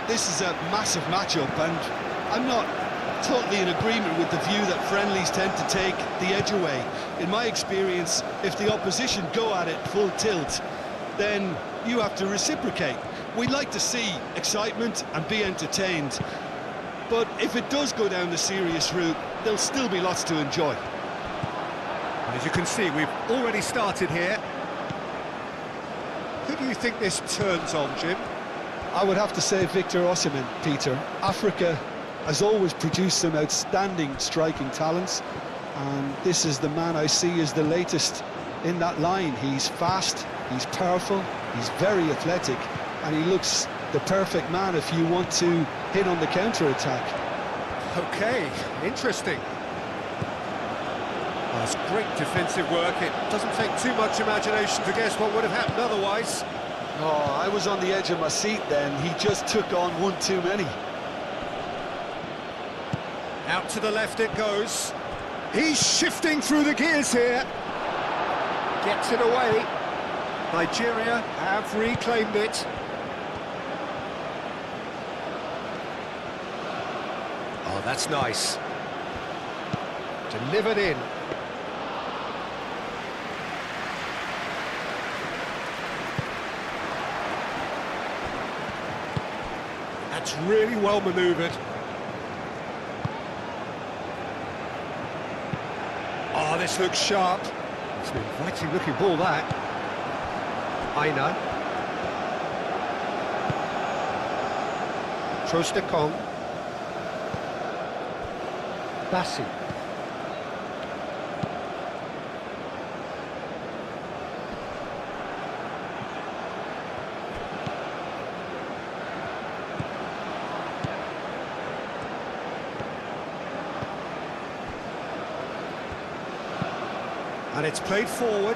this is a massive matchup, and I'm not totally in agreement with the view that friendlies tend to take the edge away. In my experience, if the opposition go at it full tilt, then you have to reciprocate. We'd like to see excitement and be entertained, but if it does go down the serious route, there'll still be lots to enjoy. As you can see, we've already started here. Who do you think this turns on, Jim? I would have to say Victor Osimhen, Peter. Africa has always produced some outstanding striking talents, and this is the man I see as the latest in that line. He's fast, he's powerful, he's very athletic, and he looks the perfect man if you want to hit on the counter-attack. Okay, interesting. That's great defensive work. It doesn't take too much imagination to guess what would have happened otherwise. Oh, I was on the edge of my seat then. He just took on one too many. Out to the left it goes. He's shifting through the gears here. Gets it away. Nigeria have reclaimed it. Oh, that's nice. Delivered in. That's really well manoeuvred. Oh, this looks sharp. It's an inviting looking ball, that. Aina. Trostekong. Bassi. And it's played forward.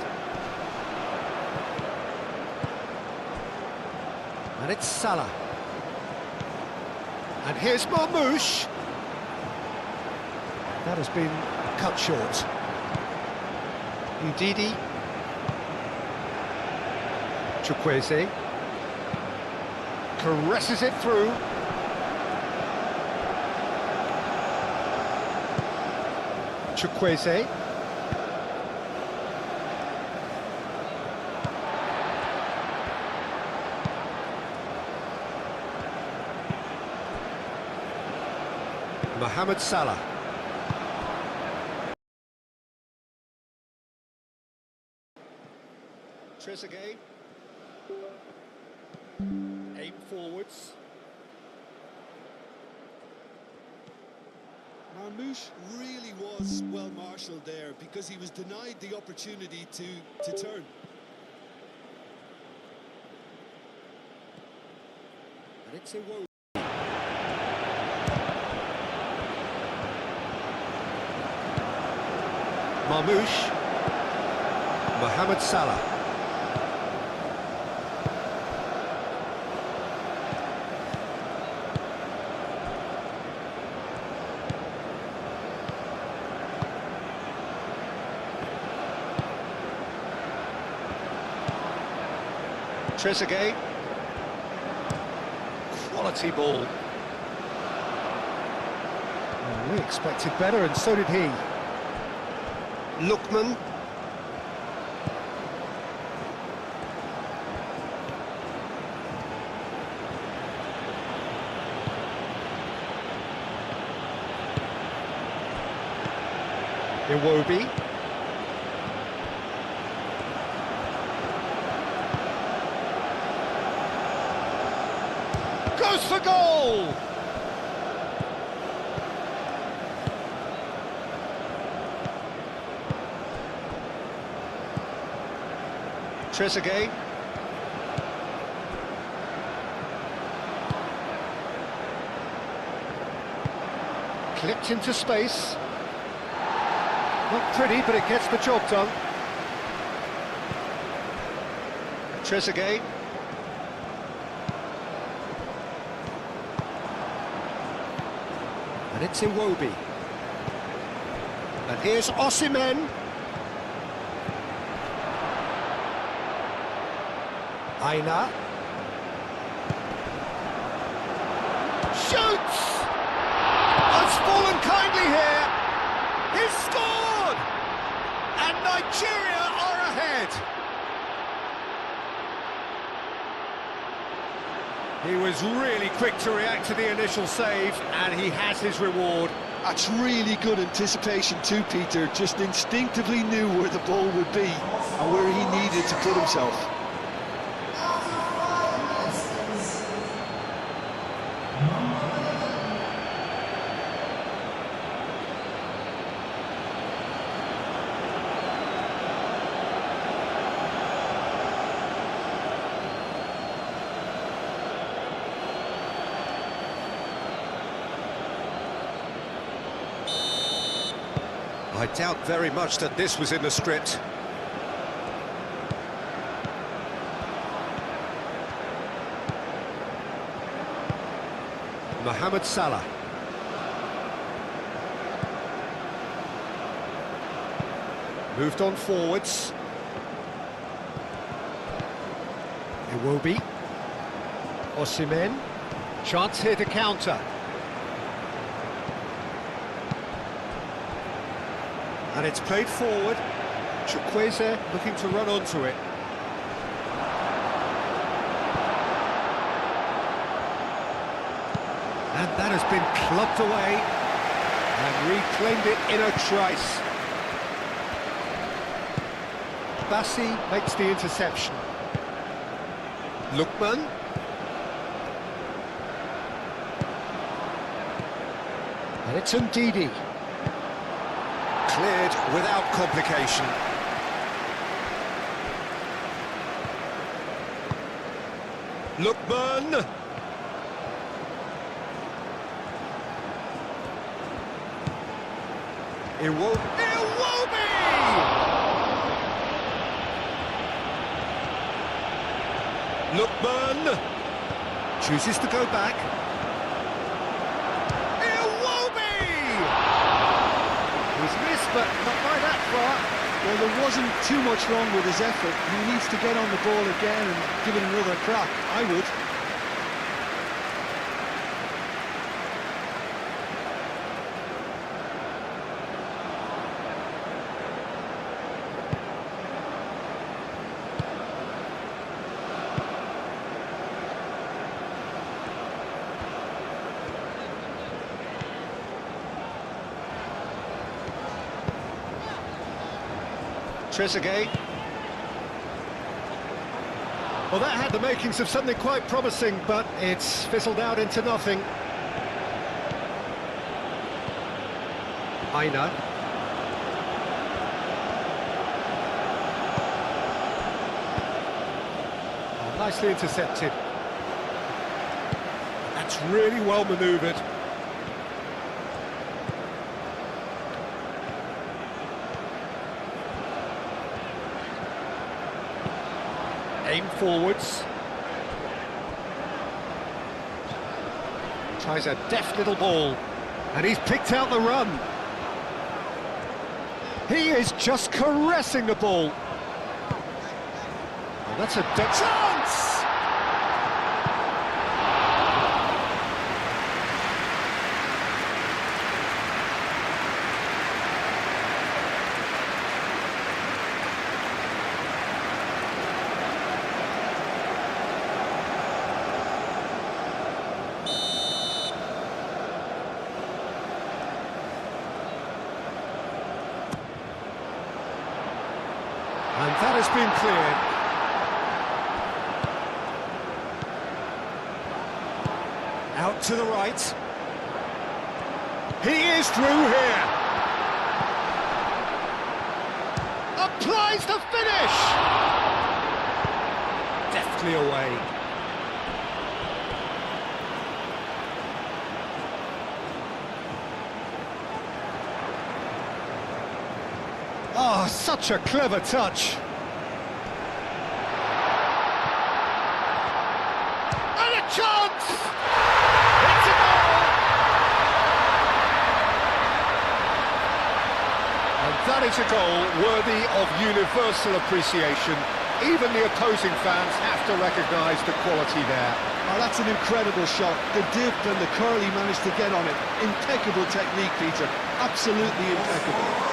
And it's Salah. And here's Marmoush. That has been cut short. Ndidi. Chukwueze. Caresses it through. Chukwueze. Mohamed Salah. Trezeguet. Aim forwards. Marmoush really was well marshalled there because he was denied the opportunity to turn. And it's a woe. Marmoush. Mohamed Salah. Trezeguet. Quality ball. Oh, we expected better, and so did he. Lookman. Iwobi. Goes for goal! Trezeguet. Clipped into space. Not pretty, but it gets the job done. Trezeguet. And it's Iwobi. And here's Osimhen. Aina. shoots! Has fallen kindly here. He's scored! And Nigeria are ahead. He was really quick to react to the initial save, and he has his reward. That's really good anticipation too, Peter. Just instinctively knew where the ball would be and where he needed to put himself. I doubt very much that this was in the script. Mohamed Salah. Moved on forwards. Iwobi. Osimhen. Chance here to counter. And it's played forward. Chukwueze looking to run onto it. And that has been clubbed away and reclaimed it in a trice. Bassi makes the interception. Lookman. And it's Ndidi. Cleared without complication. Lookman. Iwobi! Lookman chooses to go back. But not by that far. Well, there wasn't too much wrong with his effort. He needs to get on the ball again and give it another crack. I would. Trezeguet. Well, that had the makings of something quite promising, but it's fizzled out into nothing. Aina. Oh, nicely intercepted. That's really well manoeuvred. Aim forwards. Tries a deft little ball. And he's picked out the run. He is just caressing the ball. And that's a chance! And that has been cleared. Out to the right. He is through here. Applies the finish. Deftly away. Oh, such a clever touch. And a chance! It's a goal! And that is a goal worthy of universal appreciation. Even the opposing fans have to recognise the quality there. Oh, that's an incredible shot. The dip and the curl he managed to get on it. Impeccable technique, Peter. Absolutely impeccable.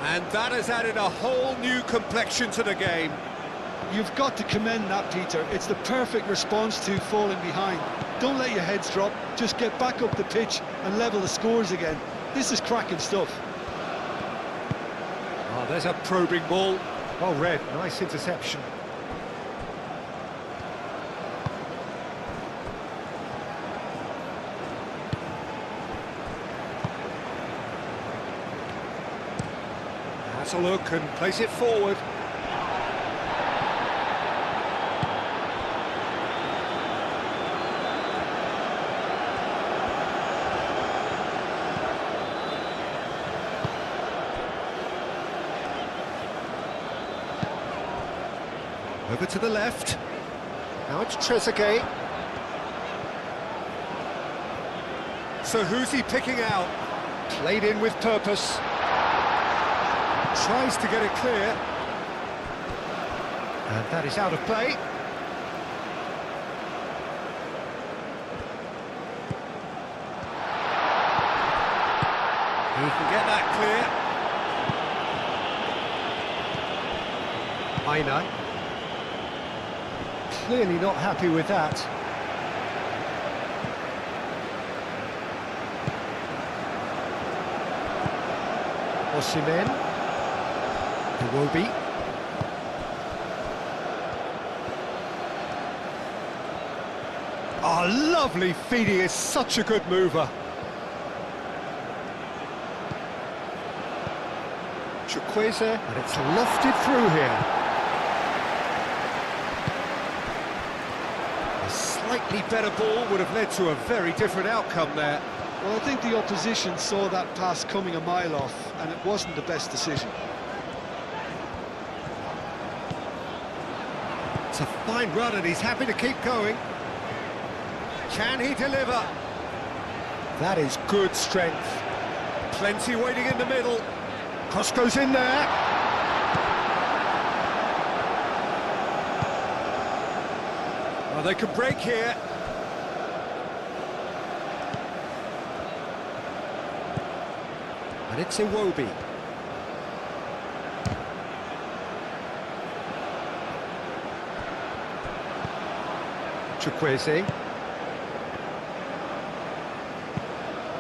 And that has added a whole new complexion to the game. You've got to commend that, Peter. It's the perfect response to falling behind. Don't let your heads drop, just get back up the pitch and level the scores again. This is cracking stuff. Oh, there's a probing ball. Well read, nice interception. Has a look and plays it forward. Over to the left. Now it's Trezeguet. So who's he picking out? Played in with purpose. Tries to get it clear. And that is out of play. He can get that clear. Aina. Clearly not happy with that. Osimhen. Iwobi. Oh, lovely feed, he is such a good mover. Chukwueze, and it's lofted through here. A slightly better ball would have led to a very different outcome there. Well, I think the opposition saw that pass coming a mile off, and it wasn't the best decision. It's a fine run and he's happy to keep going. Can he deliver? That is good strength. Plenty waiting in the middle. Cross goes in there. Well, they could break here. And it's Iwobi. Chukwueze.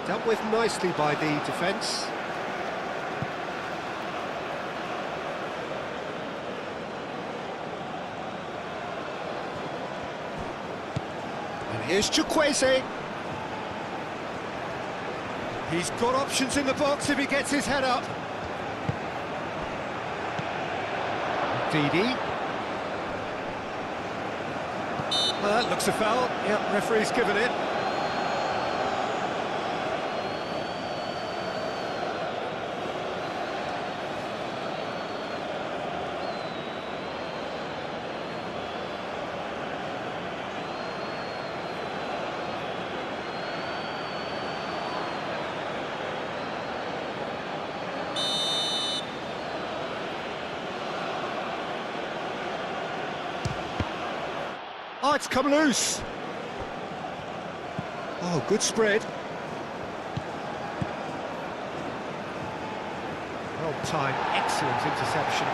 Dealt with nicely by the defence. And here's Chukwueze. He's got options in the box if he gets his head up. Didi. Well, that looks a foul. Yep, referee's given it. Oh, it's come loose. Oh, good spread. Well timed, excellent interception.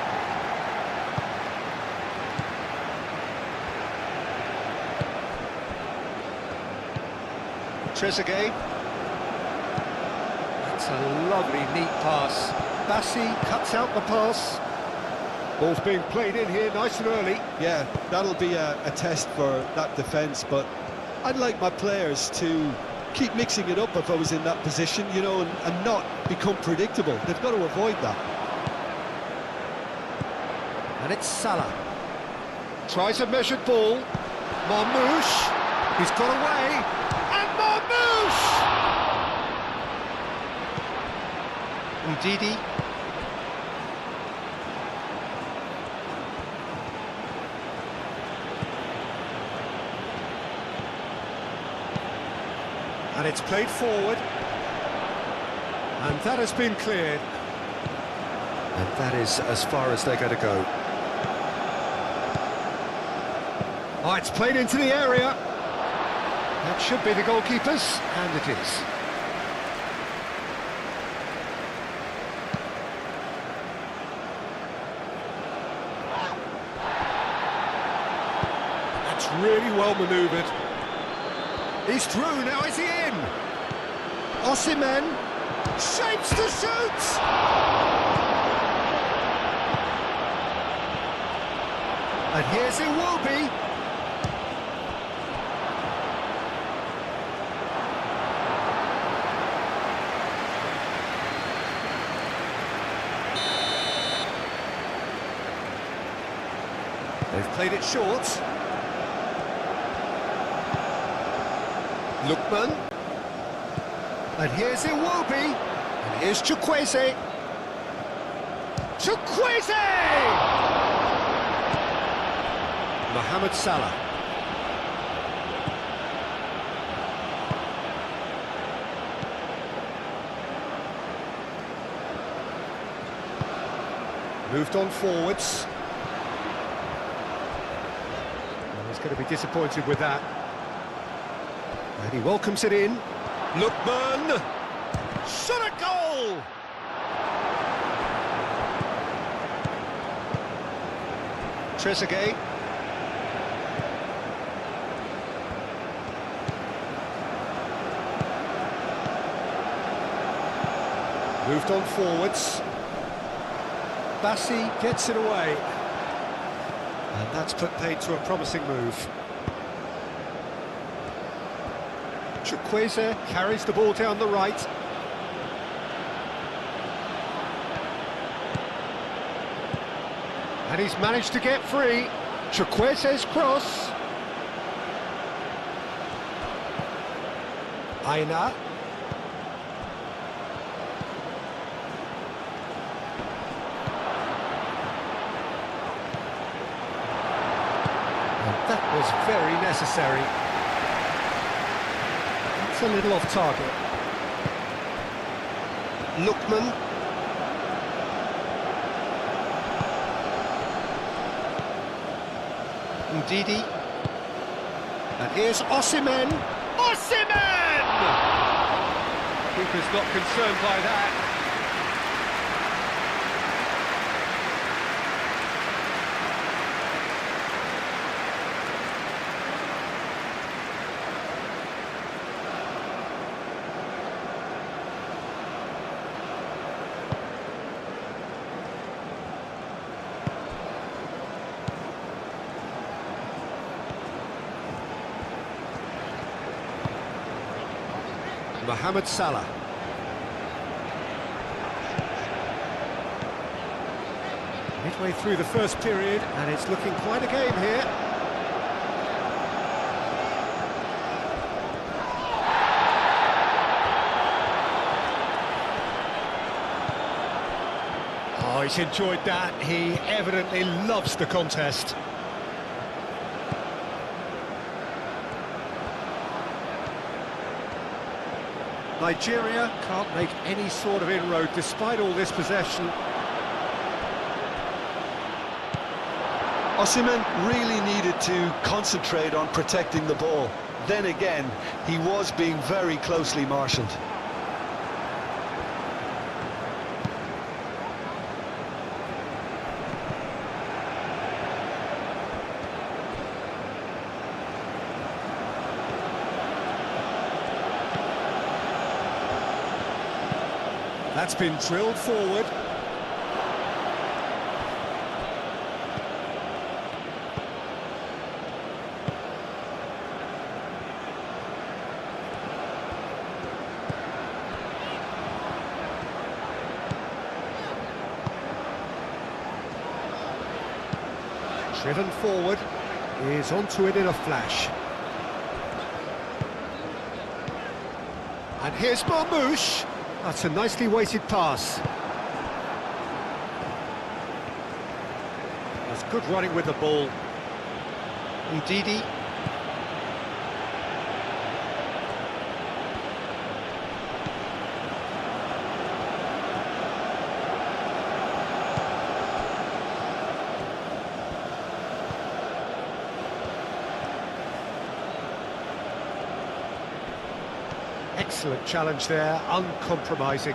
Trezeguet. That's a lovely, neat pass. Bassi cuts out the pass. Ball's being played in here nice and early. Yeah, that'll be a test for that defence, but I'd like my players to keep mixing it up if I was in that position, you know, and not become predictable. They've got to avoid that. And it's Salah. Tries a measured ball. Marmoush. He's got away. And Marmoush! Ndidi. And it's played forward. And that has been cleared. And that is as far as they're going to go. Oh, it's played into the area. That should be the goalkeeper's, and it is. That's really well manoeuvred. He's through, now is he in? Osimhen shapes to shoot! And here's Iwobi. They've played it short. Lookman. And here's Iwobi. And here's Chukwueze. Chukwueze! Mohamed Salah. Moved on forwards. And he's going to be disappointed with that. And he welcomes it in. Lookman! Shot a goal! Trezeguet. Moved on forwards. Bassi gets it away. And that's put paid to a promising move. Chukwueze carries the ball down the right. And he's managed to get free. Chukwueze's cross. Aina. And that was very necessary. It's a little off target. Lookman. Ndidi. And here's Osimhen. Osimhen! Keeper's not concerned by that. Mohamed Salah. Midway through the first period, and it's looking quite a game here. Oh, he's enjoyed that. He evidently loves the contest. Nigeria can't make any sort of inroad despite all this possession. Osimhen really needed to concentrate on protecting the ball. Then again, he was being very closely marshalled. That's been drilled forward. Driven forward, is onto it in a flash. And here's Marmoush. That's a nicely weighted pass. That's good running with the ball. Ndidi. Excellent challenge there, uncompromising.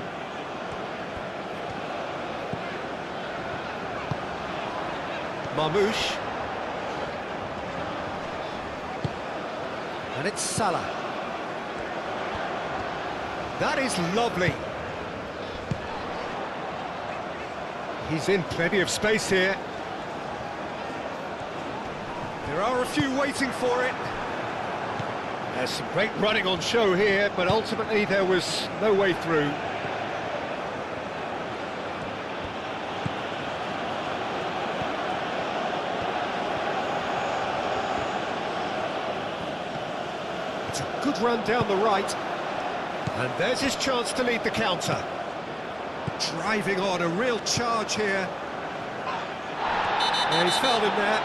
Marmoush. And it's Salah. That is lovely. He's in plenty of space here. There are a few waiting for it. There's some great running on show here, but ultimately there was no way through. It's a good run down the right. And there's his chance to lead the counter. Driving on, a real charge here. And he's fouled him there.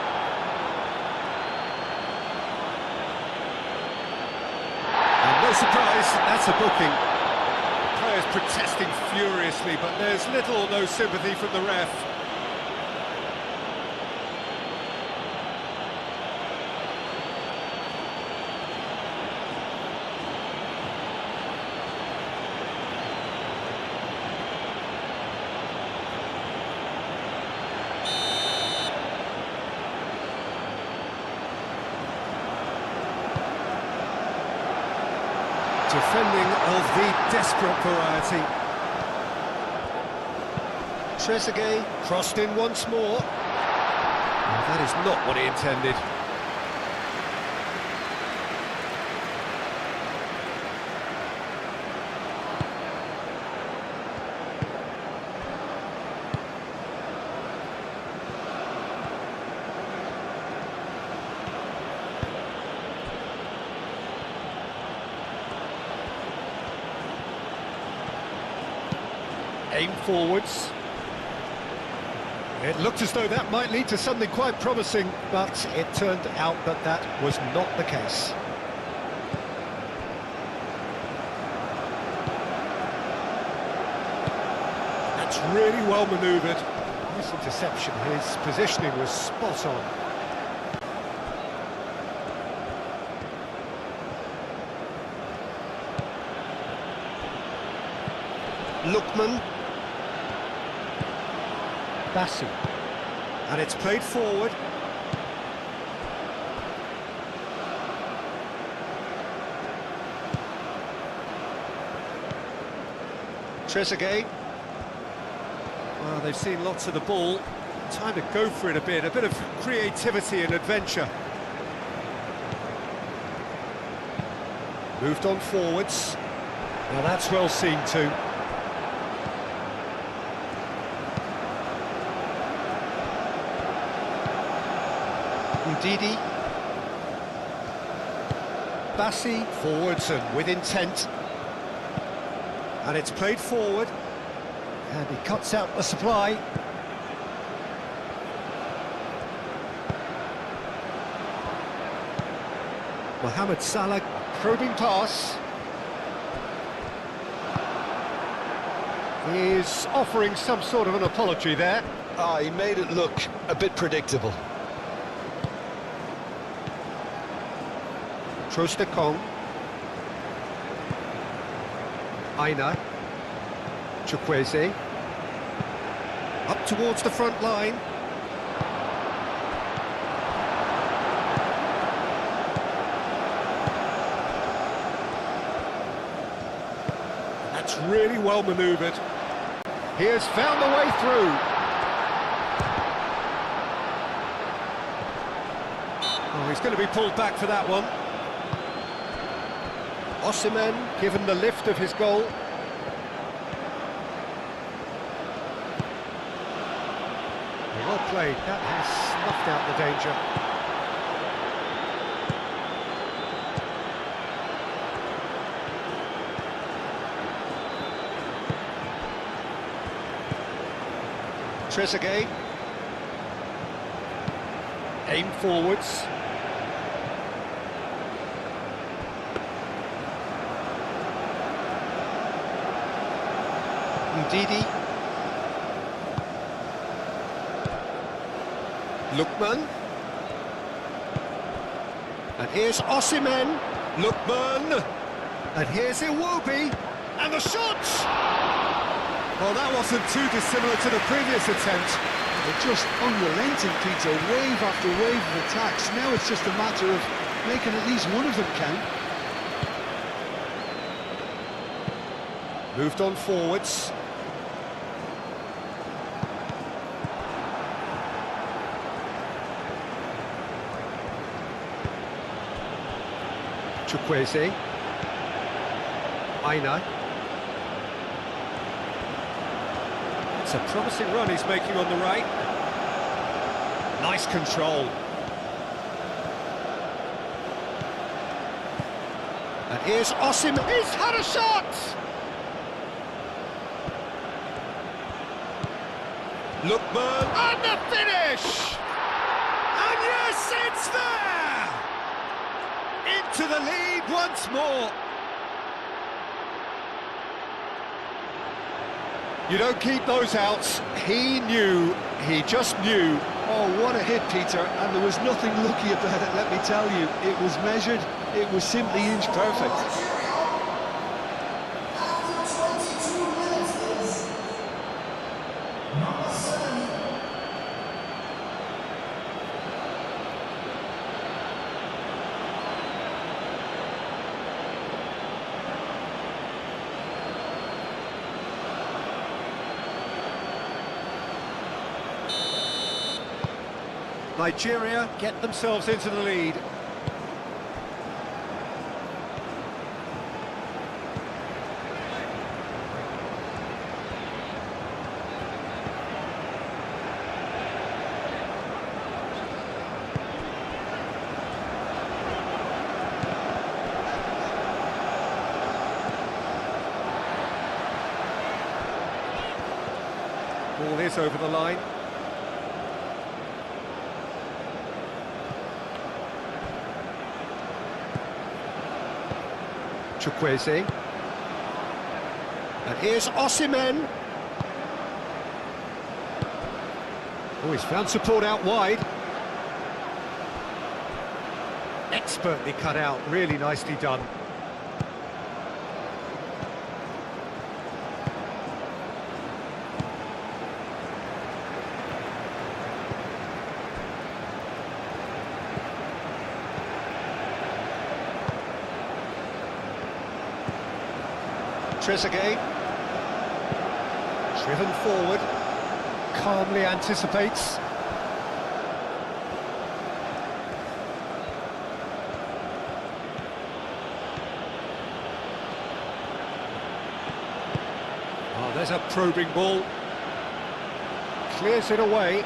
No surprise, that's a booking. Players protesting furiously, but there's little or no sympathy from the ref. Defending of the desperate variety. Trezeguet crossed in once more. Oh, that is not what he intended. Aim forwards. It looked as though that might lead to something quite promising, but it turned out that that was not the case. That's really well manoeuvred. Nice interception. His positioning was spot on. Lookman. Bassi. And it's played forward. Trezeguet. Well, they've seen lots of the ball. Time to go for it a bit of creativity and adventure. Moved on forwards. Now that's well seen too. Ndidi. Bassi forwards and with intent. And it's played forward. And he cuts out the supply. Mohamed Salah, probing pass. He's offering some sort of an apology there. He made it look a bit predictable. Trostekong. Aina. Chukwueze. Up towards the front line. That's really well manoeuvred. He has found the way through. Oh, he's going to be pulled back for that one. Osimhen given the lift of his goal. Well played, that has snuffed out the danger. Trezeguet. Aim forwards. Ndidi. Lookman. And here's Osimhen. Lookman. And here's Iwobi. And the shot! Well, that wasn't too dissimilar to the previous attempt. They're just unrelenting, Peter, wave after wave of attacks. Now it's just a matter of making at least one of them count. Moved on forwards. Chukwueze. Aina. It's a promising run he's making on the right. Nice control. And here's Osimhen. He's had a shot! Lookman. And the finish! And yes, it's there! Into the lead once more. You don't keep those outs. He just knew. Oh, what a hit, Peter, and there was nothing lucky about it, let me tell you. It was measured, it was simply inch perfect. Nigeria get themselves into the lead. Ball is over the line. Chukwueze. And here's Osimhen. Oh, he's found support out wide. Expertly cut out, really nicely done. Trezeguet, driven forward, calmly anticipates. Oh, there's a probing ball. Clears it away.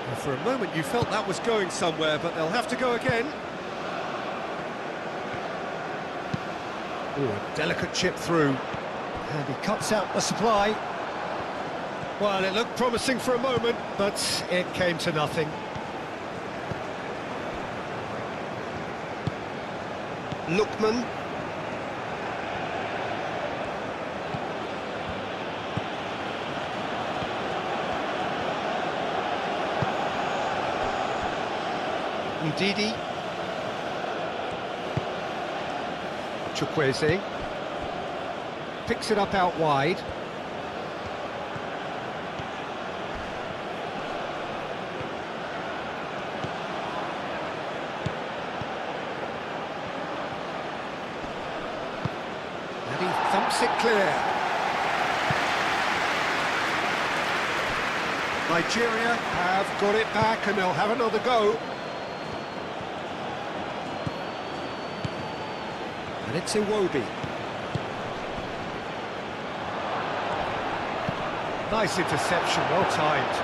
Well, for a moment you felt that was going somewhere, but they'll have to go again. Ooh, a delicate chip through, and he cuts out the supply. Well, it looked promising for a moment, but it came to nothing. Lookman. Ndidi. Chukwueze picks it up out wide. And he thumps it clear. Nigeria have got it back and they'll have another go. And it's Iwobi. Nice interception, well timed.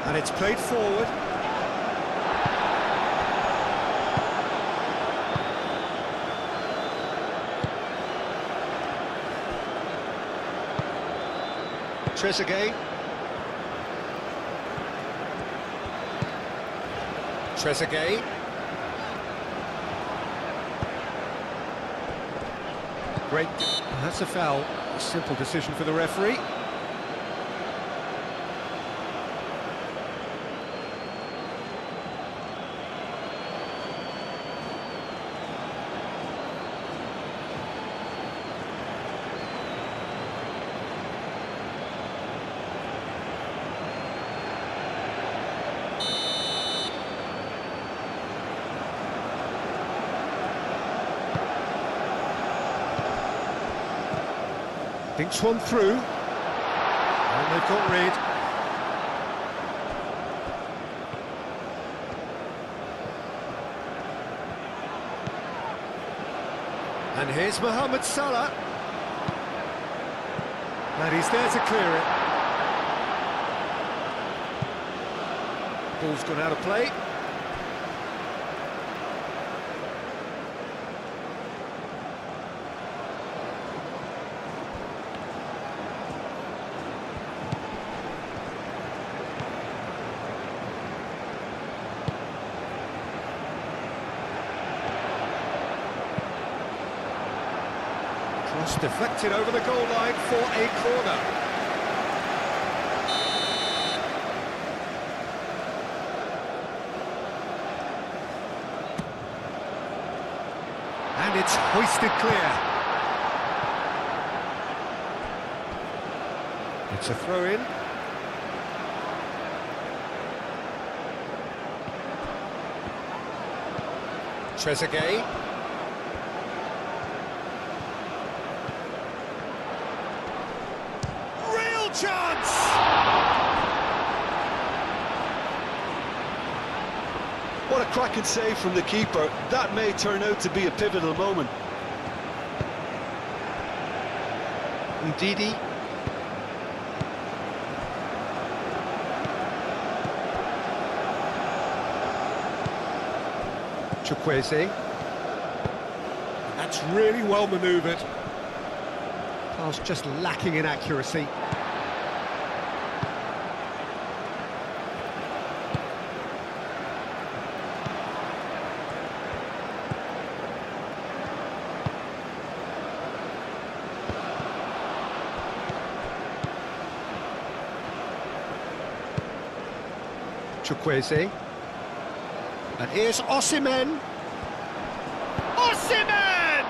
And it's played forward. Trezeguet. Trezeguet. Great. That's a foul. A simple decision for the referee. Thinks one through, and they've got rid. And here's Mohamed Salah. And he's there to clear it. Ball's gone out of play. Cross deflected over the goal line for a corner. And it's hoisted clear. It's a throw-in. Trezeguet. Chance! What a cracking save from the keeper. That may turn out to be a pivotal moment. Ndidi. Chukwueze. That's really well manoeuvred. Pass just lacking in accuracy. Chukwueze. And here's Osimhen. Osimhen!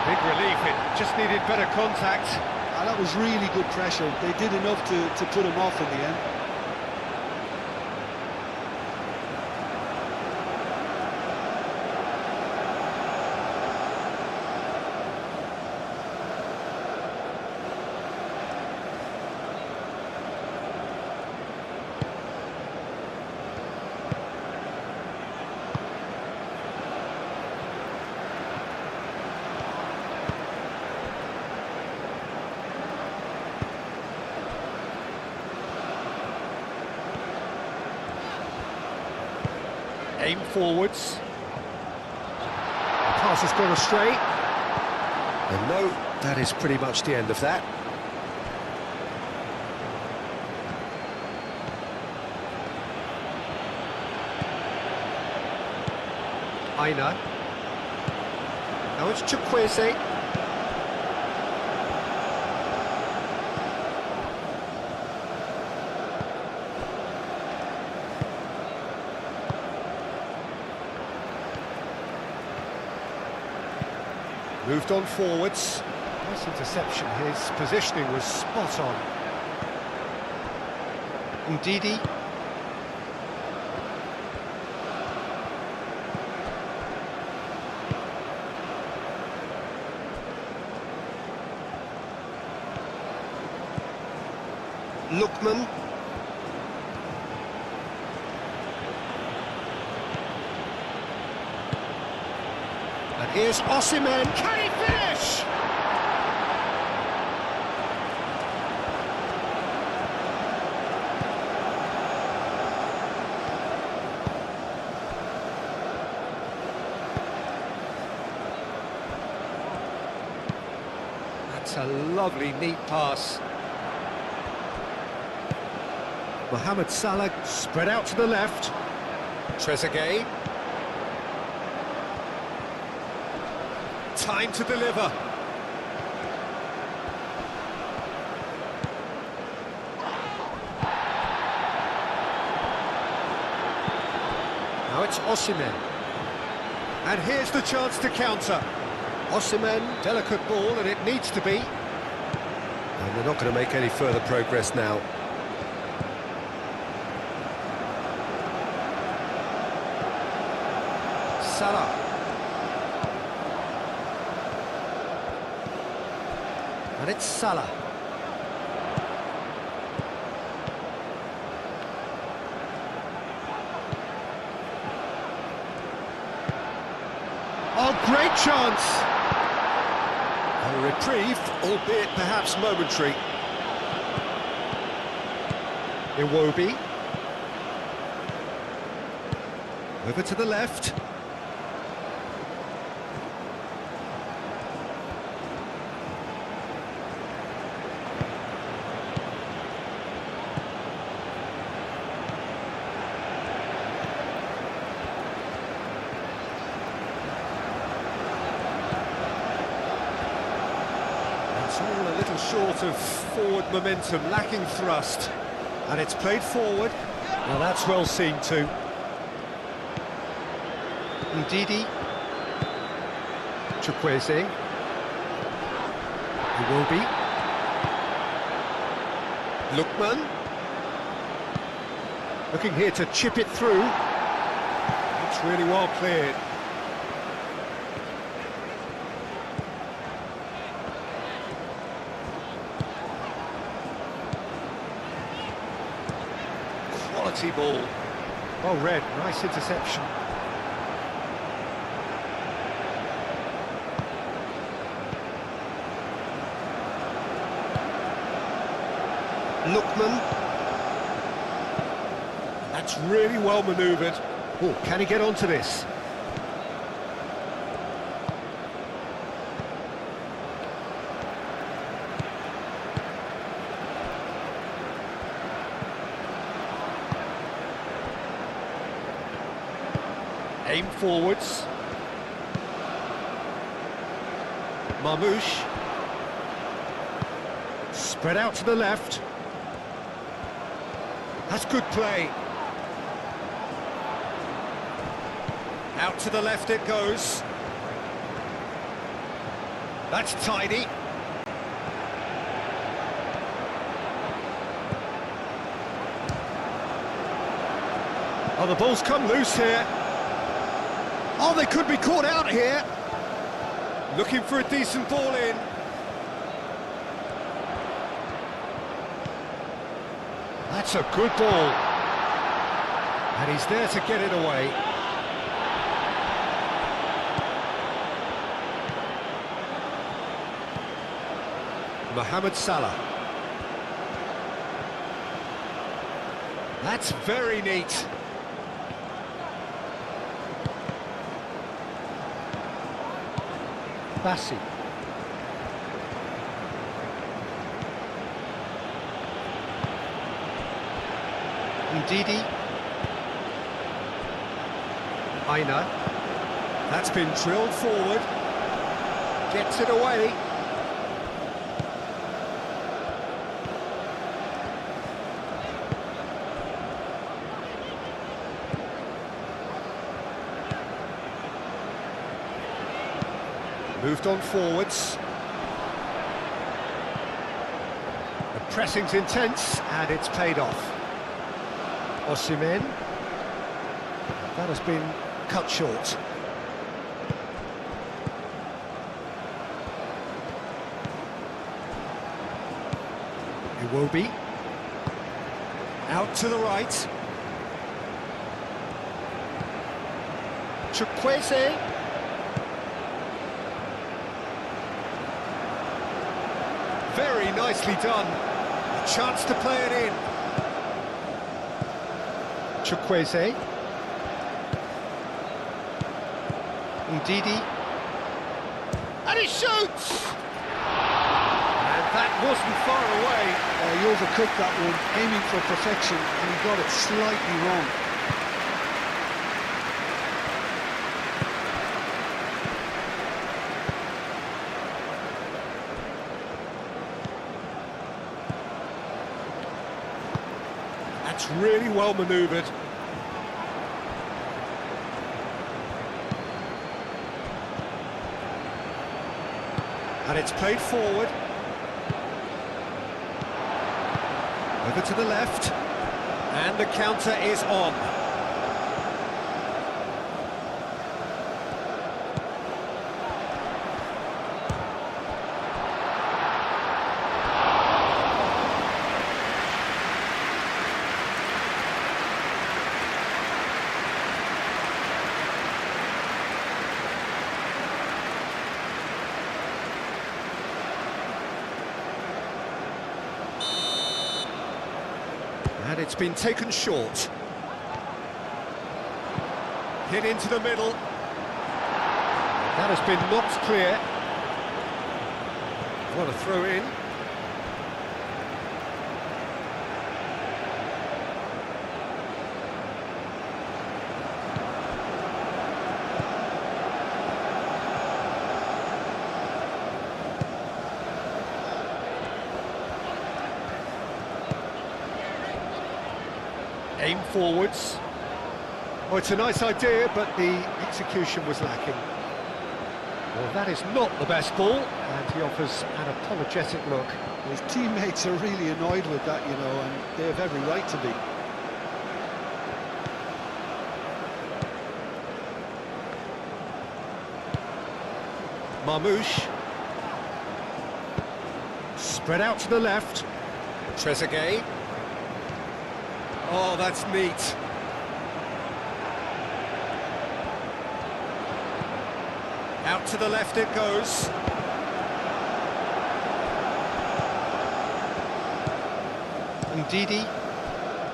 Big relief, it just needed better contact. And that was really good pressure. They did enough to put him off in the end. Aim forwards. Pass has gone astray. And no, that is pretty much the end of that. Aina. Now it's Chukwueze. Moved on forwards. Nice interception. His positioning was spot on. Ndidi. Lookman. And here's Osimhen. Can he finish? That's a lovely, neat pass. Mohamed Salah spread out to the left. Trezeguet. Time to deliver. Now it's Osimhen. And here's the chance to counter. Osimhen, delicate ball, and it needs to be. And they're not going to make any further progress now. Salah. And it's Salah. Oh, great chance! A reprieve, albeit perhaps momentary. Iwobi. Over to the left. It's all a little short of forward momentum, lacking thrust. And it's played forward. Well, that's well seen too. Ndidi. Chukwueze. Iwobi. Lookman. Looking here to chip it through. It's really well cleared. Quality ball. Well read, nice interception. Lookman. That's really well manoeuvred. Oh, can he get onto this? Aim forwards. Marmoush. Spread out to the left. That's good play. Out to the left it goes. That's tidy. Oh, the ball's come loose here. Oh, they could be caught out here. Looking for a decent ball in. That's a good ball. And he's there to get it away. Mohamed Salah. That's very neat. Bassi. Ndidi. Aina. That's been drilled forward. Gets it away. Moved on forwards. The pressing's intense and it's paid off. Osimhen. That has been cut short. Iwobi. Out to the right. Chukwueze. Very nicely done. A chance to play it in. Chukwueze. Ndidi. And he shoots! That wasn't far away. He overcooked that one, aiming for perfection, and he got it slightly wrong. That's really well manoeuvred. And it's played forward. Over to the left. And the counter is on. And it's been taken short. Hit into the middle. That has been knocked clear. What a throw in. Aim forwards. Oh, it's a nice idea, but the execution was lacking. Well, that is not the best ball, and he offers an apologetic look. His teammates are really annoyed with that, you know, and they have every right to be. Marmouche. Spread out to the left. Trezeguet. Oh, that's neat. Out to the left it goes. Ndidi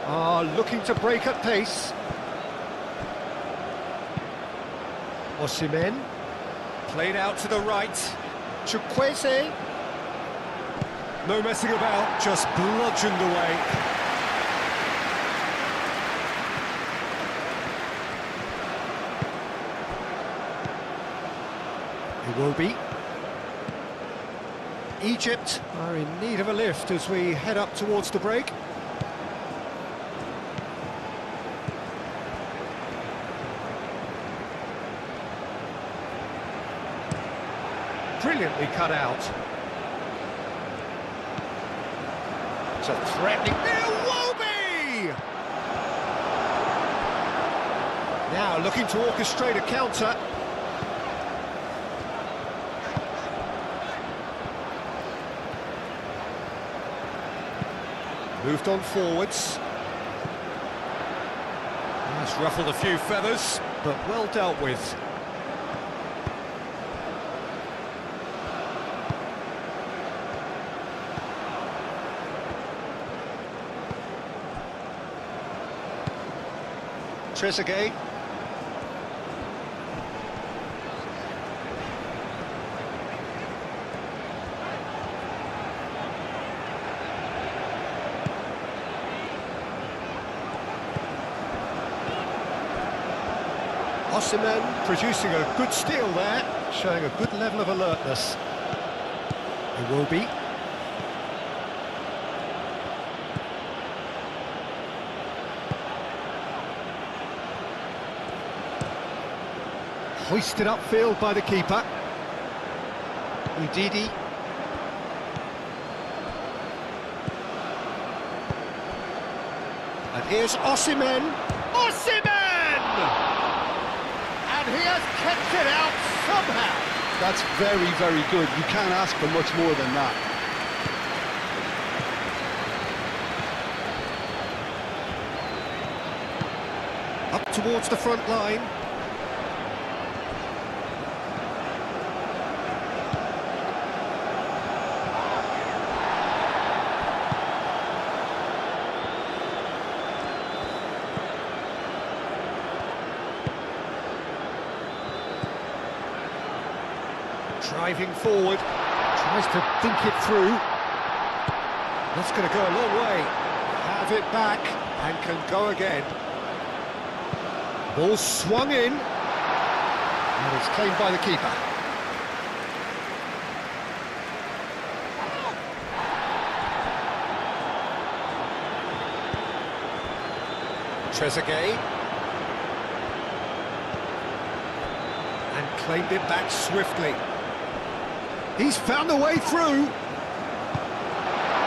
are looking to break at pace. Osimhen. Played out to the right. Chukwueze. No messing about, just bludgeoned away. Iwobi. Egypt are in need of a lift as we head up towards the break. Brilliantly cut out. It's a threatening... Iwobi! Now looking to orchestrate a counter. Moved on forwards. That's ruffled a few feathers, but well dealt with. Trezeguet. Osimhen producing a good steal there, showing a good level of alertness. Iwobi. Hoisted upfield by the keeper. Ndidi. And here's Osimhen. Osimhen! And he has kept it out somehow. That's very, very good. You can't ask for much more than that. Up towards the front line. Driving forward, tries to think it through. That's going to go a long way. Have it back and can go again. Ball swung in. And it's claimed by the keeper. Trezeguet. And claimed it back swiftly. He's found a way through.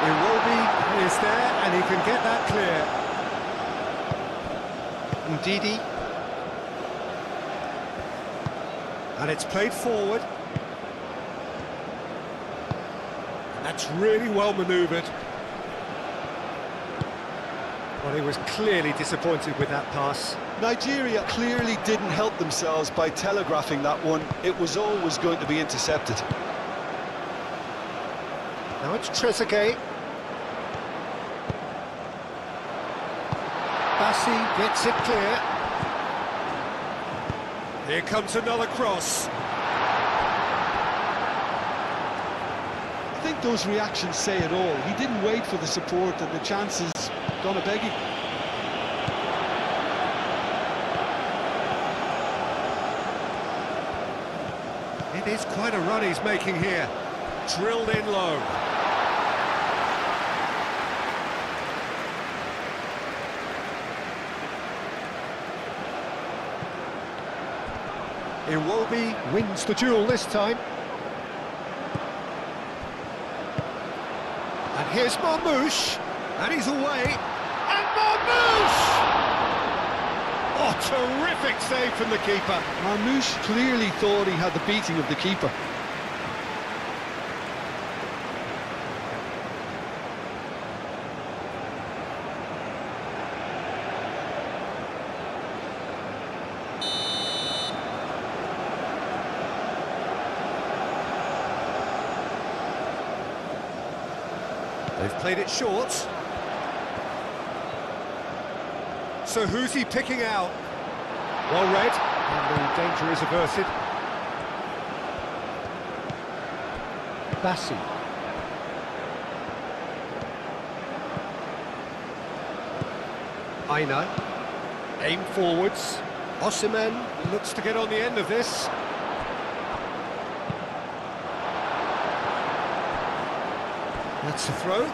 Iwobi is there and he can get that clear. Ndidi. And it's played forward. That's really well manoeuvred. Well, he was clearly disappointed with that pass. Nigeria clearly didn't help themselves by telegraphing that one. It was always going to be intercepted. Now it's Trezeguet. Bassi gets it clear. Here comes another cross. I think those reactions say it all. He didn't wait for the support and the chances gone a begging. It is quite a run he's making here. Drilled in low. Iwobi wins the duel this time. And here's Marmoush, and he's away. And Marmoush! Oh, terrific save from the keeper. Marmoush clearly thought he had the beating of the keeper. They've played it short. So who's he picking out? Well read, and the danger is averted. Bassi. Aina. Aim forwards. Osimhen looks to get on the end of this. That's a throw.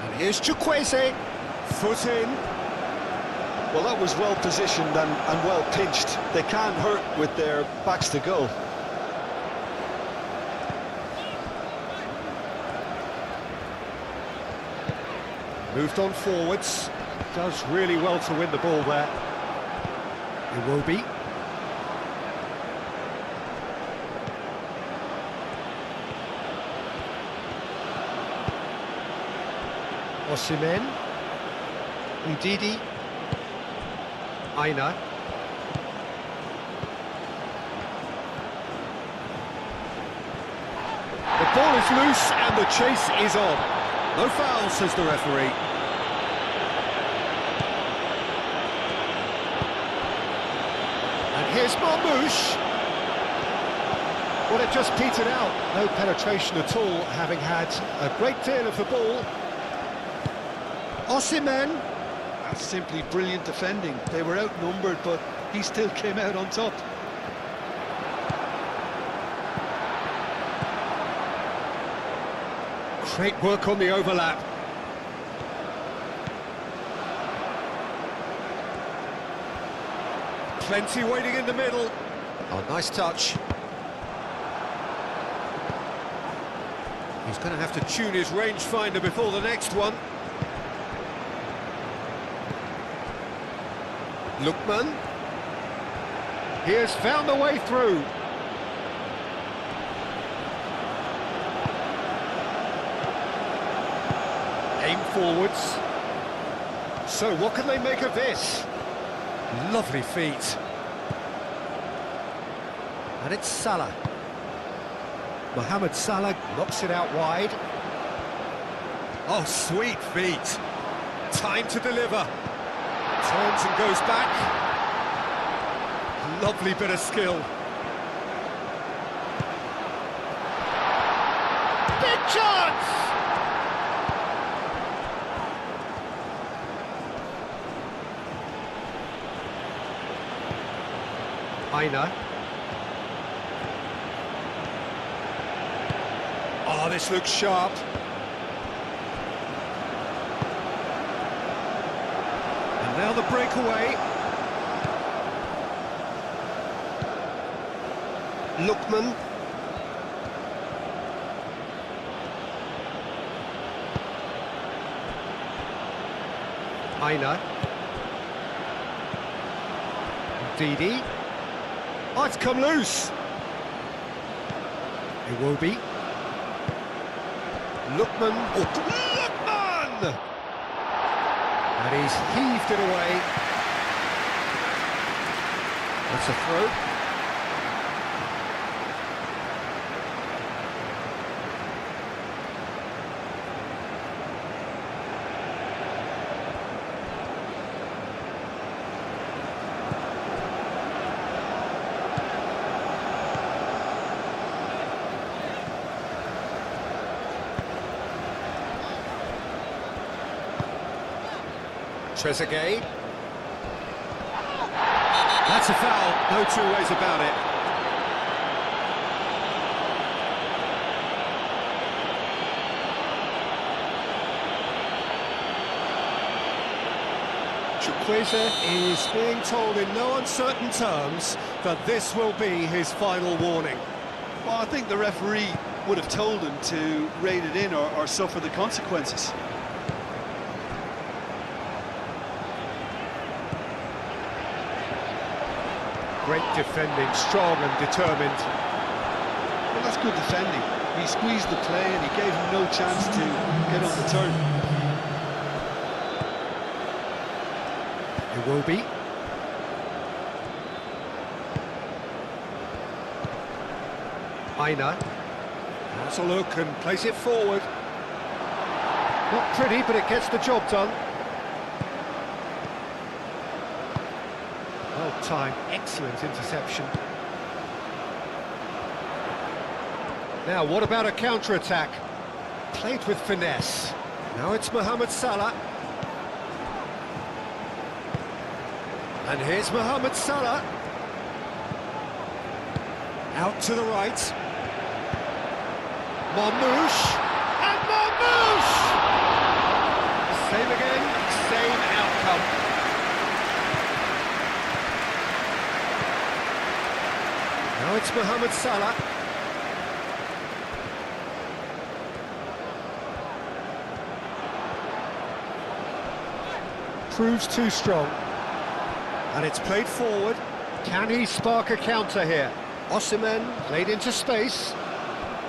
And here's Chukwueze. Foot in. Well, that was well positioned and well pinched. They can't hurt with their backs to goal. Moved on forwards. Does really well to win the ball there. Iwobi. Osimhen. Ndidi. Aina. The ball is loose and the chase is on. No foul, says the referee. Here's Marmoush. Well, it just petered out. No penetration at all, having had a great deal of the ball. Osimhen. That's simply brilliant defending. They were outnumbered, but he still came out on top. Great work on the overlap. Plenty waiting in the middle. Oh, nice touch. He's going to have to tune his rangefinder before the next one. Lookman. He has found a way through. Aim forwards. So what can they make of this? Lovely feet. And it's Salah. Mohamed Salah knocks it out wide. Oh, sweet feet. Time to deliver. Turns and goes back. Lovely bit of skill. Big chance! Aina. Oh, this looks sharp. And now the breakaway. Lookman. Aina. Didi. Oh, it's come loose. It will be. Lookman. Oh, Lookman! And he's heaved it away. That's a throw. Trezeguet. That's a foul, no two ways about it. Chukwueze is being told in no uncertain terms that this will be his final warning. Well, I think the referee would have told him to rein it in or suffer the consequences. Great defending, strong and determined. Well, that's good defending. He squeezed the play and he gave him no chance to get on the turn. It will be. Aina. Has a look and plays it forward. Not pretty, but it gets the job done. Well timed, excellent interception. Now, what about a counter-attack? Played with finesse. Now it's Mohamed Salah. And here's Mohamed Salah. Out to the right. Marmoush. And Marmoush! Same again, same outcome. Now it's Mohamed Salah. Proves too strong. And it's played forward. Can he spark a counter here? Osimhen played into space.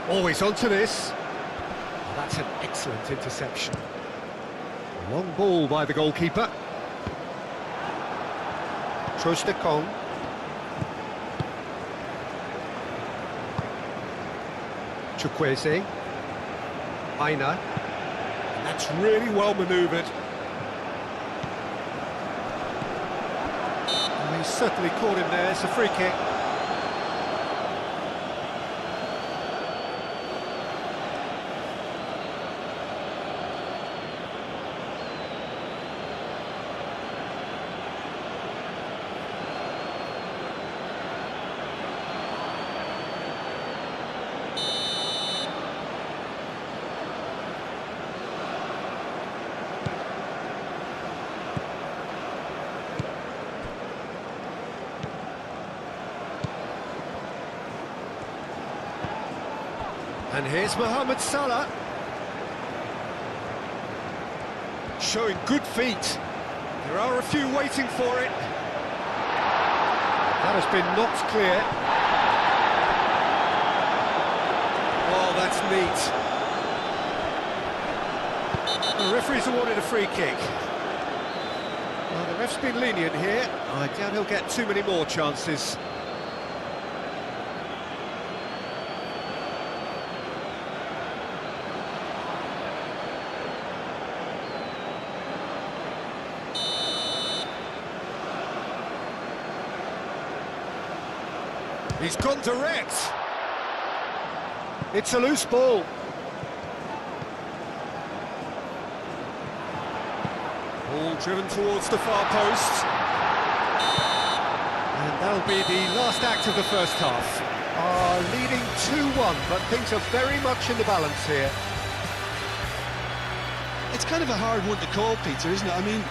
Always onto this. Oh, that's an excellent interception. Long ball by the goalkeeper. Trostekong. Chukwueze. Aina. And that's really well manoeuvred. And he's certainly caught him there. It's a free kick. And here's Mohamed Salah. Showing good feet. There are a few waiting for it. That has been knocked clear. Oh, that's neat. The referee's awarded a free kick. Well, the ref's been lenient here. I doubt he'll get too many more chances. He's gone direct. It's a loose ball. Ball driven towards the far post. And that'll be the last act of the first half. Leading 2-1, but things are very much in the balance here. It's kind of a hard one to call, Peter, isn't it? I mean,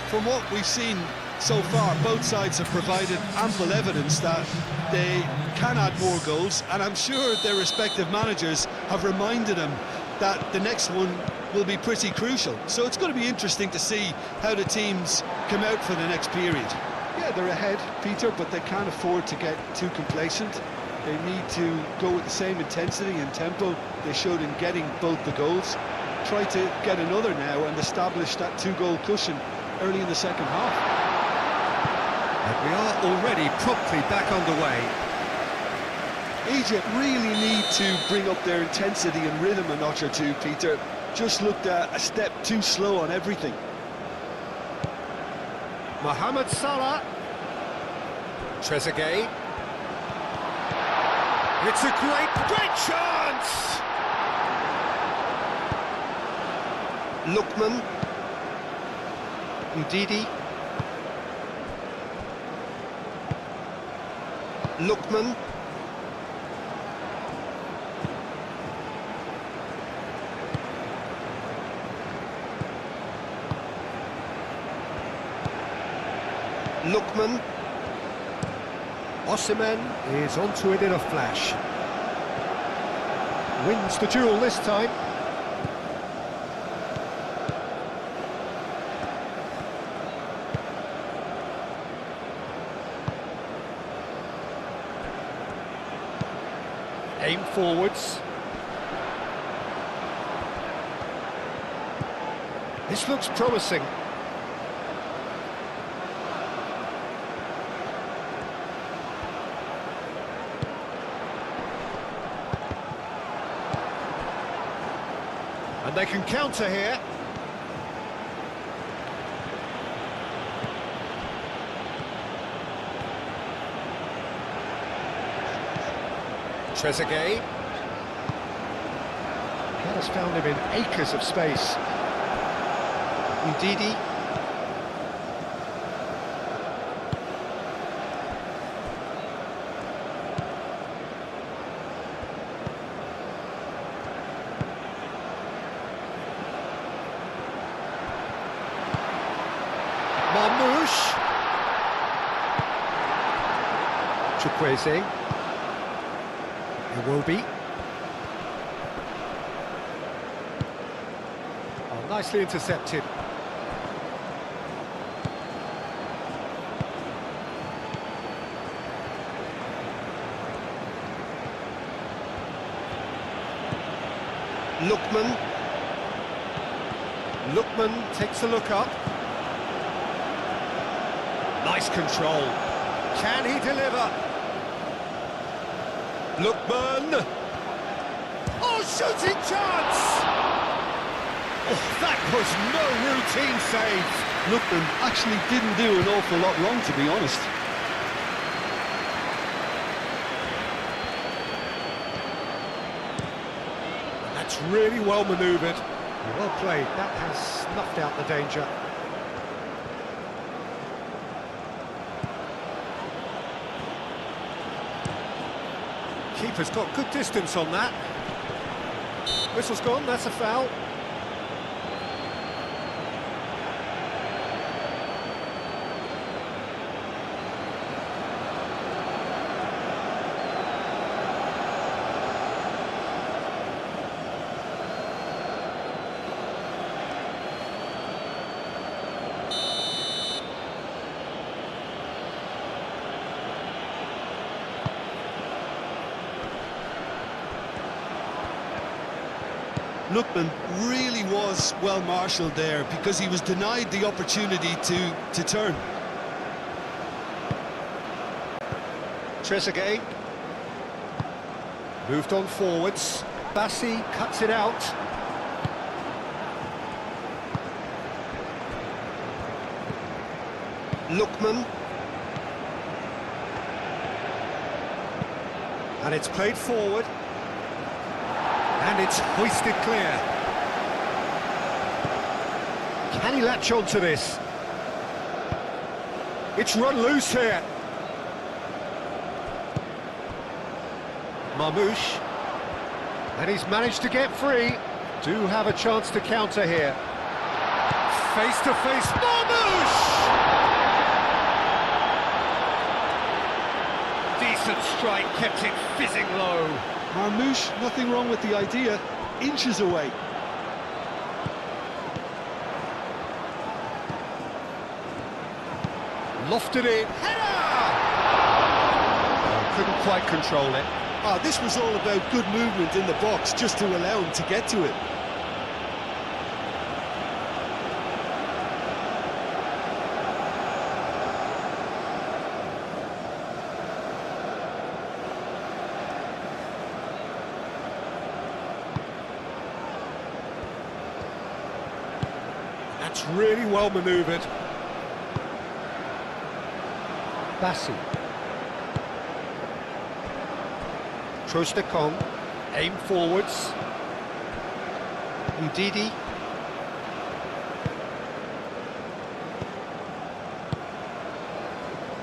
from what we've seen so far, both sides have provided ample evidence that they can add more goals, and I'm sure their respective managers have reminded them that the next one will be pretty crucial. So it's going to be interesting to see how the teams come out for the next period. Yeah, they're ahead, Peter, but they can't afford to get too complacent. They need to go with the same intensity and tempo they showed in getting both the goals. Try to get another now and establish that two-goal cushion early in the second half. And we are already promptly back underway. Egypt really need to bring up their intensity and rhythm a notch or two, Peter. Just looked a step too slow on everything. Mohamed Salah. Trezeguet. It's a great chance! Lookman. Ndidi. Lookman. Lookman. Osimhen is onto it in a flash. Wins the duel this time. Aim forwards. This looks promising. And they can counter here. Trezeguet. Has found him in acres of space. Ndidi. Marmouche. Chukwueze. Iwobi. Oh, nicely intercepted. Lookman. Lookman takes a look up. Nice control. Can he deliver? Lookman! Oh, shooting chance! Oh, that was no routine save. Lookman actually didn't do an awful lot wrong, to be honest. That's really well manoeuvred. Well played. That has snuffed out the danger. Keeper's got good distance on that. Whistle's gone, that's a foul. Lookman really was well marshalled there because he was denied the opportunity to turn. Trezeguet. Moved on forwards. Bassi cuts it out. Lookman. And it's played forward. And it's hoisted clear. Can he latch on to this? It's run loose here. Marmoush. And he's managed to get free. Do have a chance to counter here. Face to face, Marmoush! Decent strike, kept it fizzing low. Marmoush, nothing wrong with the idea. Inches away. Lofted in. Header! Oh, couldn't quite control it. Ah, this was all about good movement in the box, just to allow him to get to it. That's really well manoeuvred. Bassi. Trostekong, aim forwards. Ndidi.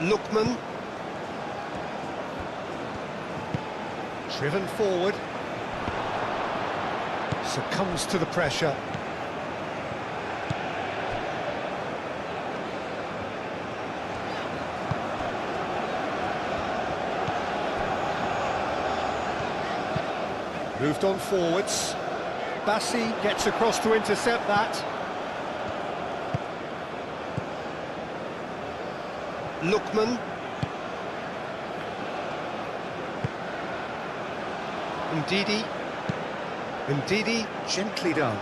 Lookman. Driven forward. Succumbs to the pressure. Moved on forwards. Bassi gets across to intercept that. Lookman. Ndidi. Ndidi, gently done.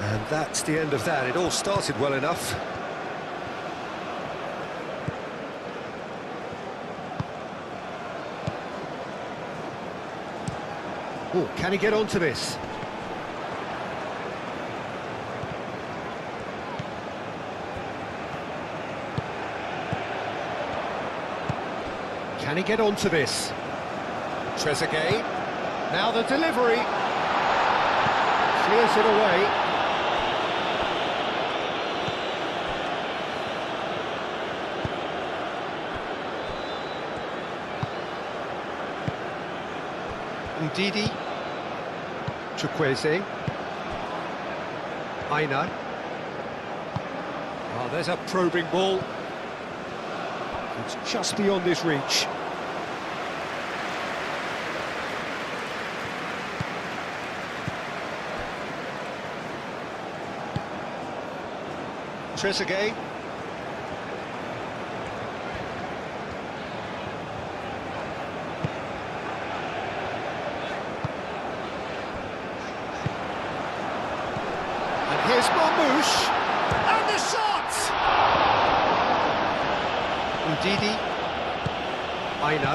And that's the end of that. It all started well enough. Oh, can he get onto this? Can he get onto this? Trezeguet. Now the delivery. Clears it away. Ndidi. Chukwueze. Aina. Oh, there's a probing ball. It's just beyond his reach. Trezeguet. Here's Marmoush, and the shot! Ndidi, Aina,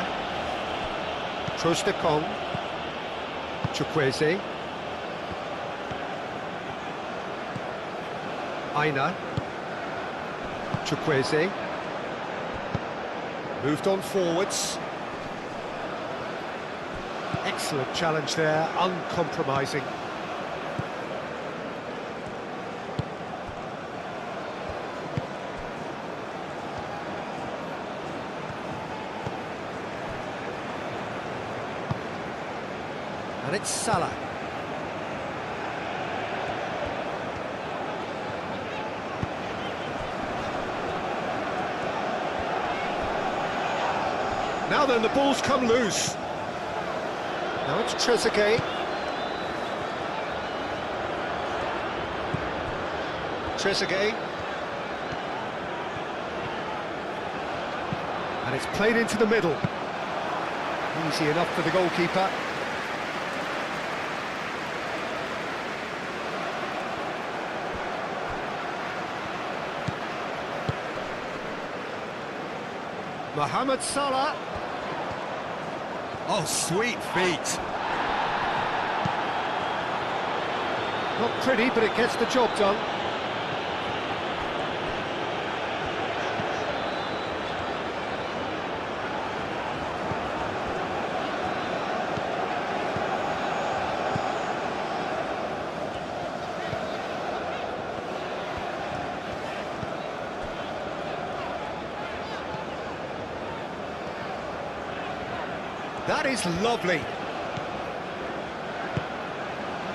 Trostekong, Chukwueze, Aina, Chukwueze, moved on forwards. Excellent challenge there, uncompromising. And it's Salah. Now then, the ball's come loose. Now it's Trezeguet. Trezeguet. And it's played into the middle. Easy enough for the goalkeeper. Mohamed Salah. Oh, sweet feet. Not pretty, but it gets the job done. That is lovely.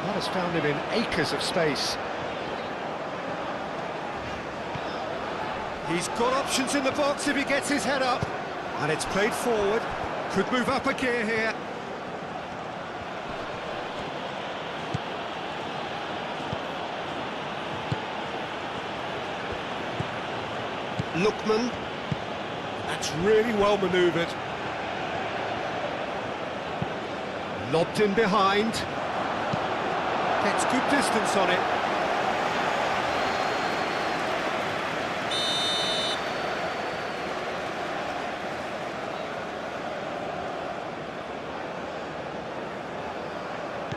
That has found him in acres of space. He's got options in the box if he gets his head up. And it's played forward. Could move up a gear here. Lookman. That's really well manoeuvred. Lobbed in behind. Gets good distance on it.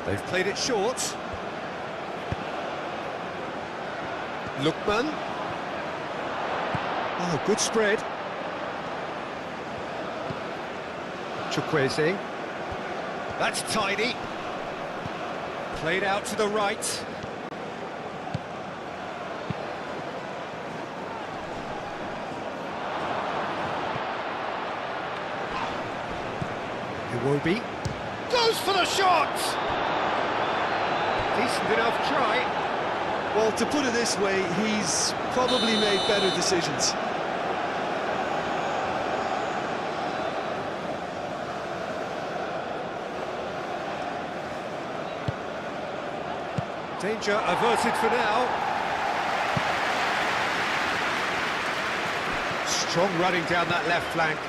They've played it short. Lookman. Oh, good spread. Chukwueze. That's tidy. Played out to the right. Iwobi goes for the shot! Decent enough try. Well, to put it this way, he's probably made better decisions. Danger averted for now. Strong running down that left flank.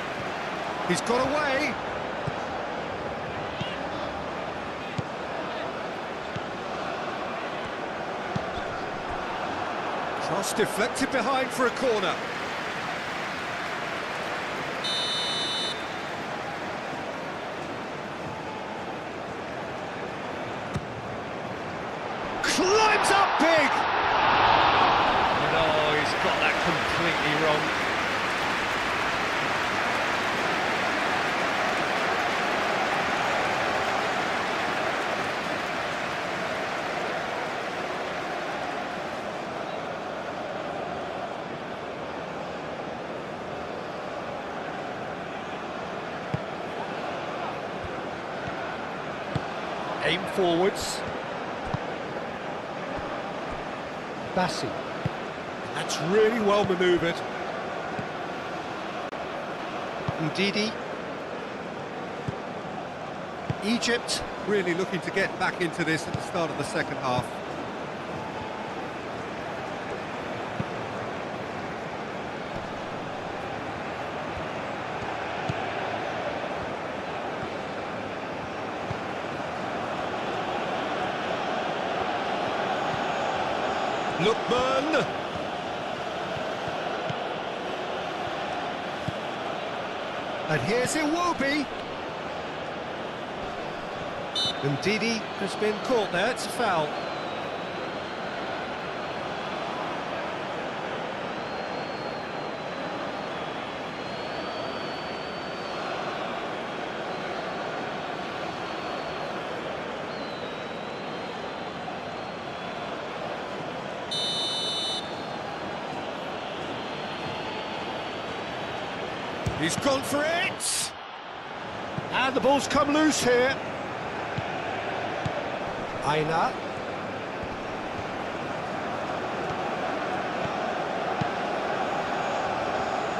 He's got away. Cross deflected behind for a corner. Climbs up big! No, he's got that completely wrong. Aim forwards. Bassi. That's really well manoeuvred. Ndidi. Egypt really looking to get back into this at the start of the second half. Lookman! And here's Iwobi! Ndidi has been caught there, it's a foul. He's gone for it! And the ball's come loose here. Aina.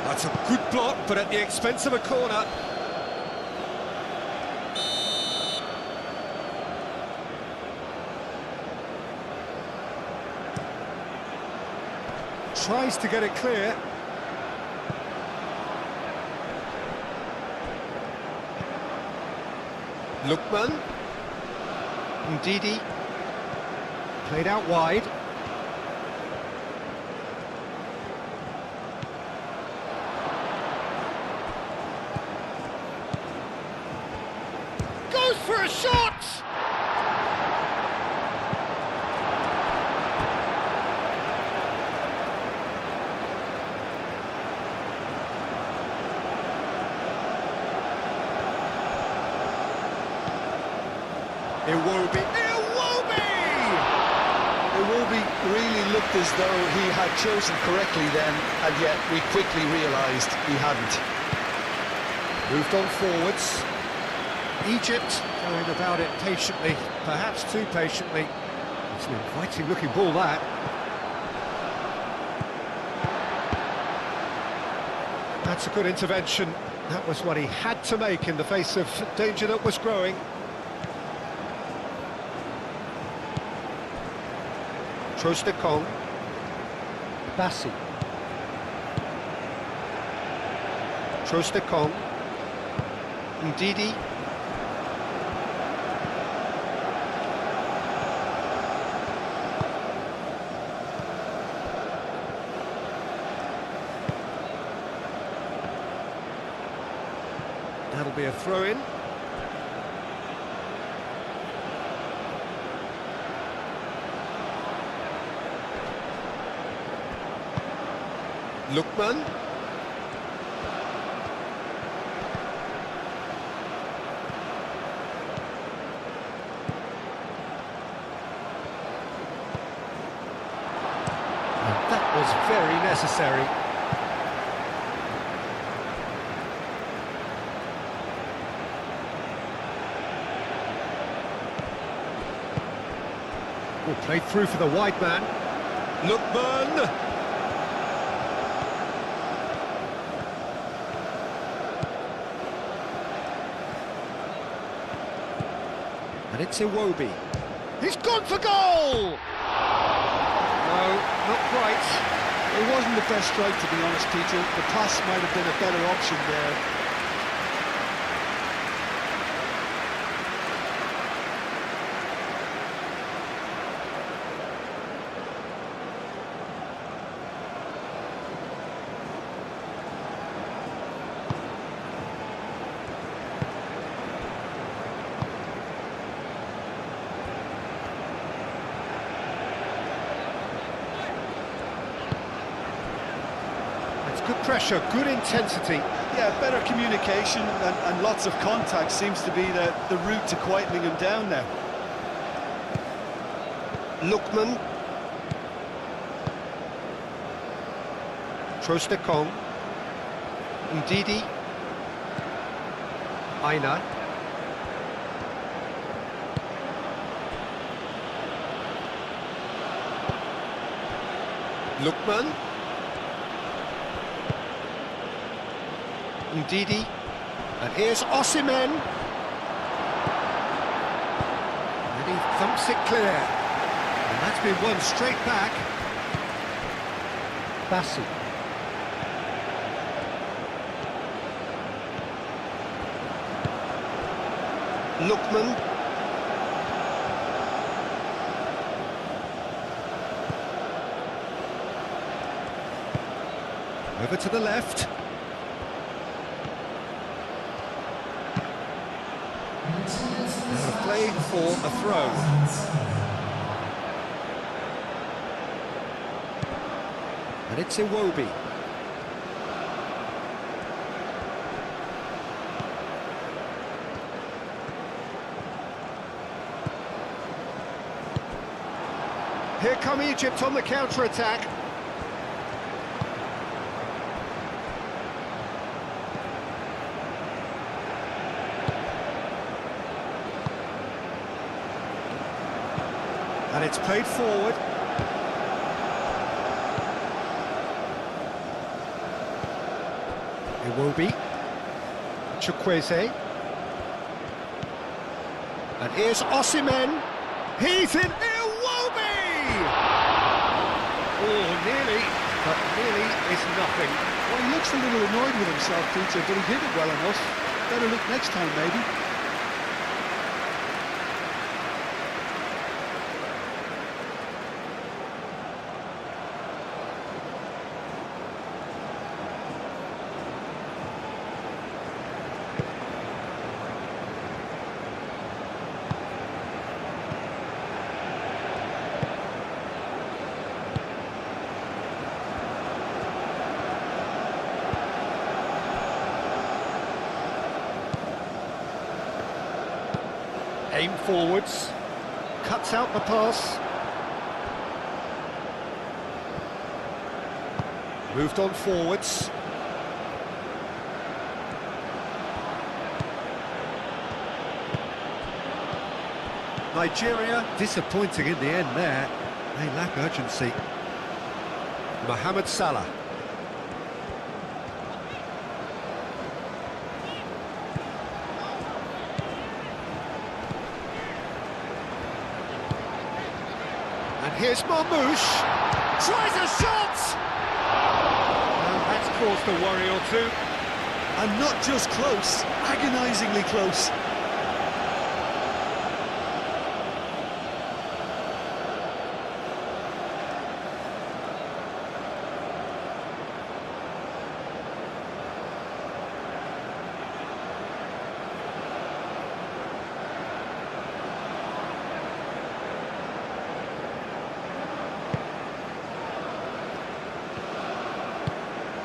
That's a good block, but at the expense of a corner. Tries to get it clear. Lookman. Ndidi. Played out wide. Goes for a shot! Iwobi. Iwobi really looked as though he had chosen correctly then, and yet we quickly realised he hadn't. Moved on forwards. Egypt going about it patiently, perhaps too patiently. It's an inviting looking ball, that. That's a good intervention. That was what he had to make in the face of danger that was growing. Trostekong. Bassi. Trostekong. Ndidi. That'll be a throw-in. Lookman. That was very necessary. Oh, played through for the wide man. Lookman. And it's Iwobi. He's gone for goal! No, not quite. It wasn't the best strike, to be honest, Peter. The pass might have been a better option there. Good pressure, good intensity. Yeah, better communication and lots of contact seems to be the route to quietening him down now. Lookman. Trostekong. Ndidi. Aina. Lookman. Ndidi, and here's Osimhen, and he thumps it clear, and that's been won straight back. Bassi. Lookman. Over to the left. Play for a throw. And it's Iwobi. Here come Egypt on the counter-attack. And it's played forward. Iwobi. Chukwueze. And here's Osimhen. He's in. Iwobi! Oh, nearly, but nearly is nothing. Well, he looks a little annoyed with himself, Peter, but he hit it well enough. Better look next time, maybe. Aim forwards, cuts out the pass. Moved on forwards. Nigeria disappointing in the end there. They lack urgency. Mohamed Salah. And here's Marmoush. Tries a shot! And that's caused a worry or two. And not just close, agonisingly close.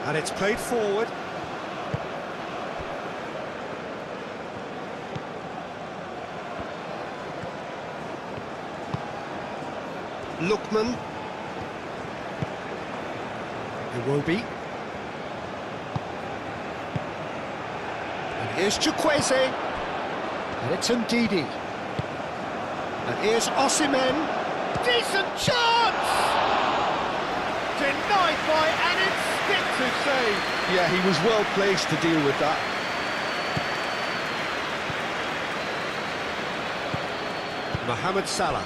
And it's played forward. Lookman. Iwobi. And here's Chukwueze. And it's Ndidi. And here's Osimhen. Decent chance! Denied by an instinctive save. Yeah, he was well placed to deal with that. Mohamed Salah.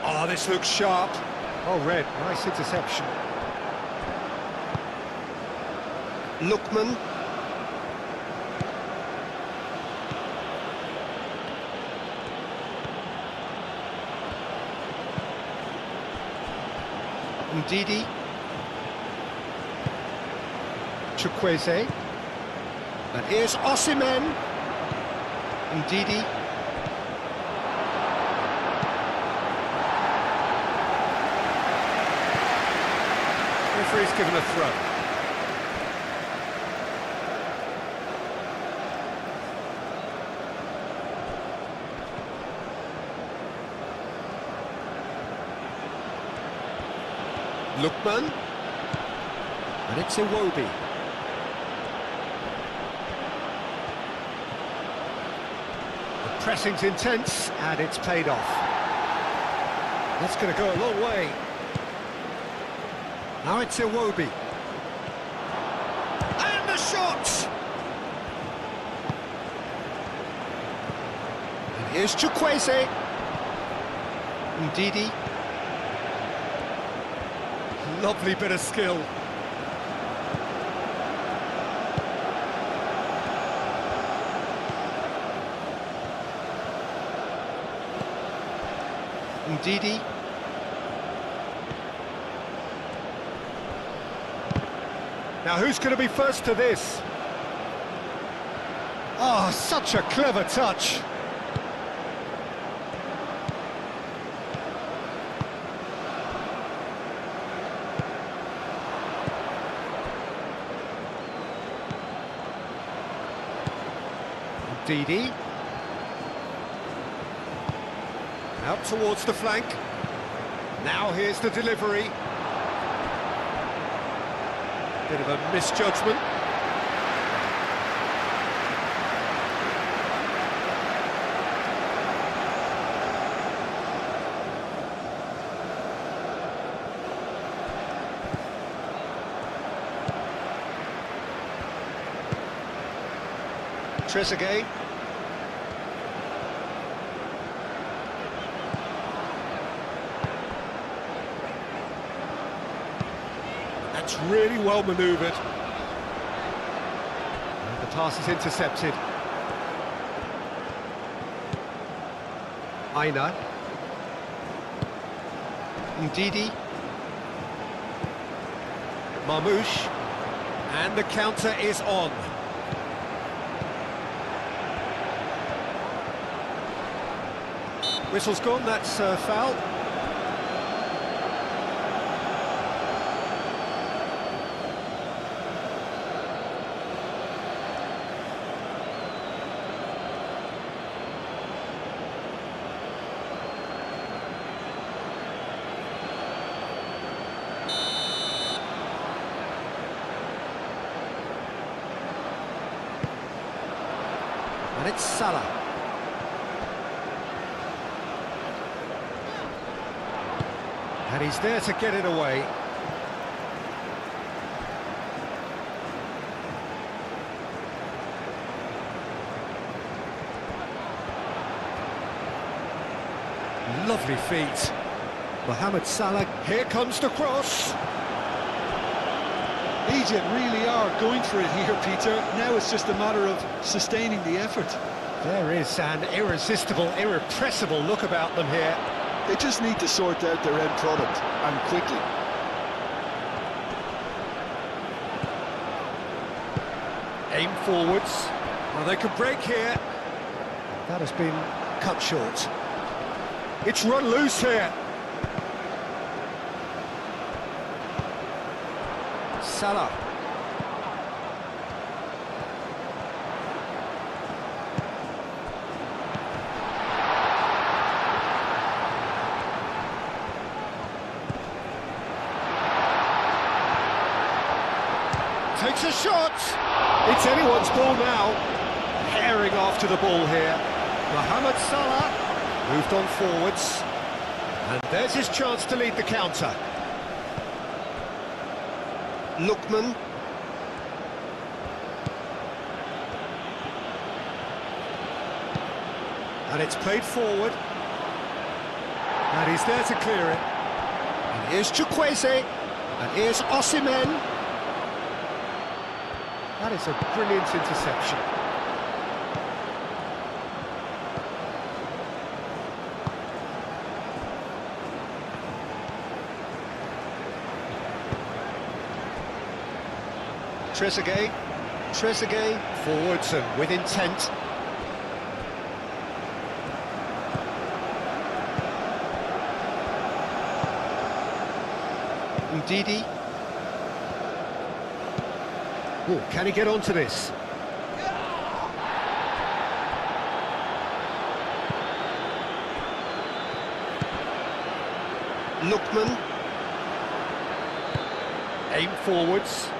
Oh, this looks sharp. Oh, red. Nice interception. Lookman. Ndidi. Chukwueze. And here's Osimhen. Ndidi. Referee's given a throw. Lookman. And it's Iwobi. The pressing's intense, and it's paid off. That's going to go a long way. Now it's Iwobi. And the shot! And here's Chukwueze. Ndidi. Lovely bit of skill. Ndidi. Now who's going to be first to this? Oh, such a clever touch. Ndidi. Out towards the flank. Now here's the delivery. Bit of a misjudgment. Trezeguet. That's really well manoeuvred. And the pass is intercepted. Aina. Ndidi. Marmoush. And the counter is on. Whistle's gone, that's foul. And it's Salah. And he's there to get it away. Lovely feet. Mohamed Salah, here comes the cross. Egypt really are going for it here, Peter. Now it's just a matter of sustaining the effort. There is an irresistible, irrepressible look about them here. They just need to sort out their end product, and quickly. Aim forwards. Well, they could break here. That has been cut short. It's run loose here. Salah. Takes a shot. It's anyone's ball now. Herring after the ball here. Mohamed Salah moved on forwards. And there's his chance to lead the counter. Lookman. And it's played forward. And he's there to clear it. And here's Chukwueze. And here's Osimhen. That is a brilliant interception. Trezeguet, forwards and with intent. Ndidi. Oh, can he get onto this? Lookman. Aim forwards.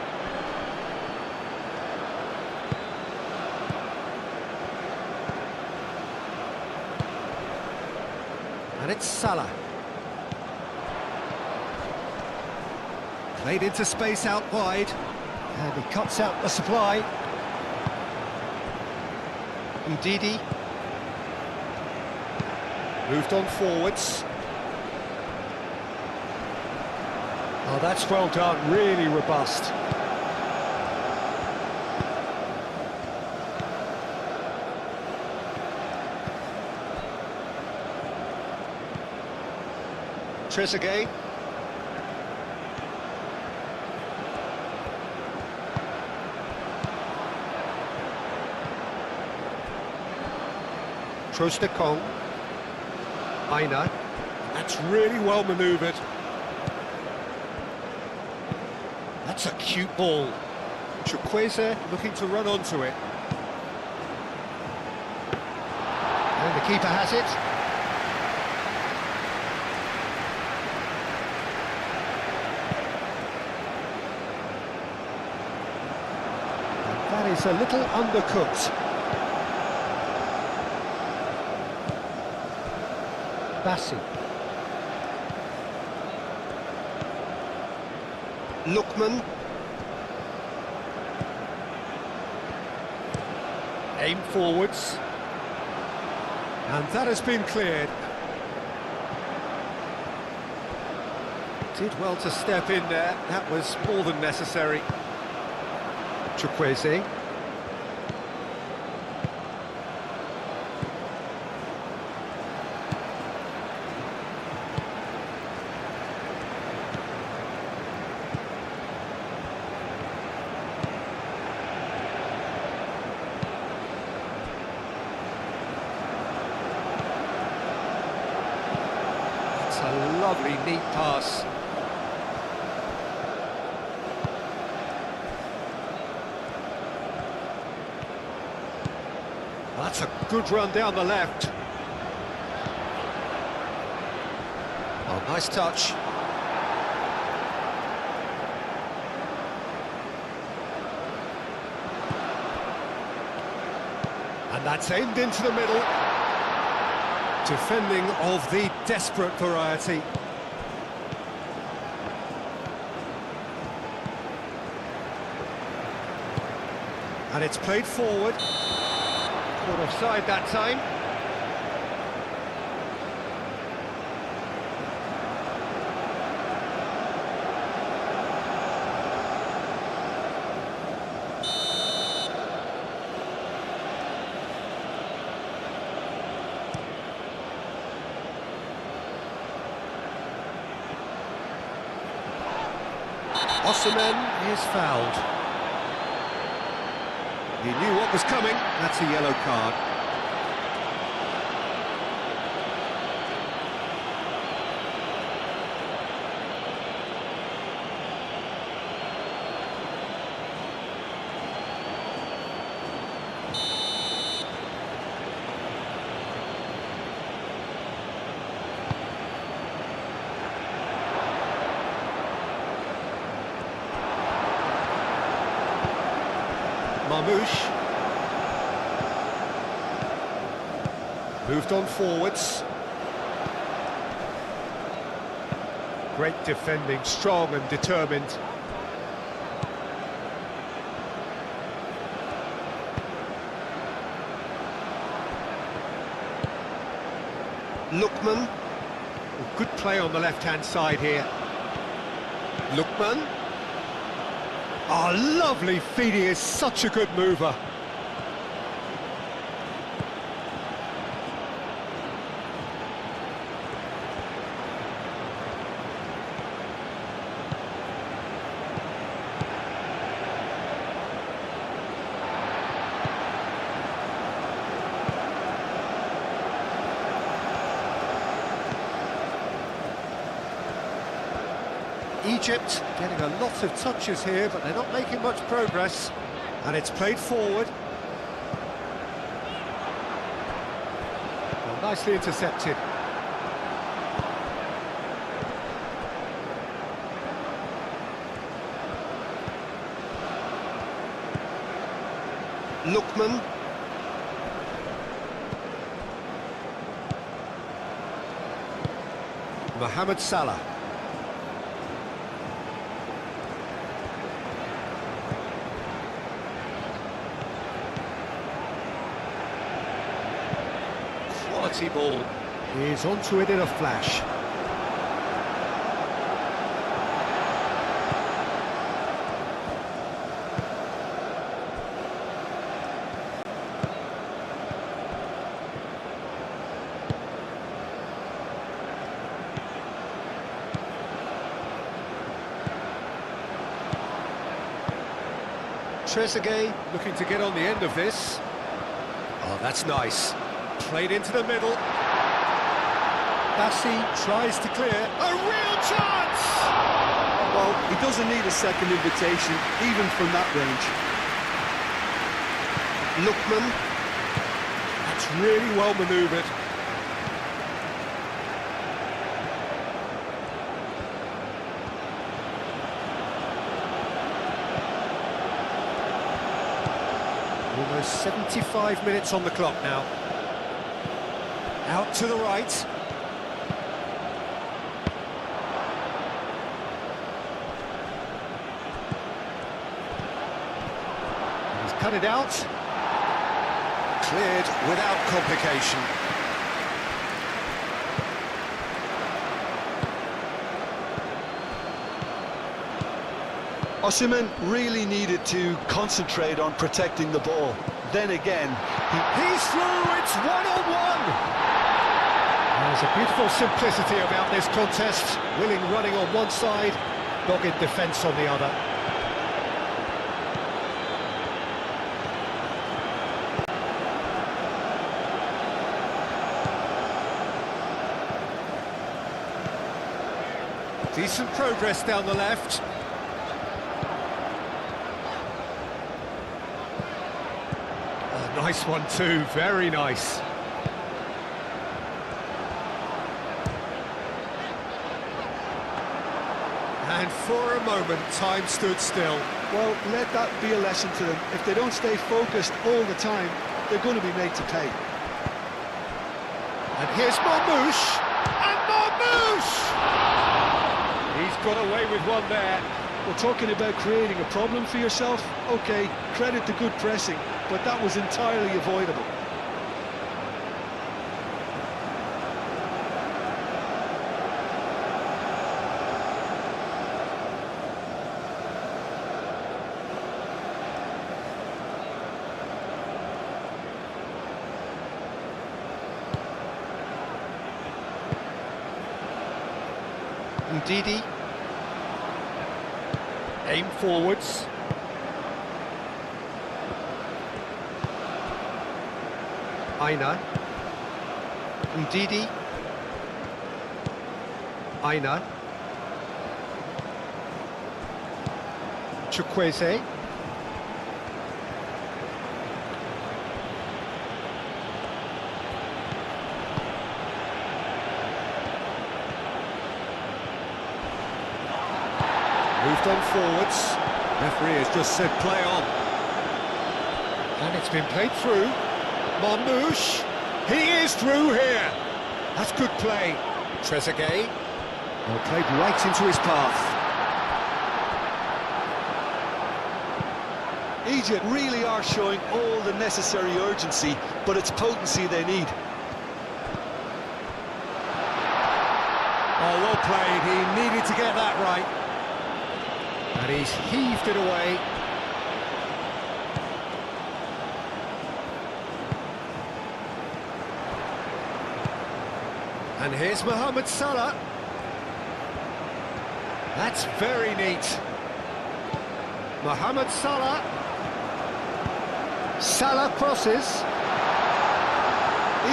And it's Salah. Played into space out wide. And he cuts out the supply. Ndidi. Moved on forwards. Oh, that's well done, really robust. Trezeguet. Trostekong. Aina. That's really well manoeuvred. That's a cute ball. Chukwueze looking to run onto it. And the keeper has it. And that is a little undercooked. Bassi. Lookman. Aim forwards. And that has been cleared. Did well to step in there. That was more than necessary. Chukwueze. A lovely, neat pass. That's a good run down the left. Oh, nice touch. And that's aimed into the middle. Defending of the desperate variety. And it's played forward. Caught offside that time. Osimhen is fouled. He knew what was coming. That's a yellow card. Marmouche. Moved on forwards. Great defending, strong and determined. Lookman. Good play on the left-hand side here. Lookman. Oh, lovely feed, he is such a good mover. Egypt getting a lot of touches here, but they're not making much progress. And it's played forward. Well, nicely intercepted. Lookman. Mohamed Salah. Quality ball. He's onto it in a flash. Trezeguet looking to get on the end of this. Oh, that's nice. Played into the middle. Bassi tries to clear. A real chance! Well, he doesn't need a second invitation, even from that range. Lookman. That's really well manoeuvred. Almost 75 minutes on the clock now. Out to the right. He's cut it out. Cleared without complication. Osimhen really needed to concentrate on protecting the ball. Then again, he's through, it's one-on-one! There's a beautiful simplicity about this contest. Willing running on one side, dogged defence on the other. Decent progress down the left. Oh, nice one too, very nice. And for a moment, time stood still. well, let that be a lesson to them. If they don't stay focused all the time, they're going to be made to pay. And here's Marmouche! And Marmouche! He's got away with one there. Well, talking about creating a problem for yourself, okay, credit to good pressing, but that was entirely avoidable. Ndidi. Aim forwards. Aina. Ndidi. Aina. Chukwueze. Moved on forwards. Referee has just said play on. And it's been played through. Marmoush. He is through here. That's good play. Trezeguet. Well, played right into his path. Egypt really are showing all the necessary urgency, but it's potency they need. Oh, well played. He needed to get that right. And he's heaved it away. And here's Mohamed Salah. That's very neat. Mohamed Salah. Salah crosses.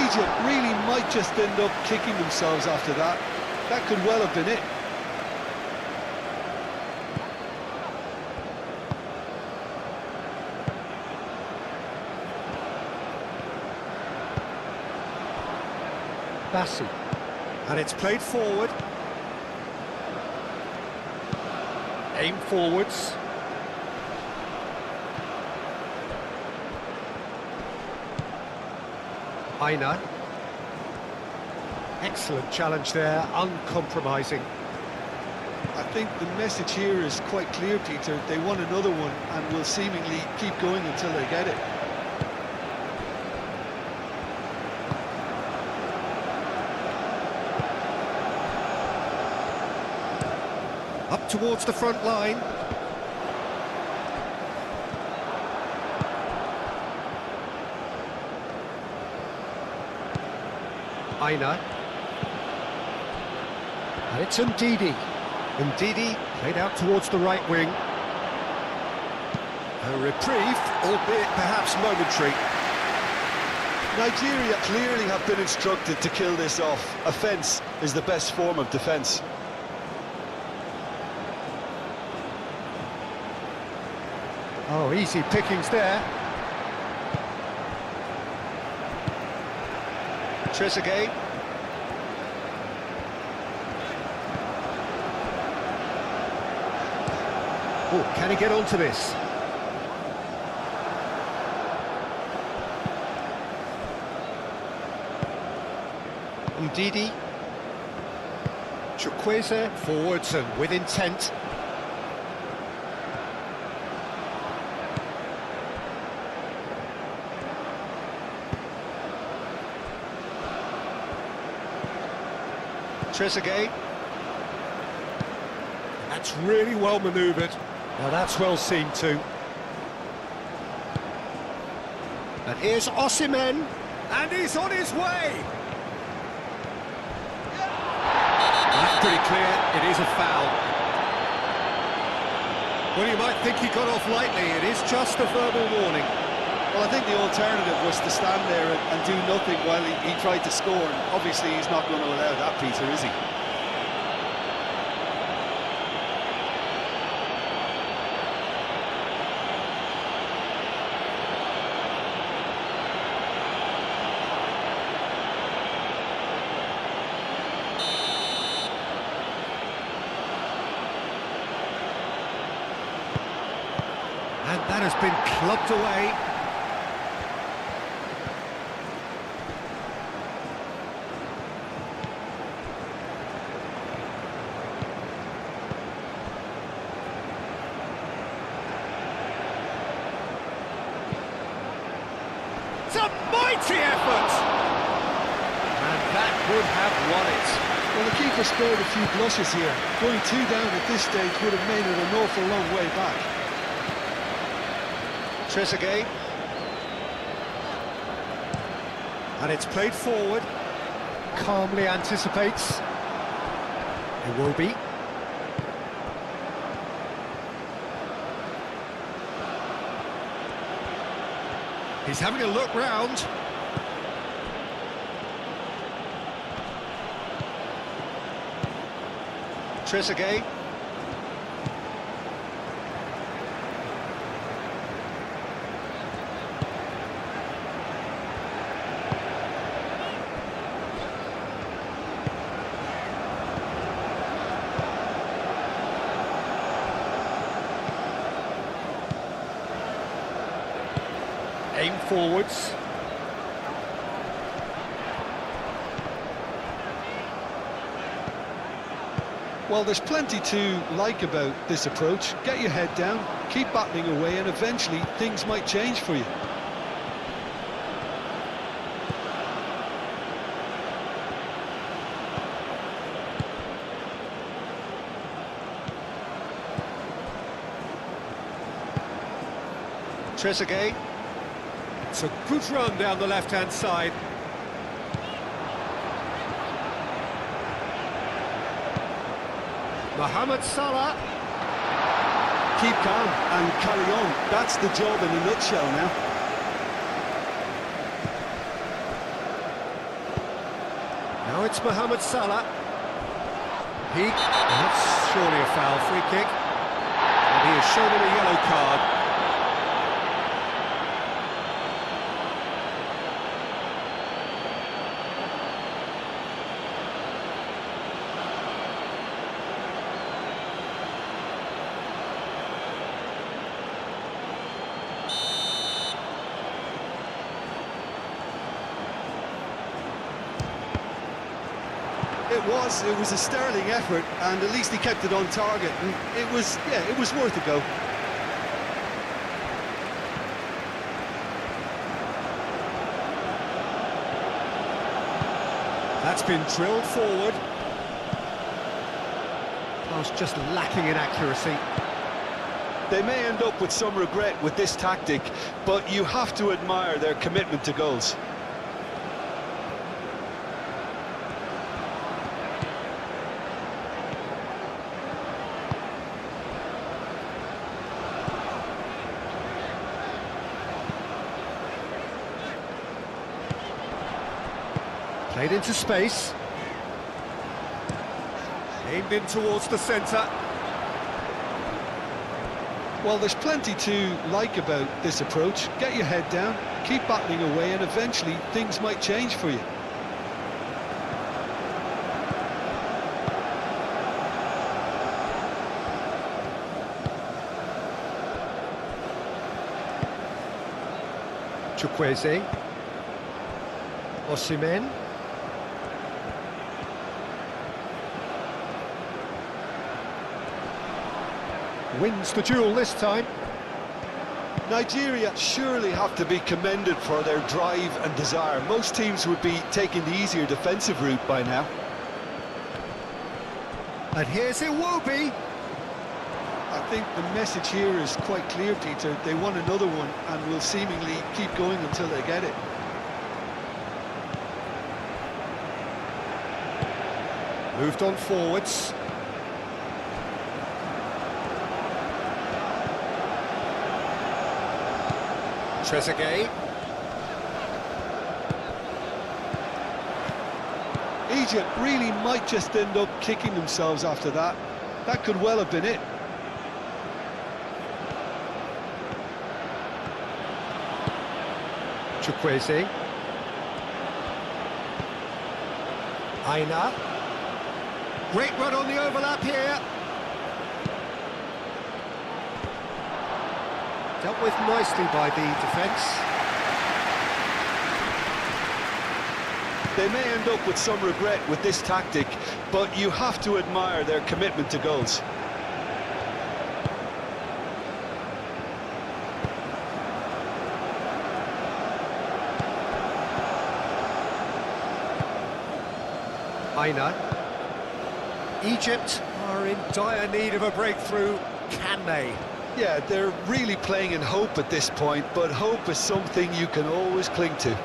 Egypt really might just end up kicking themselves after that. That could well have been it. Bassi. And it's played forward. Aim forwards. Aina. Excellent challenge there, uncompromising. I think the message here is quite clear, Peter. They want another one and will seemingly keep going until they get it. Up towards the front line. Aina. And it's Ndidi. Ndidi played out towards the right wing. A reprieve, albeit perhaps momentary. Nigeria clearly have been instructed to kill this off. Offence is the best form of defence. Oh, easy pickings there. Trezeguet. Oh, can he get onto this? Ndidi. Chukwueze forwards and with intent. Trezeguet. That's really well manoeuvred. Now that's well seen too. And here's Osimhen, and he's on his way. That's pretty clear, it is a foul. Well, you might think he got off lightly, it is just a verbal warning. Well, I think the alternative was to stand there and do nothing while he tried to score. And obviously, he's not going to allow that, Peter, is he? And that has been clubbed away. It's a mighty effort! And that would have won it. Well, the keeper spared a few blushes here. Going 2 down at this stage would have made it an awful long way back. Trezeguet. And it's played forward. Calmly anticipates. It will be. He's having a look round. Trezeguet. Aim forwards. Well, there's plenty to like about this approach. Get your head down, keep battling away, and eventually things might change for you. Trezeguet. It's a good run down the left-hand side. Mohamed Salah. Keep calm and carry on. That's the job in a nutshell now. Now it's Mohamed Salah. That's surely a foul, free kick. And he has shown him a yellow card. It was a sterling effort, and at least he kept it on target, and it was worth a go. That's been drilled forward. Pass just lacking in accuracy. They may end up with some regret with this tactic, but you have to admire their commitment to goals. Played into space. Aimed in towards the centre. Well, there's plenty to like about this approach. Get your head down, keep battling away, and eventually things might change for you. Chukwueze. Osimhen. Wins the duel this time. Nigeria surely have to be commended for their drive and desire. Most teams would be taking the easier defensive route by now. And here's Iwobi. I think the message here is quite clear, Peter. They want another one and will seemingly keep going until they get it. Moved on forwards. Trezeguet. Egypt really might just end up kicking themselves after that. That could well have been it. Chukwueze. Aina. Great run on the overlap here. Dealt with nicely by the defence. They may end up with some regret with this tactic, but you have to admire their commitment to goals. Aina. Egypt are in dire need of a breakthrough. Can they? Yeah, they're really playing in hope at this point, but hope is something you can always cling to.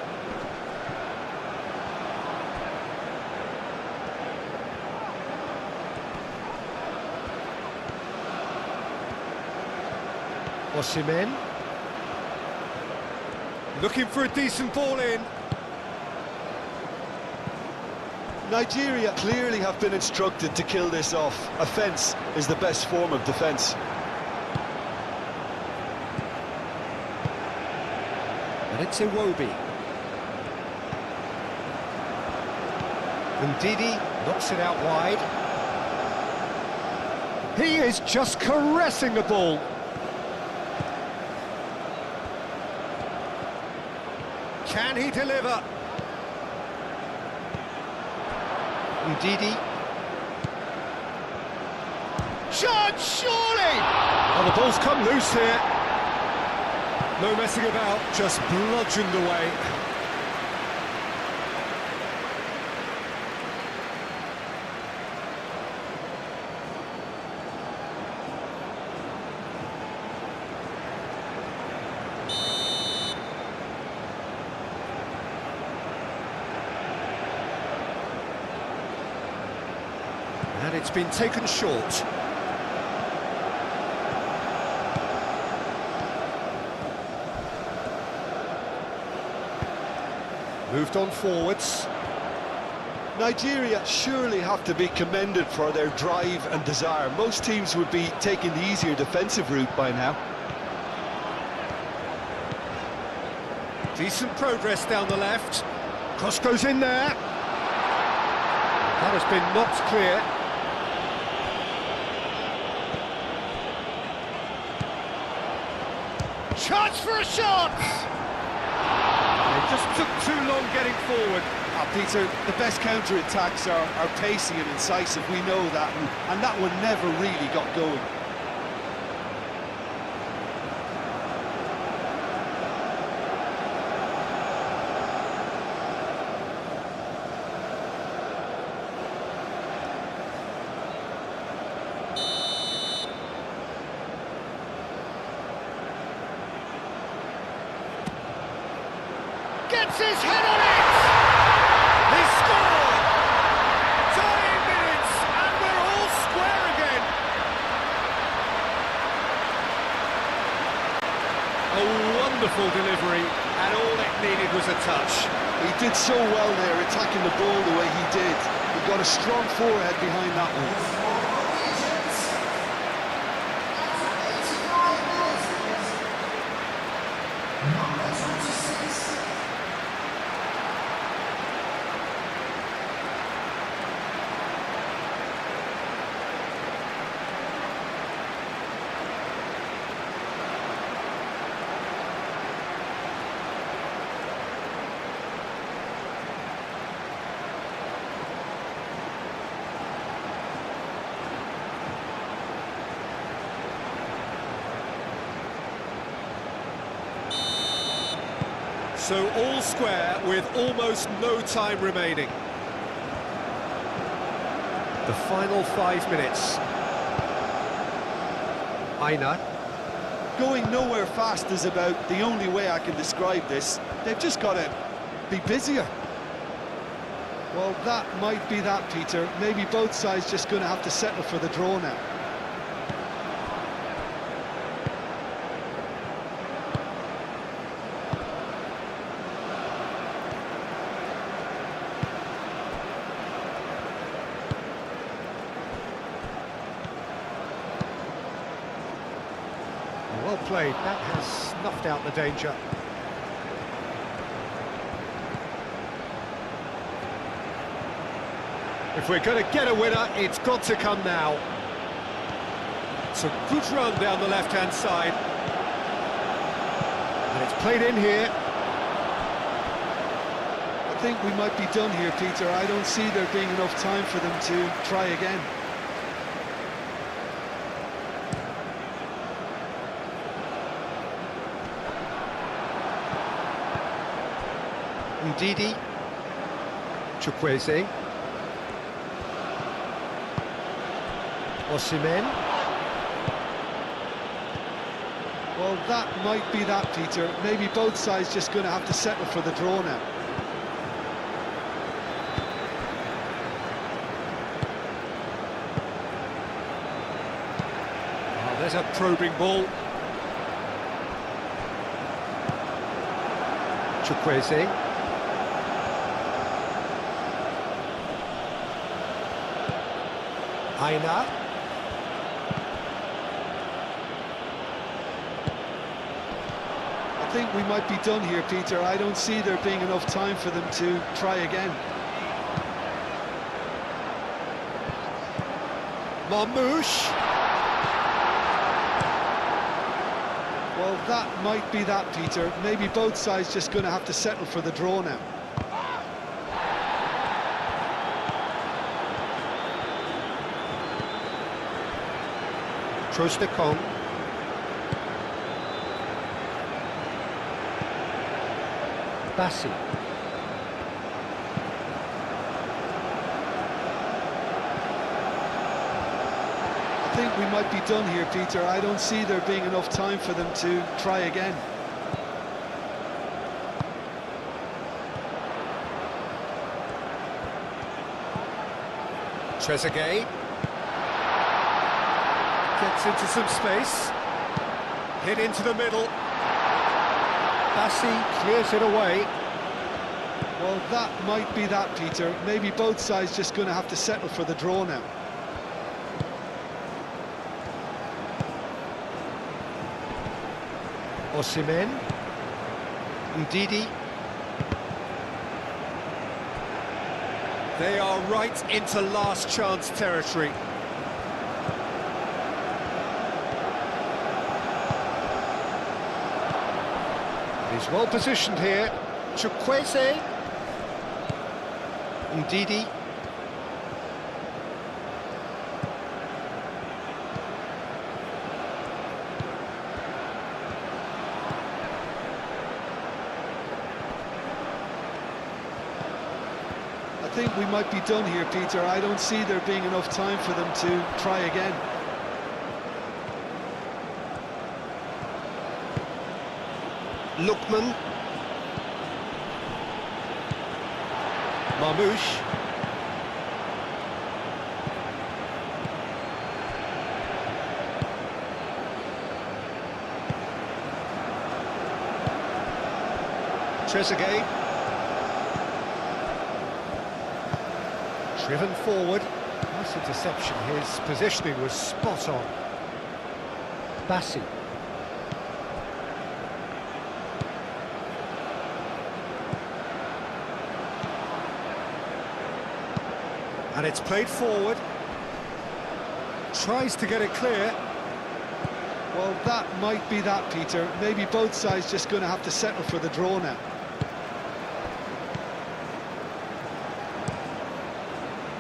Osimhen. Looking for a decent ball in. Nigeria clearly have been instructed to kill this off. Offence is the best form of defence. And it's Iwobi. Ndidi knocks it out wide. He is just caressing the ball. Can he deliver? Ndidi. Shot, surely! Oh, the ball's come loose here. No messing about, just bludgeoned away. And it's been taken short. Moved on forwards. Nigeria surely have to be commended for their drive and desire. Most teams would be taking the easier defensive route by now. Decent progress down the left. Cross goes in there. That has been knocked clear. Chance for a shot! It just took too long getting forward. Peter, the best counter-attacks are pacey and incisive, we know that, and that one never really got going. Gets his head on it! He scored! Dying minutes, and we're all square again! A wonderful delivery, and all it needed was a touch. He did so well there, attacking the ball the way he did. He got a strong forehead behind that one. So all square with almost no time remaining. The final 5 minutes. Aina. Going nowhere fast is about the only way I can describe this. They've just got to be busier. Well, that might be that, Peter. Maybe both sides just going to have to settle for the draw now. Well played, that has snuffed out the danger. If we're going to get a winner, it's got to come now. It's a good run down the left-hand side. And it's played in here. I think we might be done here, Peter. I don't see there being enough time for them to try again. Ndidi. Chukwueze. Osimhen. Well, that might be that, Peter. Maybe both sides just going to have to settle for the draw now. Oh, there's a probing ball. Chukwueze. Aina. I think we might be done here, Peter. I don't see there being enough time for them to try again. Marmoush. Well, that might be that, Peter. Maybe both sides just going to have to settle for the draw now. Trostekong. Bassi. I think we might be done here, Peter. I don't see there being enough time for them to try again. Trezeguet. Gets into some space. Hit into the middle. Bassi clears it away. Well, that might be that, Peter. Maybe both sides just going to have to settle for the draw now. Osimhen. Ndidi. They are right into last chance territory. He's well positioned here. Chukwueze. Ndidi. I think we might be done here, Peter. I don't see there being enough time for them to try again. Lookman. Marmoush. Trezeguet. Driven forward. Nice interception. His positioning was spot on. Bassi. And it's played forward. Tries to get it clear. Well, that might be that, Peter. Maybe both sides just going to have to settle for the draw now.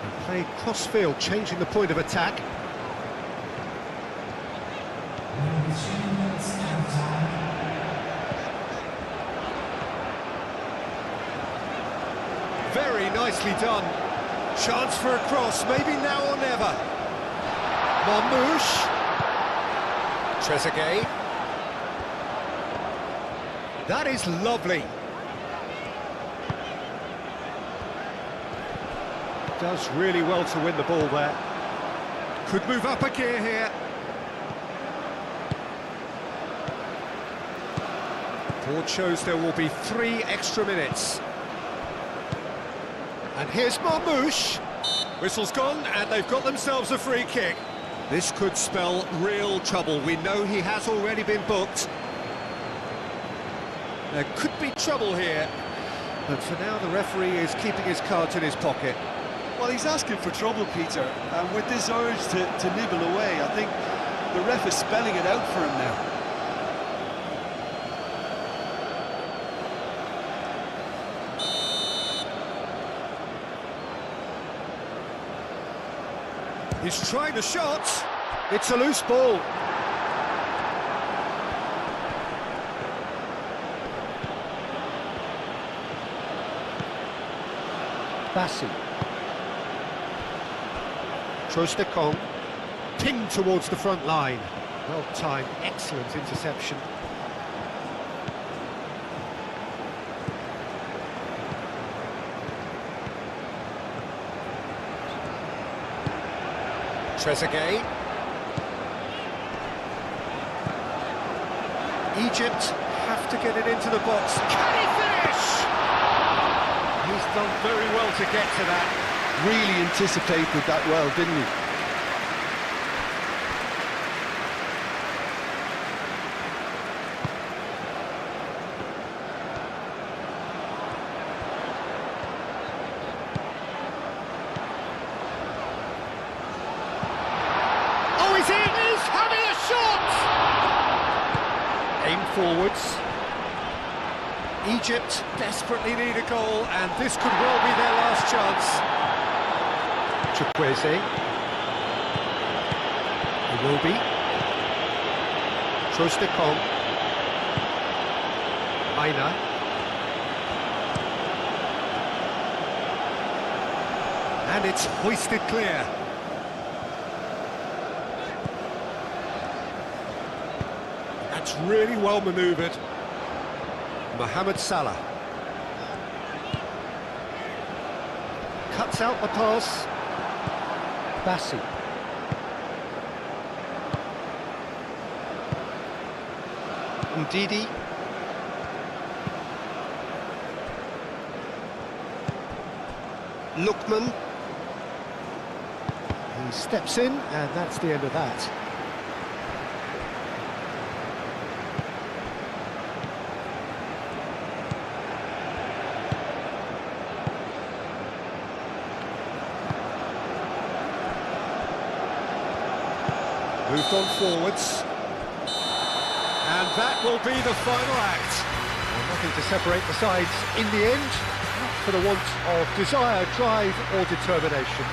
And played cross-field, changing the point of attack. Very nicely done. Chance for a cross, maybe now or never. Marmoush. Trezeguet. That is lovely. Does really well to win the ball there. Could move up a gear here. Board shows there will be 3 extra minutes. And here's Marmoush. Whistle's gone, and they've got themselves a free kick. This could spell real trouble. We know he has already been booked. There could be trouble here. But for now, the referee is keeping his cards in his pocket. Well, he's asking for trouble, Peter. And with this urge to nibble away, I think the ref is spelling it out for him now. He's trying the shot. It's a loose ball. Bassi. Trostekong. pinged towards the front line. Well timed, excellent interception. Trezeguet. Egypt have to get it into the box. Can he finish? He's done very well to get to that. Really anticipated that well, didn't he? Oh, he's in! He's having a shot! Aim forwards. Egypt desperately need a goal, and this could well be their last chance. Chukwueze. Iwobi. Trostekong. Aina. And it's hoisted clear. That's really well manoeuvred. Mohamed Salah. Cuts out the pass. Bassi. Ndidi. Lookman. He steps in, and that's the end of that. Moved on forwards. And that will be the final act. Well, nothing to separate the sides in the end, not for the want of desire, drive or determination.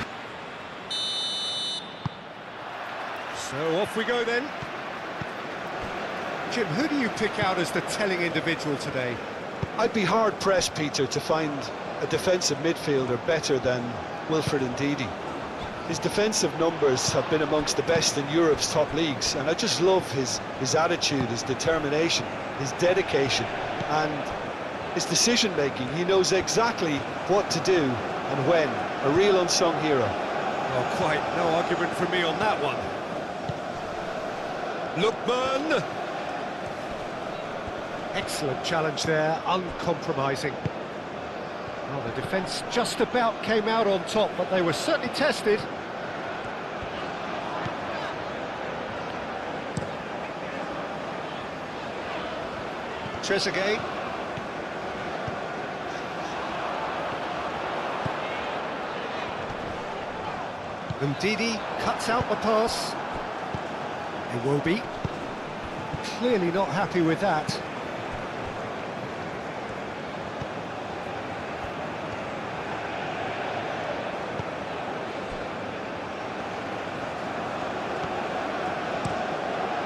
So off we go then. Jim, who do you pick out as the telling individual today? I'd be hard-pressed, Peter, to find a defensive midfielder better than Wilfred Ndidi. His defensive numbers have been amongst the best in Europe's top leagues, and I just love his attitude, his determination, his dedication, and his decision-making. He knows exactly what to do and when. A real unsung hero. Well, quite no argument from me on that one. Lookman! Excellent challenge there, uncompromising. Well, the defence just about came out on top, but they were certainly tested. Trezeguet. Ndidi cuts out the pass. Iwobi. Clearly not happy with that.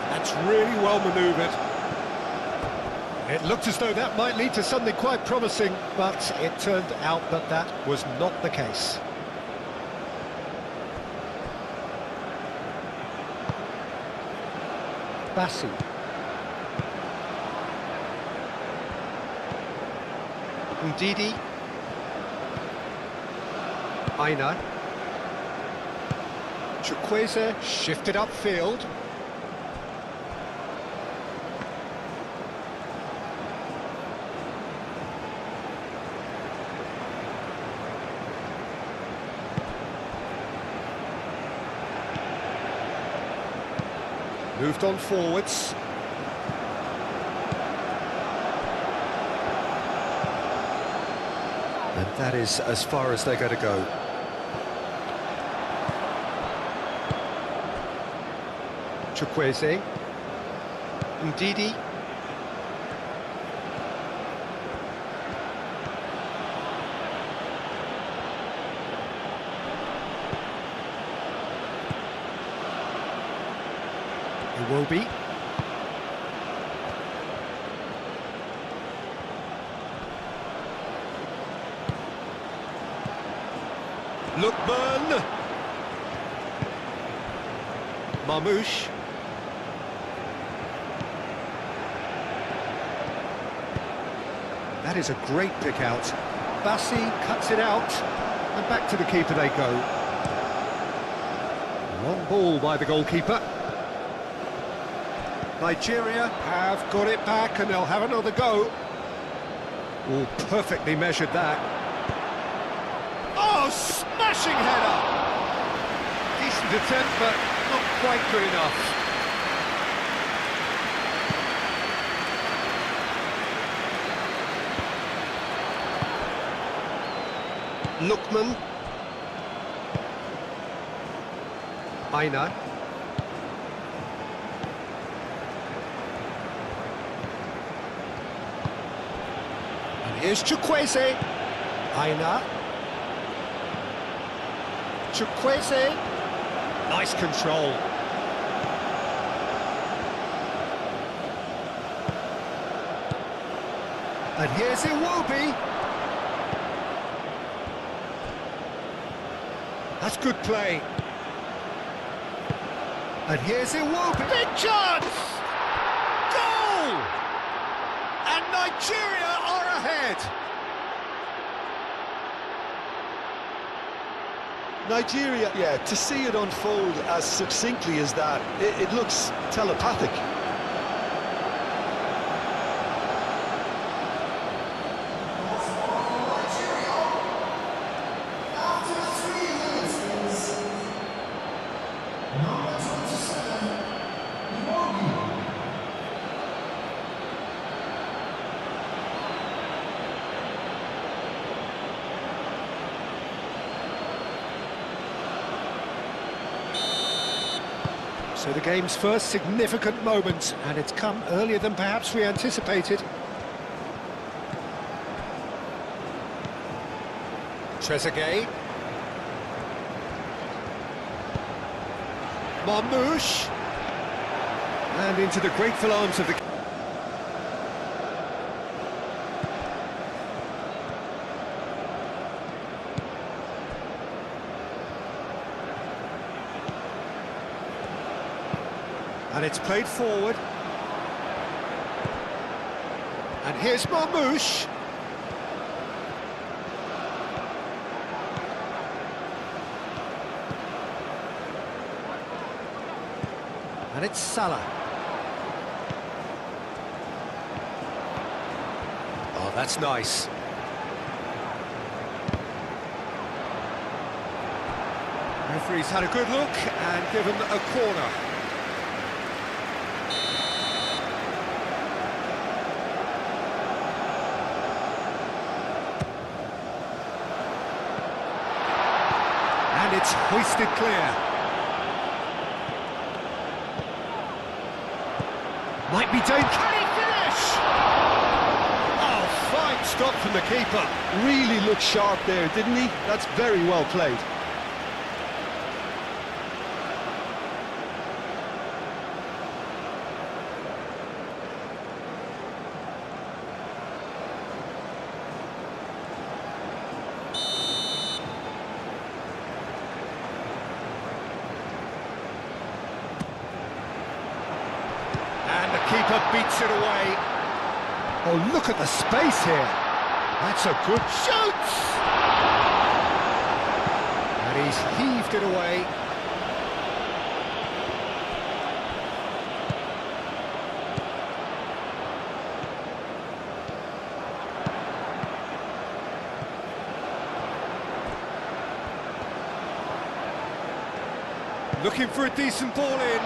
That's really well manoeuvred. It looked as though that might lead to something quite promising, but it turned out that that was not the case. Bassi. Ndidi. Aina. Chukwueze shifted upfield. Moved on forwards. And that is as far as they're going to go. Chukwueze. Ndidi. Iwobi. Lookman. Marmouche. That is a great pick out. Bassi cuts it out, and back to the keeper they go. Long ball by the goalkeeper. Nigeria have got it back, and they'll have another go. All perfectly measured that. Oh, smashing header! Decent attempt, but not quite good enough. Lookman. Aina. And here's Chukwueze. Aina. Chukwueze. Nice control. And here's Iwobi. That's good play. And here's Iwobi. Big chance! Goal! And Nigeria are ahead. Nigeria, yeah, to see it unfold as succinctly as that, it looks telepathic. So the game's first significant moment, and it's come earlier than perhaps we anticipated. Trezeguet. Marmouche. And into the grateful arms of the... And it's played forward. And here's Marmouche. And it's Salah. Oh, that's nice. Referee's had a good look and given a corner. And it's hoisted clear. Might be dangerous. Can he finish? Oh, fine stop from the keeper. Really looked sharp there, didn't he? That's very well played. And the keeper beats it away. Oh, look at the space here. That's a good shoot! And he's heaved it away. Looking for a decent ball in.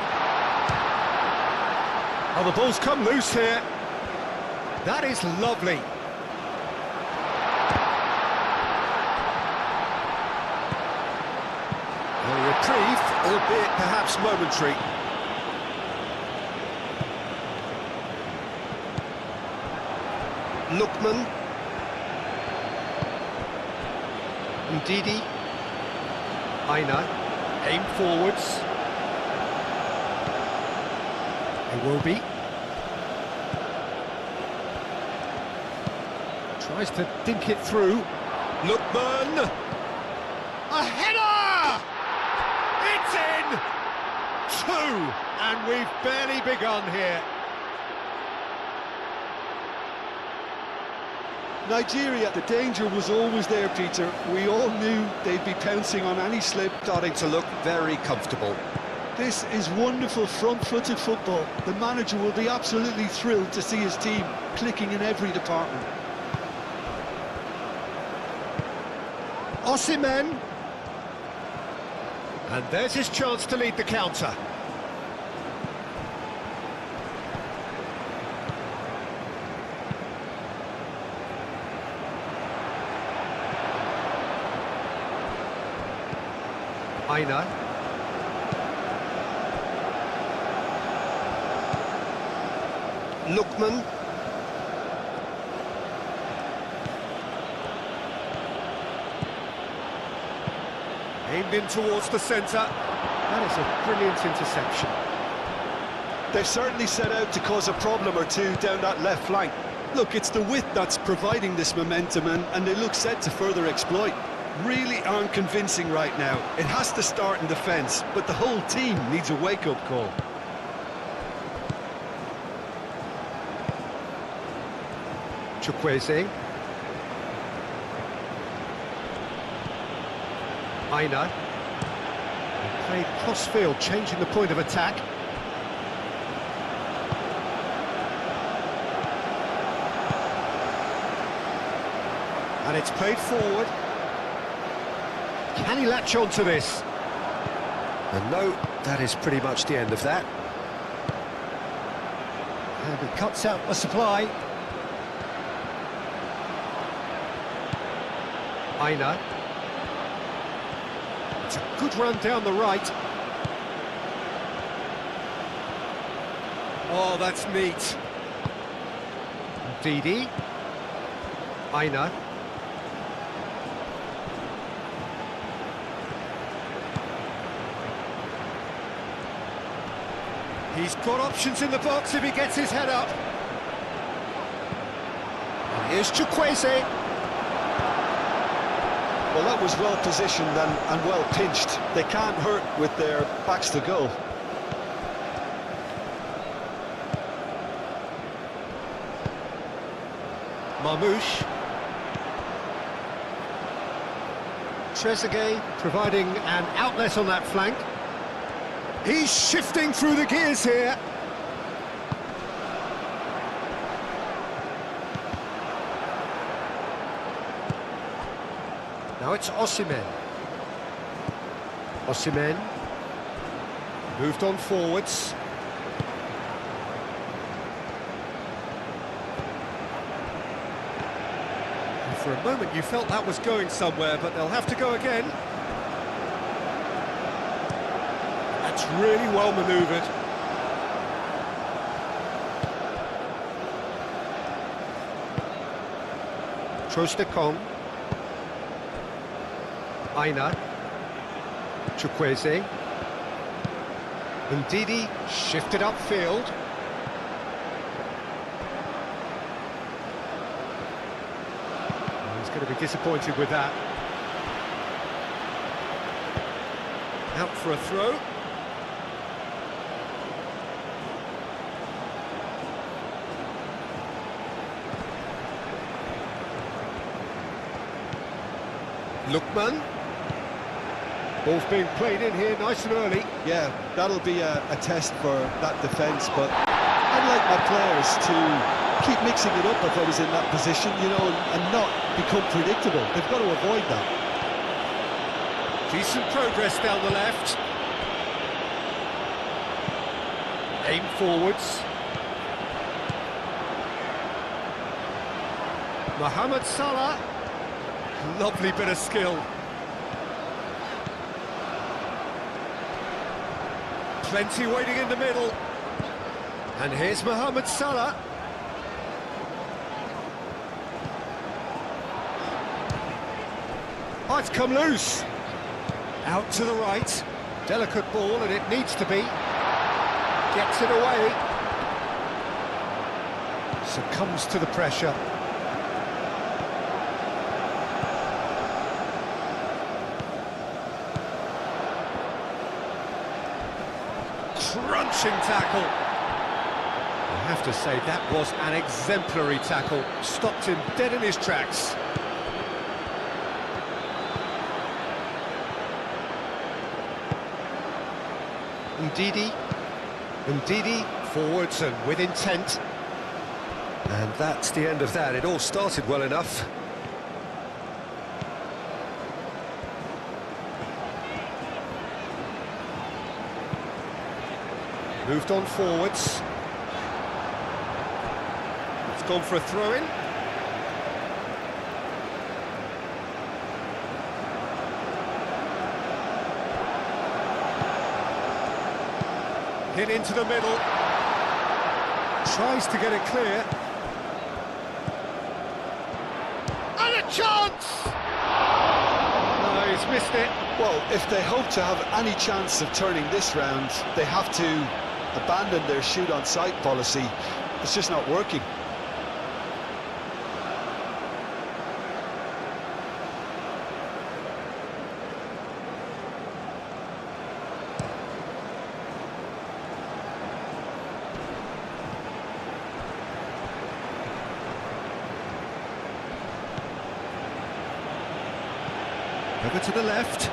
Oh, the ball's come loose here. That is lovely. A reprieve, albeit perhaps momentary. Lookman. Ndidi. Aina. Aim forwards. Iwobi. Tries to dink it through. Lookman! A header! It's in! 2! And we've barely begun here. Nigeria, the danger was always there, Peter. We all knew they'd be pouncing on any slip. Starting to look very comfortable. This is wonderful front-footed football. The manager will be absolutely thrilled to see his team clicking in every department. Osimhen. And there's his chance to lead the counter. Aina. Lookman. Aimed in towards the centre. That is a brilliant interception. They've certainly set out to cause a problem or two down that left flank. Look, it's the width that's providing this momentum, and they look set to further exploit. Really aren't convincing right now. It has to start in defence, but the whole team needs a wake-up call. Chukwueze. Aina. Played cross-field, changing the point of attack. And it's played forward. Can he latch on to this? And no, that is pretty much the end of that. And he cuts out the supply. Aina. It's a good run down the right. Oh, that's neat. Didi. Aina. He's got options in the box if he gets his head up. And here's Chukwueze. Well, that was well positioned and well pinched. They can't hurt with their backs to goal. Marmoush. Trezeguet providing an outlet on that flank. He's shifting through the gears here. Now it's Osimhen. Osimhen. Moved on forwards. And for a moment you felt that was going somewhere, but they'll have to go again. That's really well manoeuvred. Trostekong. Aina. Chukwueze. And Didi shifted upfield. He's going to be disappointed with that. Out for a throw. Lookman. Ball's being played in here nice and early. Yeah, that'll be a test for that defence, but I'd like my players to keep mixing it up if I was in that position, you know, and not become predictable. They've got to avoid that. Decent progress down the left. Aim forwards. Mohamed Salah. Lovely bit of skill. Plenty waiting in the middle. And here's Mohamed Salah. Oh, it's come loose. Out to the right. Delicate ball, and it needs to be. Gets it away. Succumbs to the pressure. Crunch Smashing tackle. I have to say, that was an exemplary tackle. Stopped him dead in his tracks. Ndidi forwards and with intent. And that's the end of that. It all started well enough. Moved on forwards. It's gone for a throw-in. Hit into the middle. Tries to get it clear. And a chance! No, he's missed it. Well, if they hope to have any chance of turning this round, they have to abandon their shoot-on-sight policy. It's just not working. Over to the left.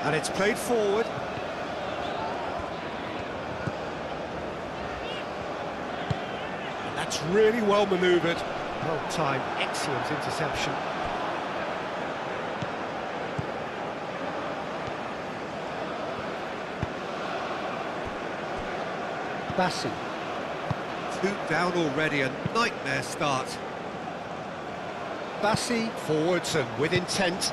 And it's played forward. And that's really well manoeuvred. Well timed, excellent interception. Bassi. 2 down already, a nightmare start. Bassi forwards and with intent.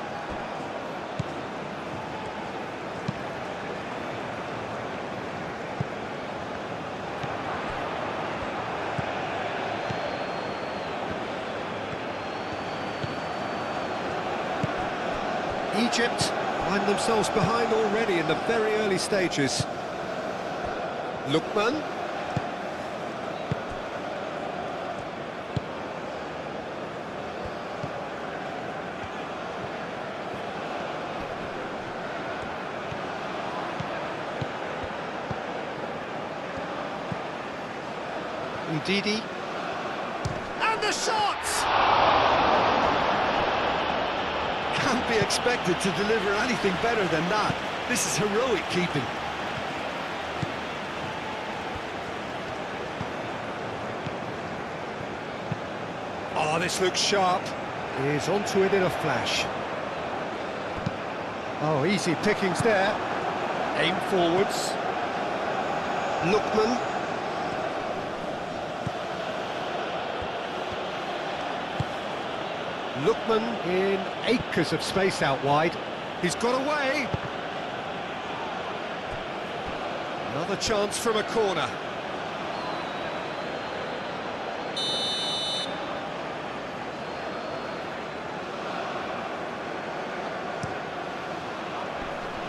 Egypt find themselves behind already in the very early stages. Lookman. Ndidi. And the shot! Can't be expected to deliver anything better than that. This is heroic keeping. Oh, this looks sharp. He's onto it in a flash. Oh, easy pickings there. Aim forwards. Lookman. Lookman in acres of space out wide. He's got away. Another chance from a corner.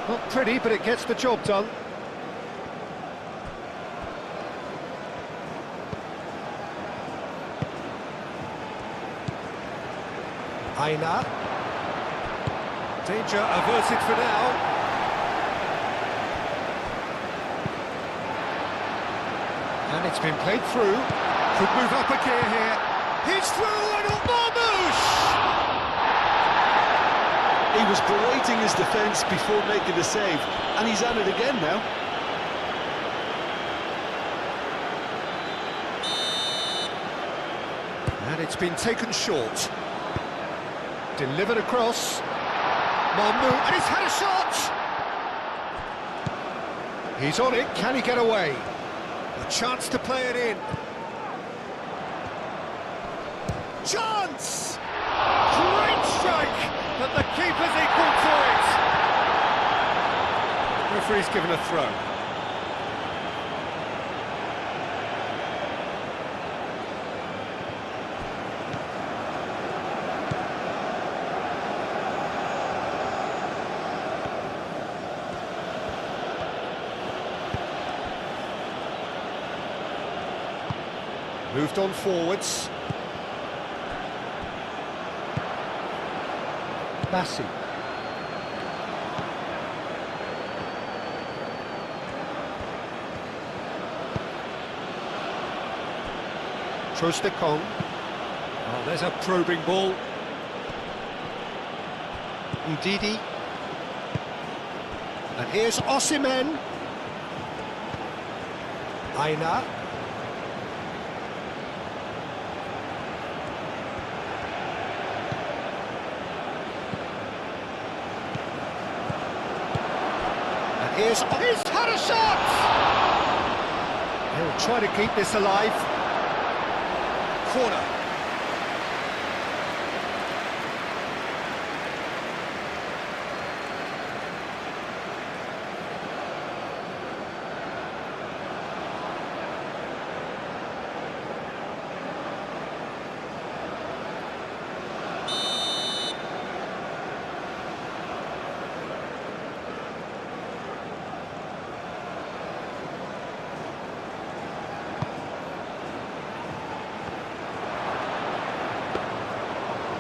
Not pretty, but it gets the job done. Aina. Danger averted for now. And it's been played through. Could move up a gear here. He's through and Marmouche! He was berating his defence before making the save, and he's at it again now. And it's been taken short. Delivered across. Marmouche, and he's had a shot! He's on it, can he get away? A chance to play it in. Chance! Great strike! But the keeper's equal to it! Referee's given a throw. Moved on forwards. Bassi. Trostekong. Oh, there's a probing ball. Ndidi. And here's Osimhen. Aina. And he's had a shot! He'll try to keep this alive. Corner.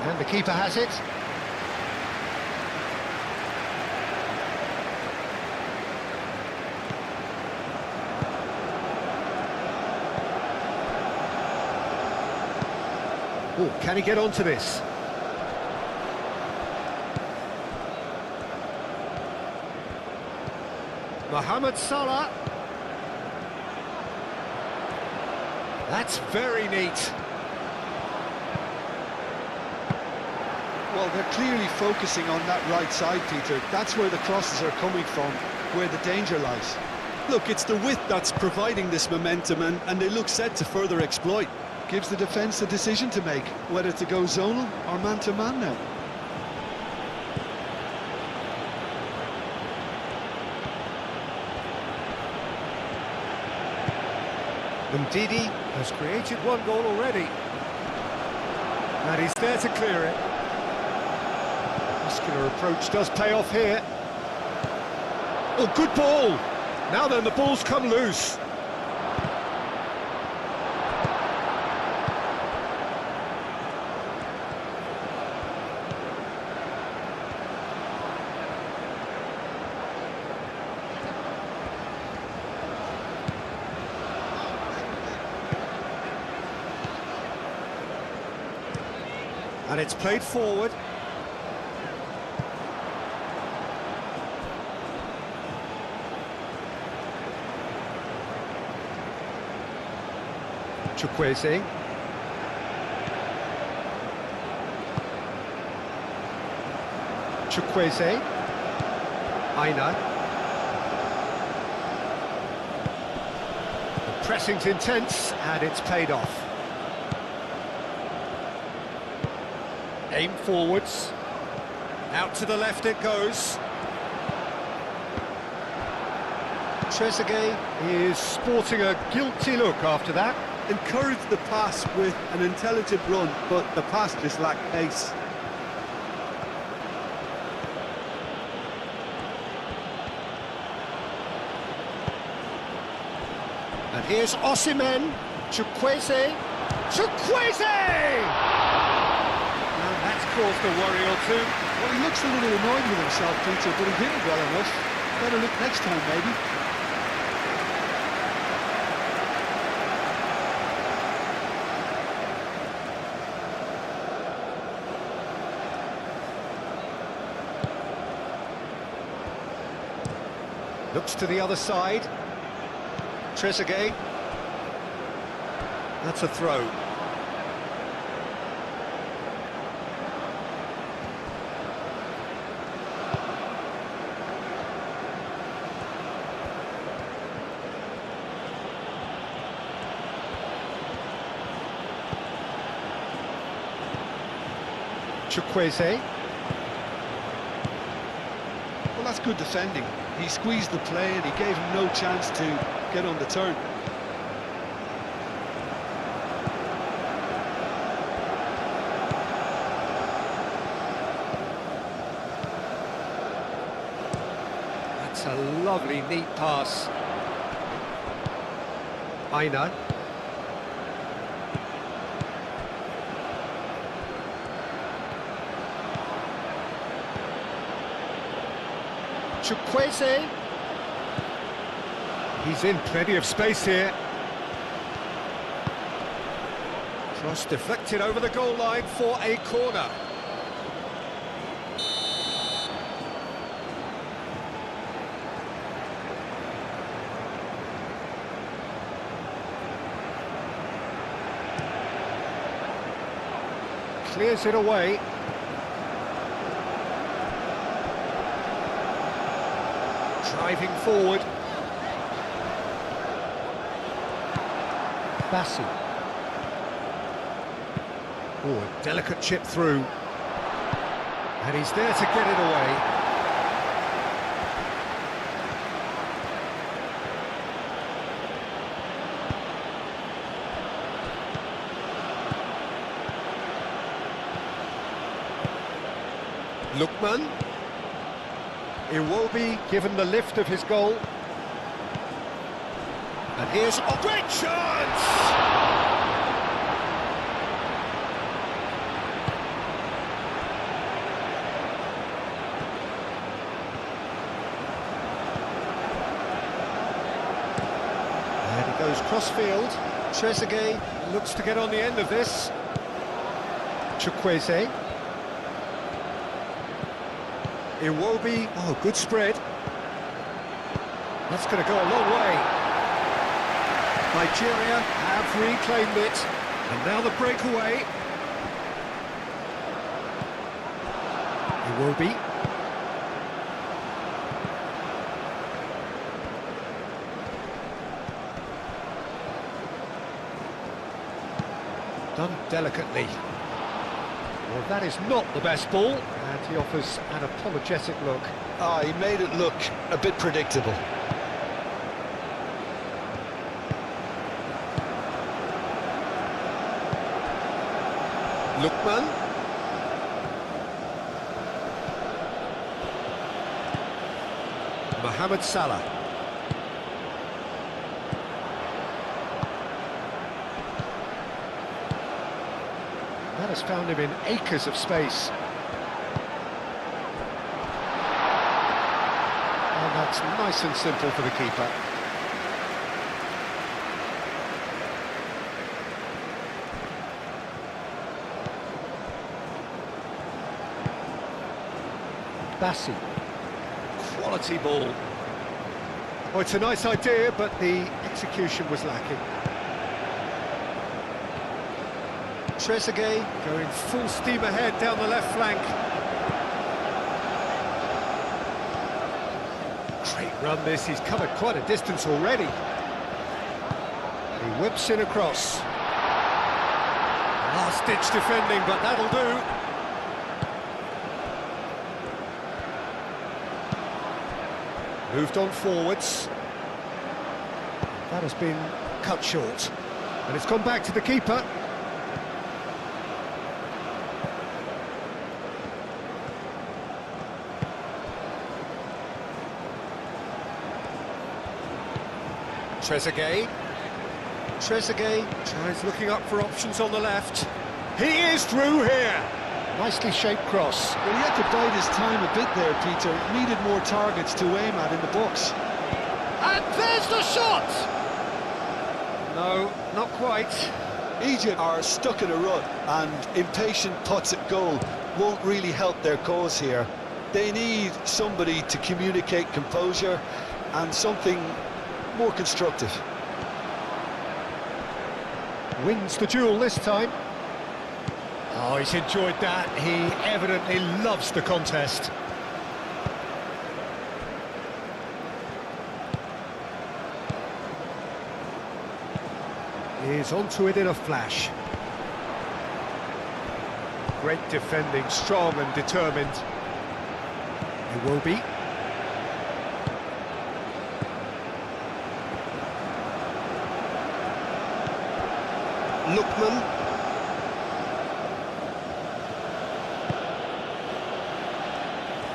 And the keeper has it. Oh, can he get onto this? Mohamed Salah. That's very neat. Well, they're clearly focusing on that right side, Peter. That's where the crosses are coming from, where the danger lies. Look, it's the width that's providing this momentum, and they look set to further exploit. Gives the defence a decision to make, whether to go zonal or man-to-man now. Ndidi has created one goal already. And he's there to clear it. Muscular approach does pay off here. Oh, good ball! Now then, the ball's come loose. And it's played forward. Chukwueze. Chukwueze. Aina. The pressing's intense and it's paid off. Aim forwards. Out to the left it goes. Trezeguet is sporting a guilty look after that. Encouraged the pass with an intelligent run, but the pass just lacked pace. And here's Osimhen. Chukwueze. Chukwueze! And that's caused a worry or two. Well, he looks a little annoyed with himself, Peter, but he did it well enough. Better look next time, maybe. Looks to the other side. Trezeguet. That's a throw. Chukwueze. Well, that's good defending. He squeezed the play and he gave him no chance to get on the turn. That's a lovely, neat pass. Aina. Chukwueze. He's in plenty of space here. Cross deflected over the goal line for a corner. Clears it away. Driving forward. Bassi. Oh, a delicate chip through. And he's there to get it away. Lookman. Iwobi given the lift of his goal. And here's a great chance! And he goes cross-field. Trezeguet looks to get on the end of this. Chukwueze. Iwobi, oh, good spread. That's going to go a long way. Nigeria have reclaimed it, and now the breakaway. Iwobi. Done delicately. Well, that is not the best ball, and he offers an apologetic look. Ah, he made it look a bit predictable. Lookman. Mohamed Salah. That has found him in acres of space. And that's nice and simple for the keeper. Bassi. Quality ball. Oh, it's a nice idea, but the execution was lacking. Trezeguet going full steam ahead down the left flank. Great run this, he's covered quite a distance already. He whips in across. Last-ditch defending, but that'll do. Moved on forwards. That has been cut short. And it's gone back to the keeper. Trezeguet. Trezeguet tries looking up for options on the left. He is through here. Nicely shaped cross. Well, he had to bide his time a bit there, Peter. Needed more targets to aim at in the box. And there's the shot! No, not quite. Egypt are stuck in a rut, and impatient putts at goal won't really help their cause here. They need somebody to communicate composure and something more constructive. Wins the duel this time. Oh, he's enjoyed that. He evidently loves the contest. He's onto it in a flash. Great defending, strong and determined. He will be. Lookman.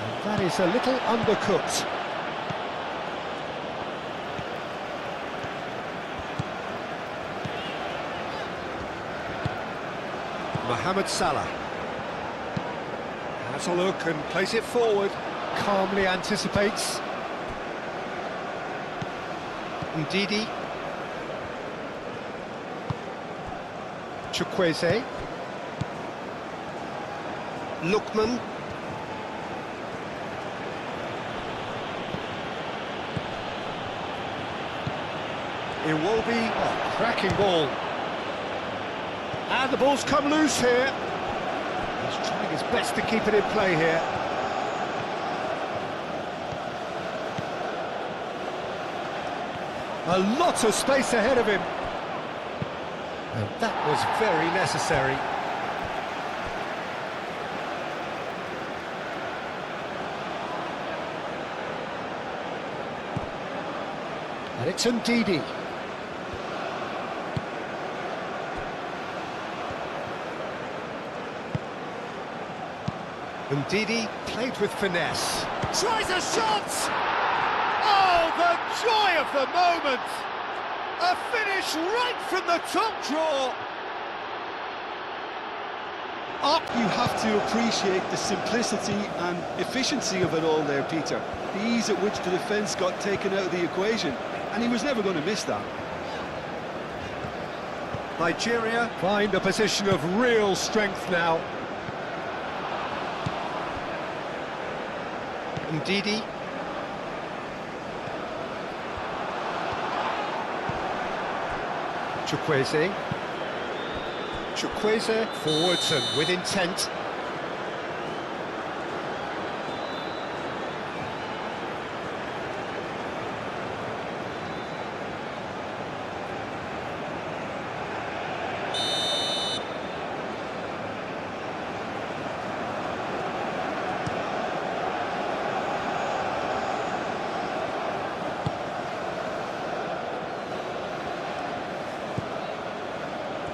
And that is a little undercooked. Mohamed Salah has a look and plays it forward. Calmly anticipates. Ndidi. Chukwueze. Lookman. Iwobi, cracking ball. And the ball's come loose here. He's trying his best to keep it in play here. A lot of space ahead of him. And that was very necessary. And it's Ndidi. Ndidi played with finesse. Tries a shot! Oh, the joy of the moment! A finish right from the top draw! You have to appreciate the simplicity and efficiency of it all there, Peter. The ease at which the defence got taken out of the equation, and he was never going to miss that. Nigeria find a position of real strength now. Ndidi. Chukwueze. Chukwueze forwards and with intent.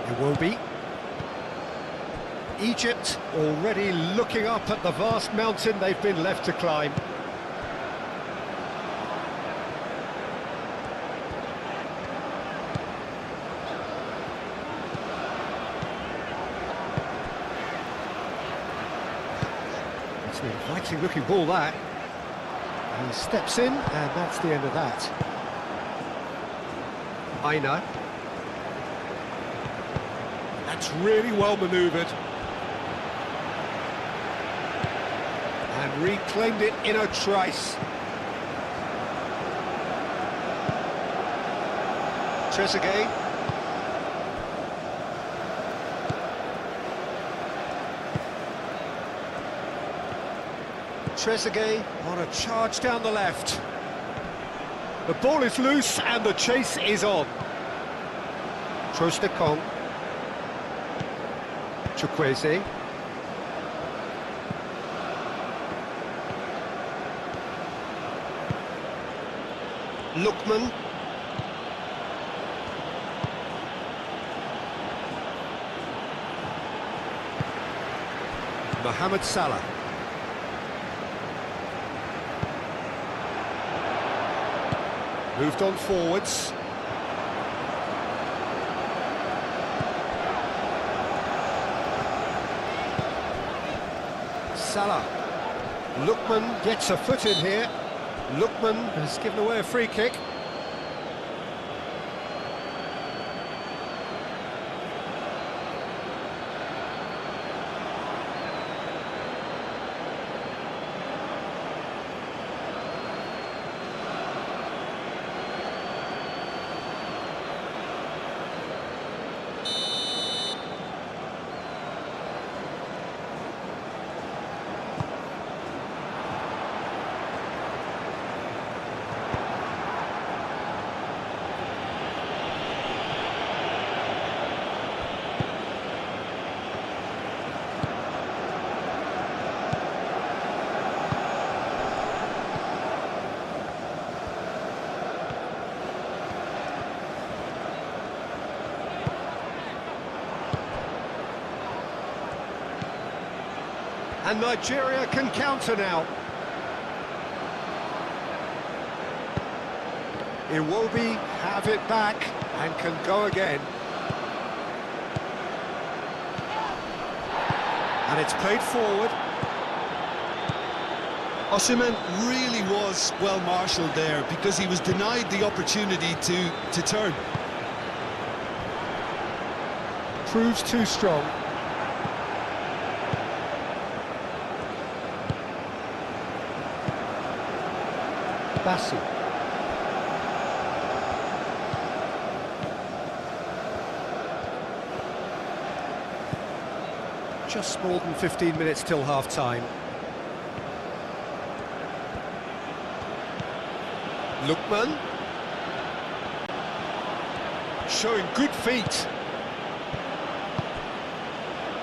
Iwobi. Egypt already looking up at the vast mountain they've been left to climb. It's an inviting looking ball, that. He steps in, and that's the end of that. Aina. That's really well manoeuvred. And reclaimed it in a trice. Trezeguet. Trezeguet on a charge down the left. The ball is loose and the chase is on. Trostekong. Chukwueze. Lookman. Mohamed Salah. Moved on forwards. Salah. Lookman gets a foot in here. Lookman has given away a free kick. And Nigeria can counter now. Iwobi have it back and can go again. And it's played forward. Osimhen really was well marshalled there because he was denied the opportunity to turn. Proves too strong. Bassi. Just more than 15 minutes till half-time. Lookman. Showing good feet.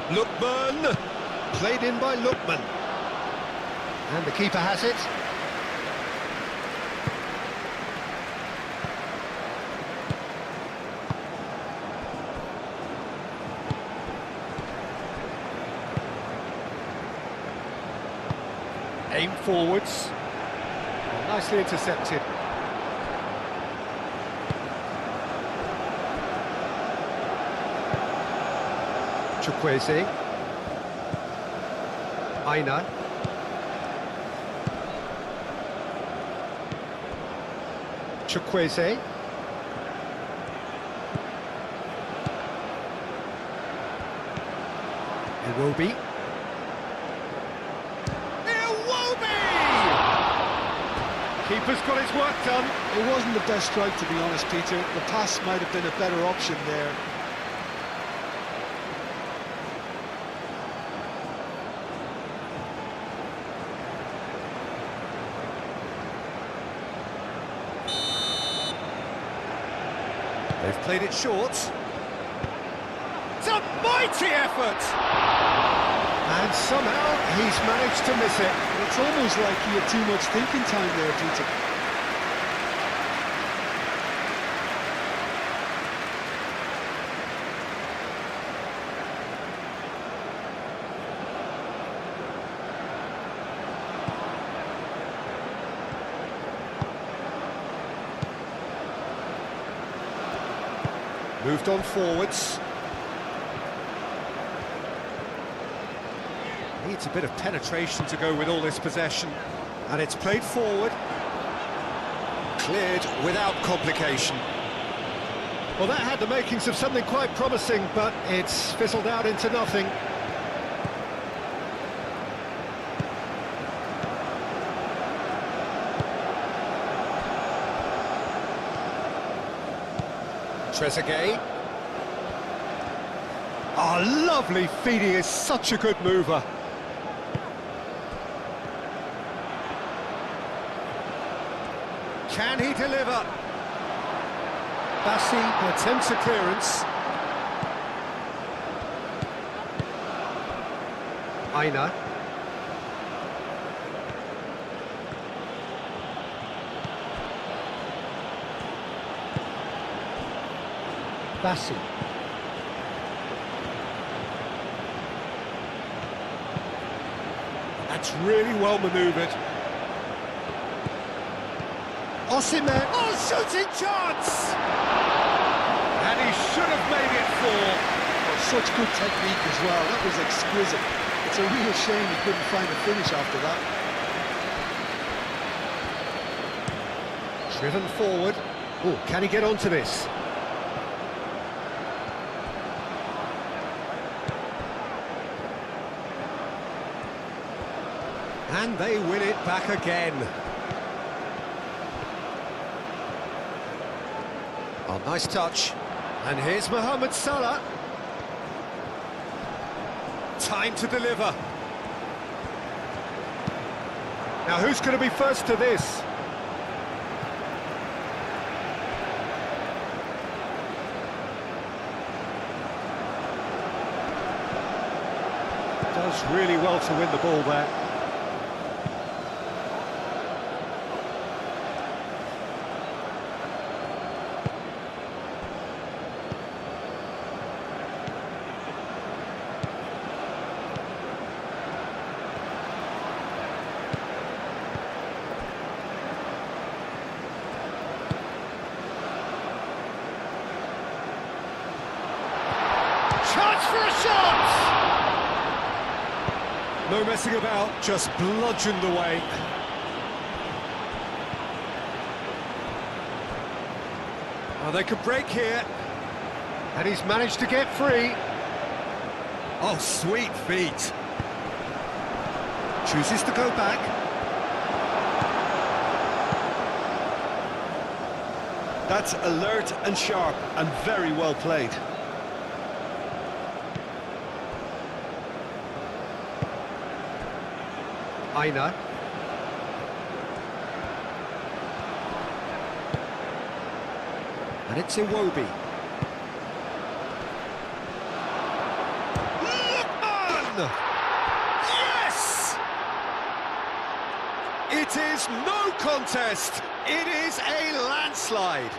Lookman. Played in by Lookman. And the keeper has it. Aim forwards. Nicely intercepted. Chukwueze. Aina. Chukwueze. Iwobi. Keeper's got his work done. It wasn't the best strike, to be honest, Peter. The pass might have been a better option there. They've played it short. It's a mighty effort! And somehow he's managed to miss it. It's almost like he had too much thinking time there, Peter. Moved on forwards. Needs a bit of penetration to go with all this possession. And it's played forward. Cleared without complication. Well, that had the makings of something quite promising, but it's fizzled out into nothing. Trezeguet. Oh, lovely feed, he is such a good mover. Can he deliver? Bassi attempts a clearance. Aina. Bassi. That's really well manoeuvred. Osimhen. Oh, shooting chance! And he should have made it four. Oh, such good technique as well. That was exquisite. It's a real shame he couldn't find a finish after that. Driven forward. Oh, can he get onto this? And they win it back again. Oh, nice touch. And here's Mohamed Salah. Time to deliver. Now, who's going to be first to this? Does really well to win the ball there. Chance for a shot! No messing about, just bludgeoned away. Oh, they could break here. And he's managed to get free. Oh, sweet feet. Chooses to go back. That's alert and sharp and very well played. Aina. And it's Iwobi. Lookman! Yes! It is no contest. It is a landslide.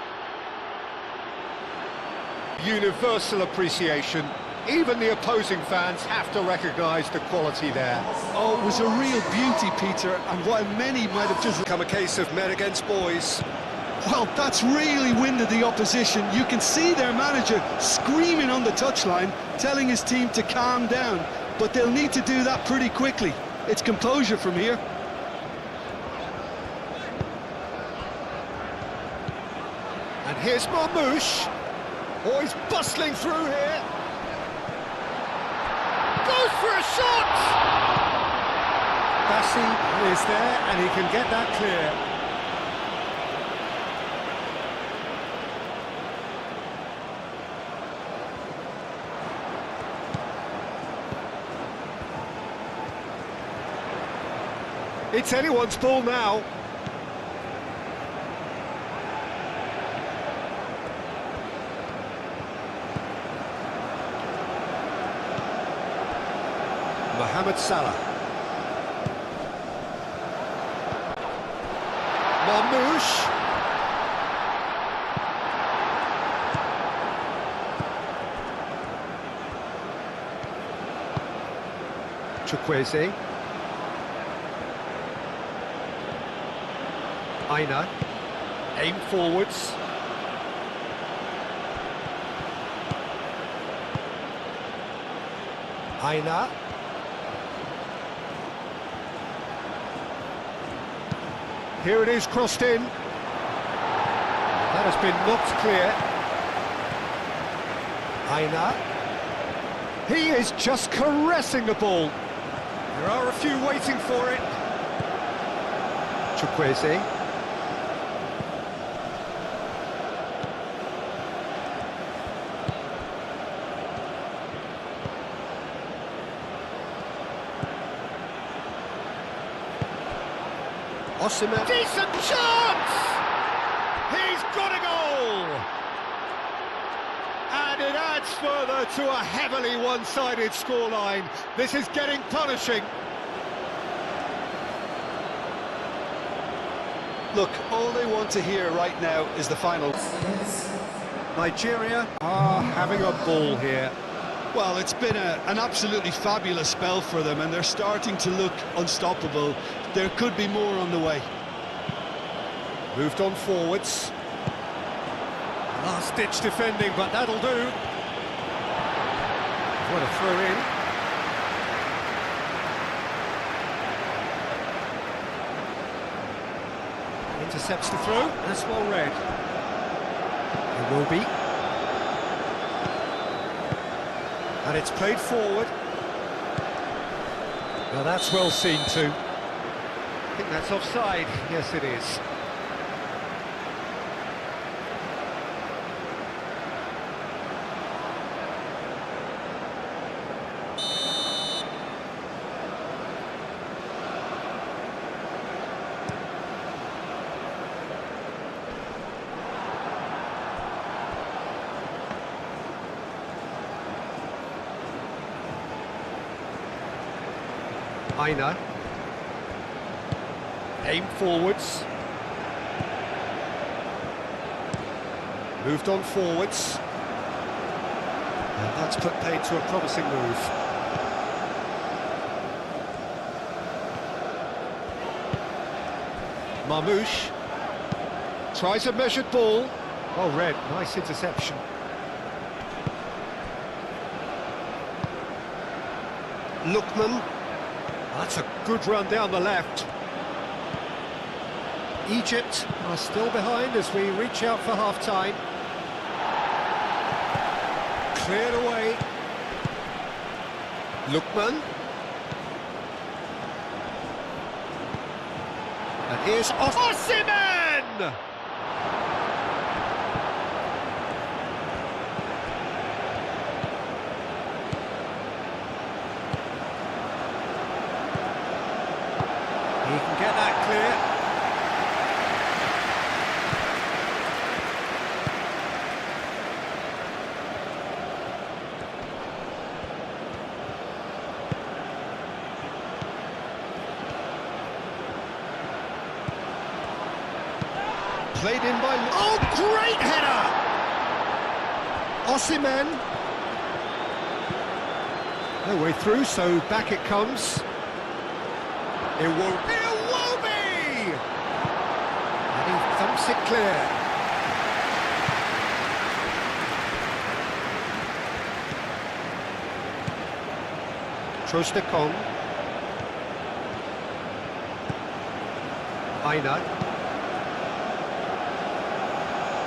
Universal appreciation. Even the opposing fans have to recognise the quality there. Oh, it was a real beauty, Peter, and while many might have just Come a case of men against boys. well, that's really winded the opposition. You can see their manager screaming on the touchline, telling his team to calm down, but they'll need to do that pretty quickly. It's composure from here. And here's Marmoush. Oh, he's bustling through here. Goes for a shot! Bassi is there, and he can get that clear. It's anyone's ball now. Mohamed Salah. Marmoush. Chukwueze. Aina. Aim forwards. Aina. Here it is, crossed in. That has been knocked clear. Aina. He is just caressing the ball. There are a few waiting for it. Chukwueze. Osimhen. Decent chance! He's got a goal! And it adds further to a heavily one-sided scoreline. This is getting punishing. Look, all they want to hear right now is the final. Nigeria are having a ball here. Well, it's been an absolutely fabulous spell for them, and they're starting to look unstoppable. There could be more on the way. Moved on forwards. Last-ditch defending, but that'll do. What a throw in. Intercepts the throw. That's well read. It will be. And it's played forward. Well, that's well seen too. I think that's offside. Yes, it is. Aina. Aim forwards. Moved on forwards. And that's put paid to a promising move. Marmoush. Tries a measured ball. Well read, nice interception. Lookman. That's a good run down the left. Egypt are still behind as we reach out for half-time. Cleared away. Lookman. And here's Osimhen! He can get that clear. Played in by... Oh, great header! Osimhen. No way through, so back it comes. It won't be! And he thumps it clear. Trostekong. Aina.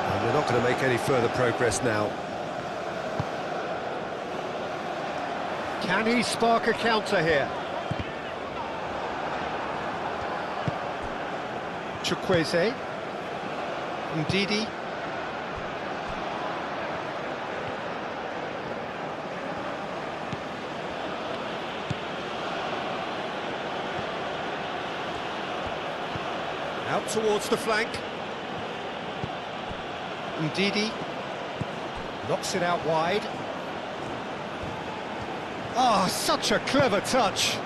And they're not going to make any further progress now. Can he spark a counter here? Chukwueze. Ndidi. Out towards the flank. Ndidi knocks it out wide. Oh, such a clever touch.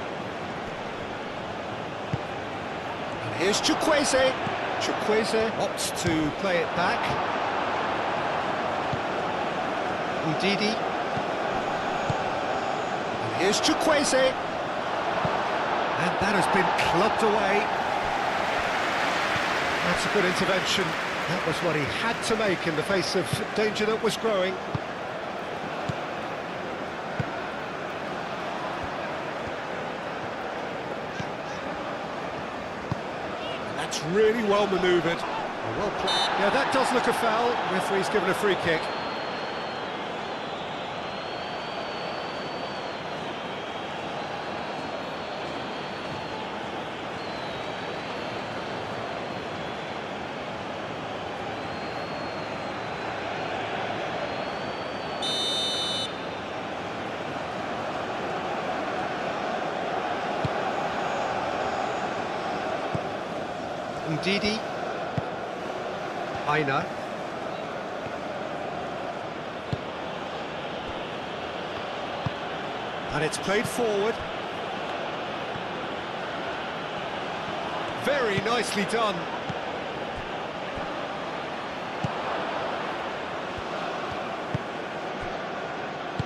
And here's Chukwueze. Chukwueze opts to play it back. Ndidi. And here's Chukwueze. And that has been clubbed away. That's a good intervention. That was what he had to make in the face of danger that was growing. And that's really well manoeuvred. Well played. Yeah, that does look a foul. Referee's given a free kick. Ndidi. Aina. And it's played forward. Very nicely done.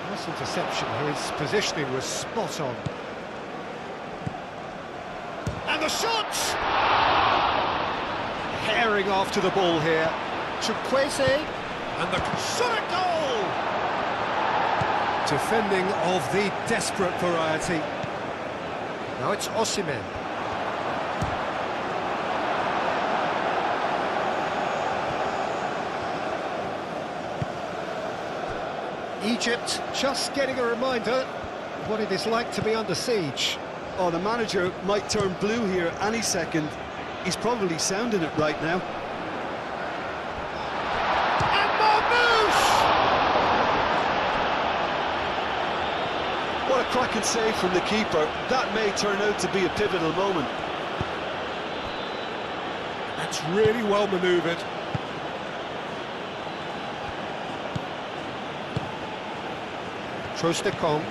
Nice interception. His positioning was spot on. And the shot! Herring after the ball here. Chukwueze, and the shot at goal! Defending of the desperate variety. Now it's Osimhen. Egypt just getting a reminder of what it is like to be under siege. Oh, the manager might turn blue here any second. He's probably sounding it right now. And Marmouche! What a cracking save from the keeper. That may turn out to be a pivotal moment. That's really well manoeuvred. Trostekong.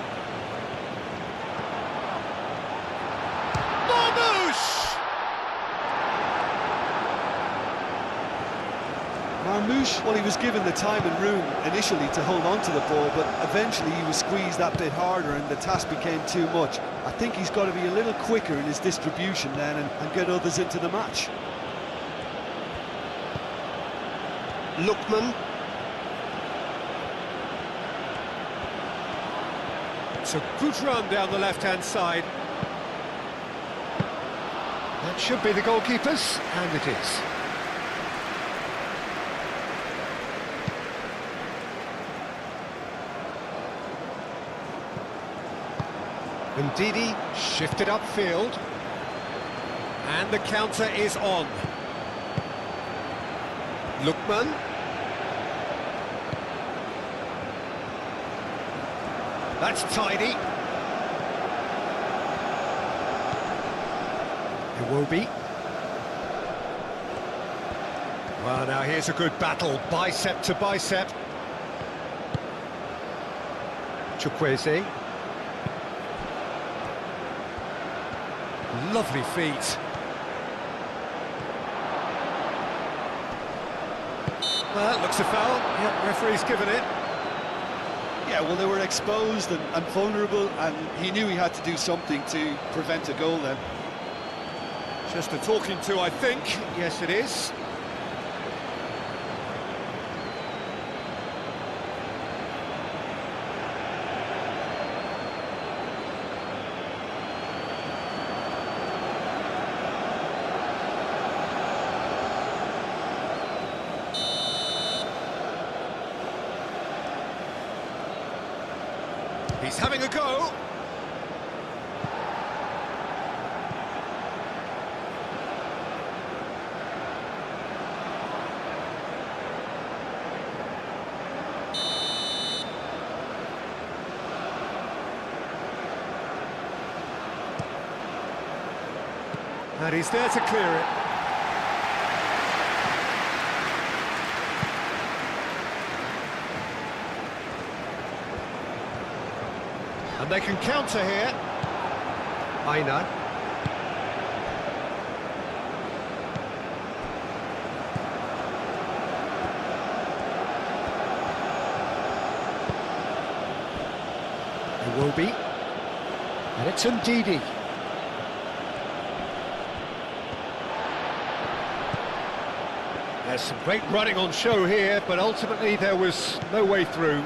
Marmouche, well, he was given the time and room initially to hold on to the ball, but eventually he was squeezed that bit harder and the task became too much. I think he's got to be a little quicker in his distribution then and get others into the match. Lookman. It's a good run down the left-hand side. That should be the goalkeepers, and it is. Ndidi shifted upfield. And the counter is on. Lookman. That's tidy. Iwobi. Well, now here's a good battle, bicep to bicep. Chukwueze. Lovely feet. Well, that looks a foul. Yep, referee's given it. Yeah, well, they were exposed and vulnerable, and he knew he had to do something to prevent a goal then. Just a talking to, I think. Yes, it is. He's having a go. And he's there to clear it. And they can counter here. Aina. Iwobi. And it's Ndidi. There's some great running on show here, but ultimately there was no way through.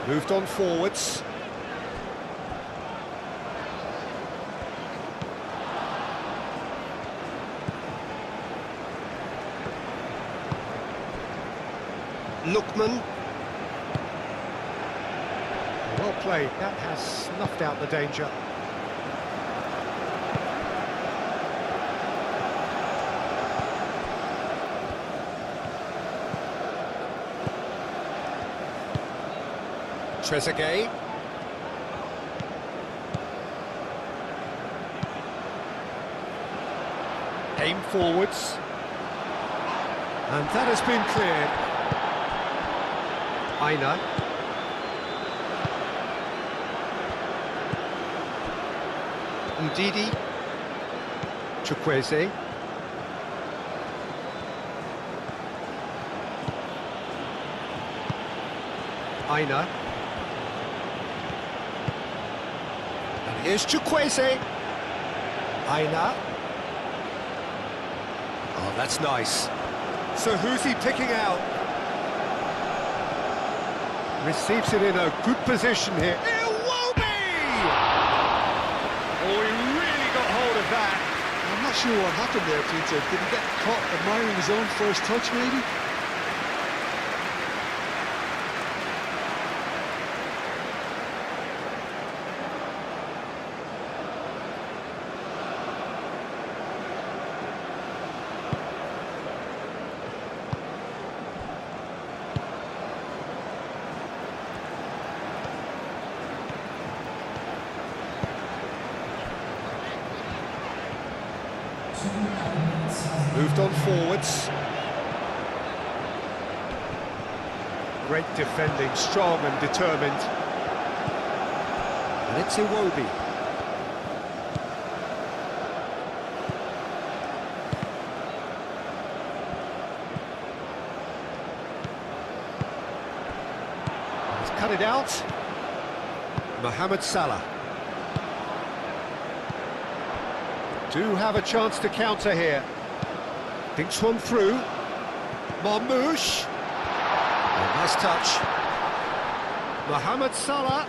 Moved on forwards. Lookman. Well played, that has snuffed out the danger. Trezeguet. Aim forwards. And that has been cleared. Aina. Ndidi. Chukwueze. Aina. And here's Chukwueze. Aina. Oh, that's nice. So who's he picking out? Receives it in a good position here. Iwobi! Oh, he really got hold of that. I'm not sure what happened there, Peter. Did he get caught admiring his own first touch, maybe? Moved on forwards. Great defending, strong and determined. And it's Iwobi. He's cut it out. Mohamed Salah. Do have a chance to counter here. Thinks one through. Marmoush. Oh, nice touch. Mohamed Salah.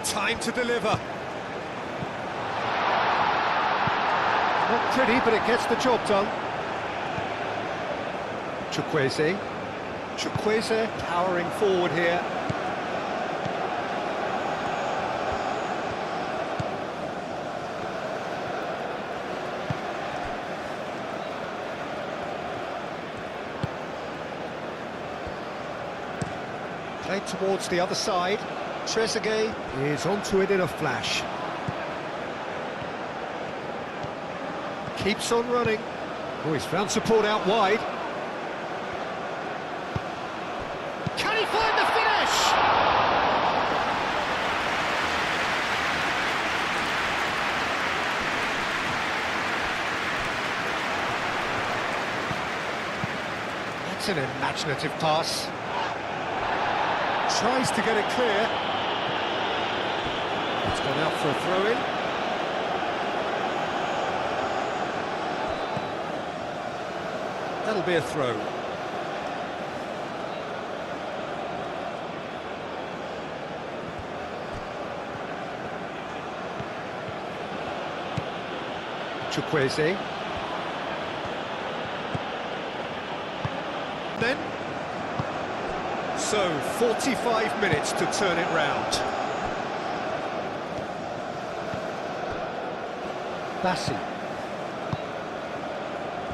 Time to deliver. Not pretty, but it gets the job done. Chukwueze. Chukwueze powering forward here. Played towards the other side. Trezeguet is onto it in a flash. Keeps on running. Oh, he's found support out wide. Can he find the finish? That's an imaginative pass. Tries to get it clear. It's gone out for a throw-in. That'll be a throw. Chukwueze. Then. So, 45 minutes to turn it round. Bassi.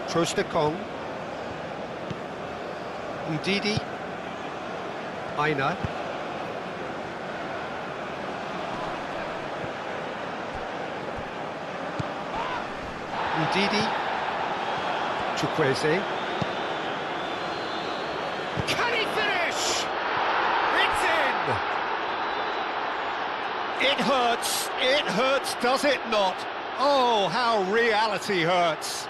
Trostekong. Ndidi. Aina. Ndidi. Chukwueze. Can he finish? It's in! It hurts, does it not? Oh, how reality hurts.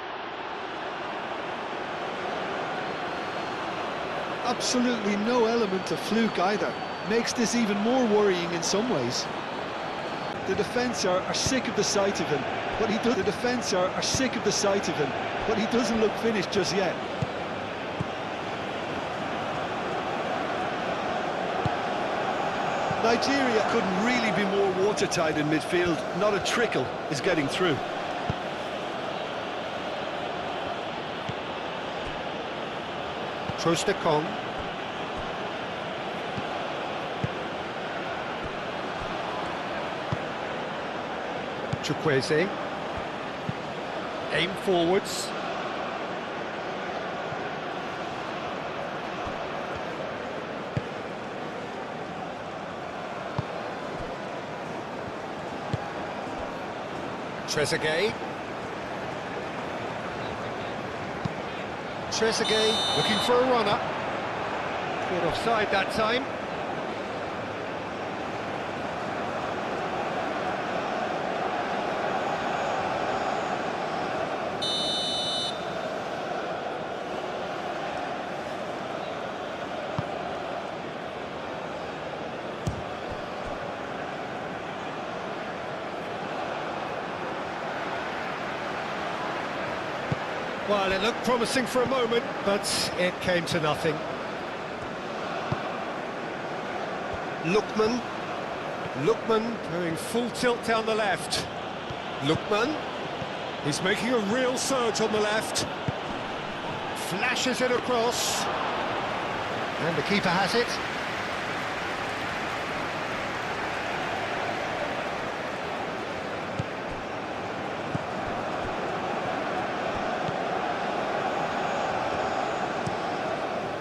Absolutely no element of fluke either. Makes this even more worrying in some ways. The defence are sick of the sight of him, but the defence are sick of the sight of him, but he doesn't look finished just yet. Nigeria couldn't really be more watertight in midfield. Not a trickle is getting through. Trostekong. Chukwueze. Aim forwards. Trezeguet. Trezeguet looking for a runner. Caught offside that time. Well, it looked promising for a moment, but it came to nothing. Lookman. Lookman going full tilt down the left. Lookman. He's making a real surge on the left. Flashes it across. And the keeper has it.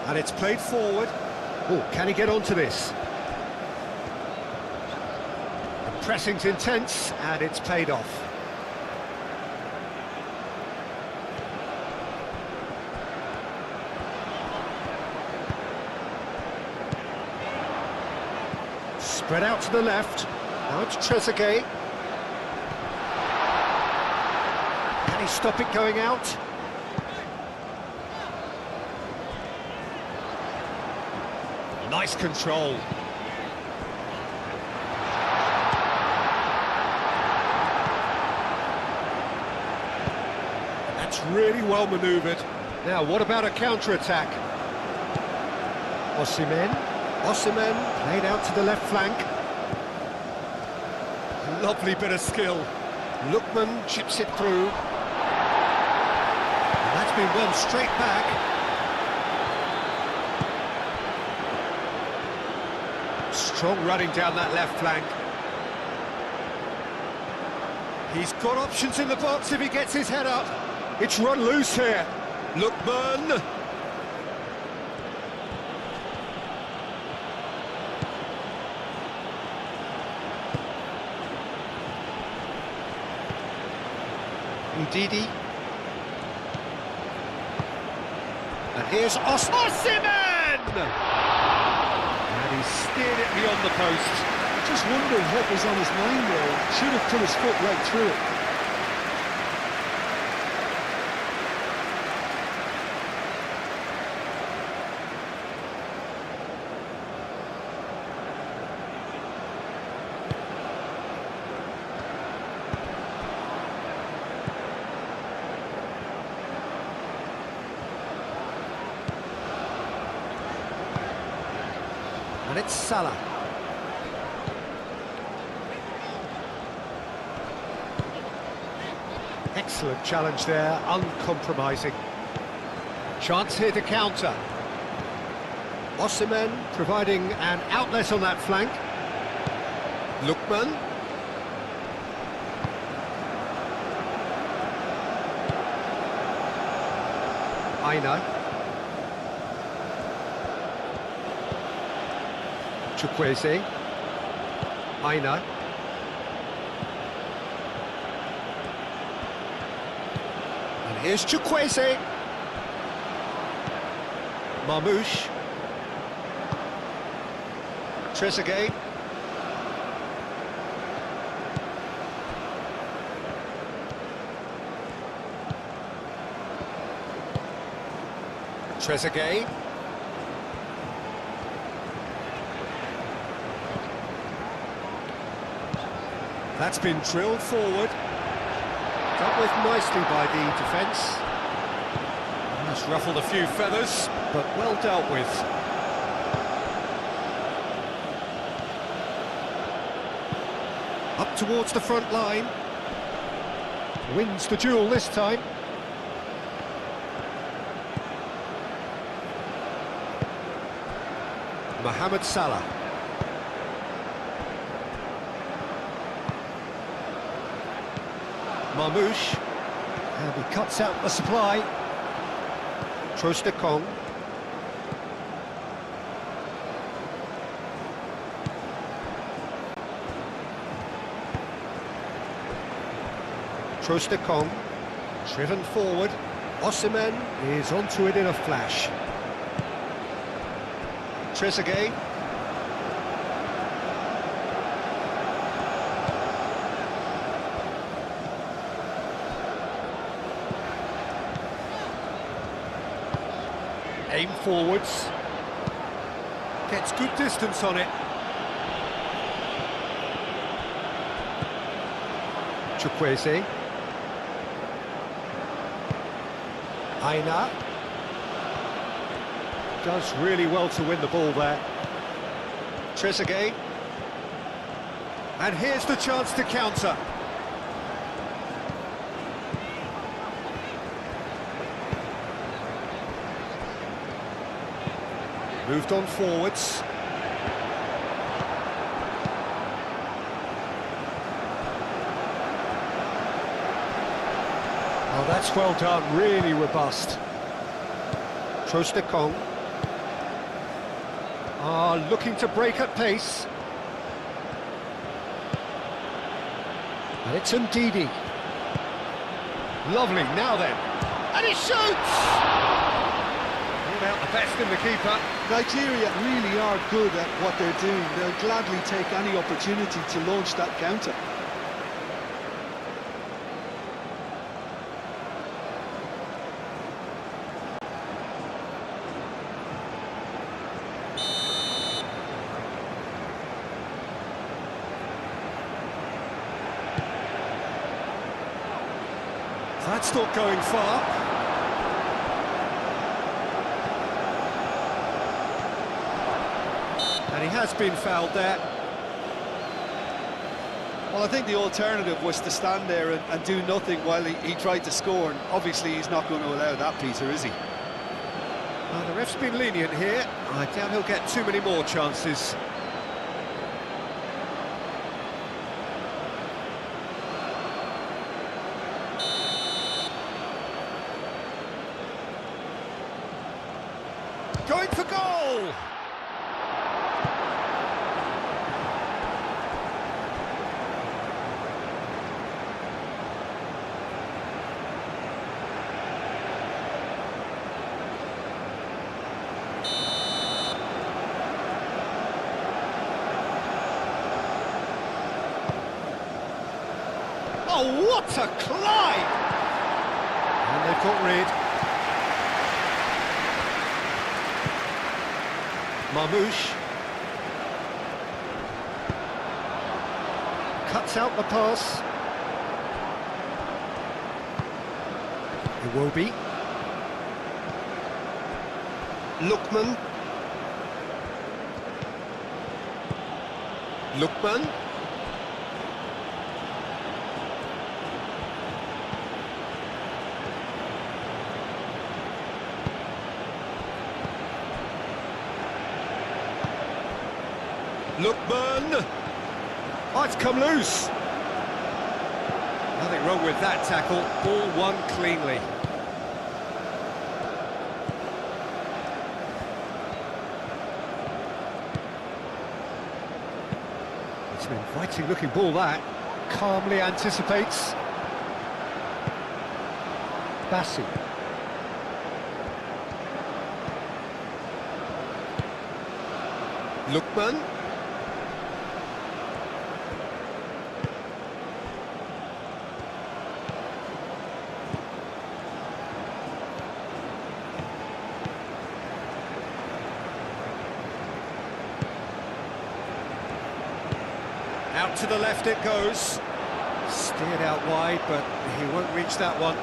And it's played forward. Oh, can he get onto this? The pressing's intense, and it's paid off. Spread out to the left. Now it's Trezeguet. Can he stop it going out? Nice control. That's really well manoeuvred. Now, what about a counter-attack? Osimhen. Osimhen played out to the left flank. Lovely bit of skill. Lookman chips it through. been won straight back. Strong running down that left flank. He's got options in the box if he gets his head up. It's run loose here. Lookman. Ndidi. And here's Osimhen! And he steered it beyond the post. Just wondering what was on his mind there. Should have put his foot right through it. And it's Salah. Excellent challenge there, uncompromising. Chance here to counter. Osimhen providing an outlet on that flank. Lookman. Aina. Chukwueze. Aina. And here's Chukwueze. Marmoush. Trezeguet. Trezeguet. That's been drilled forward. Dealt with nicely by the defence. That's ruffled a few feathers, but well dealt with. Up towards the front line. Wins the duel this time. Mohamed Salah. Marmoush, and he cuts out the supply. Trostekong. Trostekong, driven forward. Osimhen is onto it in a flash. Trezeguet. Aim forwards. Gets good distance on it. Chukwueze. Aina. Does really well to win the ball there. Trezeguet. And here's the chance to counter. Moved on forwards. Oh, that's well done, really robust. Trostekong. Looking to break at pace. And it's Ndidi. Lovely, now then. And he shoots! Brought out the best in the keeper. Nigeria really are good at what they're doing. They'll gladly take any opportunity to launch that counter. That's not going far. And he has been fouled there. Well, I think the alternative was to stand there and do nothing while he tried to score, and obviously he's not going to allow that, Peter, is he? The ref's been lenient here. I doubt he'll get too many more chances. Going for goal! Oh, what a climb! And they've got rid. Marmouche. Cuts out the pass. Iwobi. Lookman. Lookman. Lookman! Oh, it's come loose! Nothing wrong with that tackle, ball won cleanly. It's an inviting looking ball that, calmly anticipates. Bassi. Lookman. Out to the left it goes. Steered out wide, but he won't reach that one.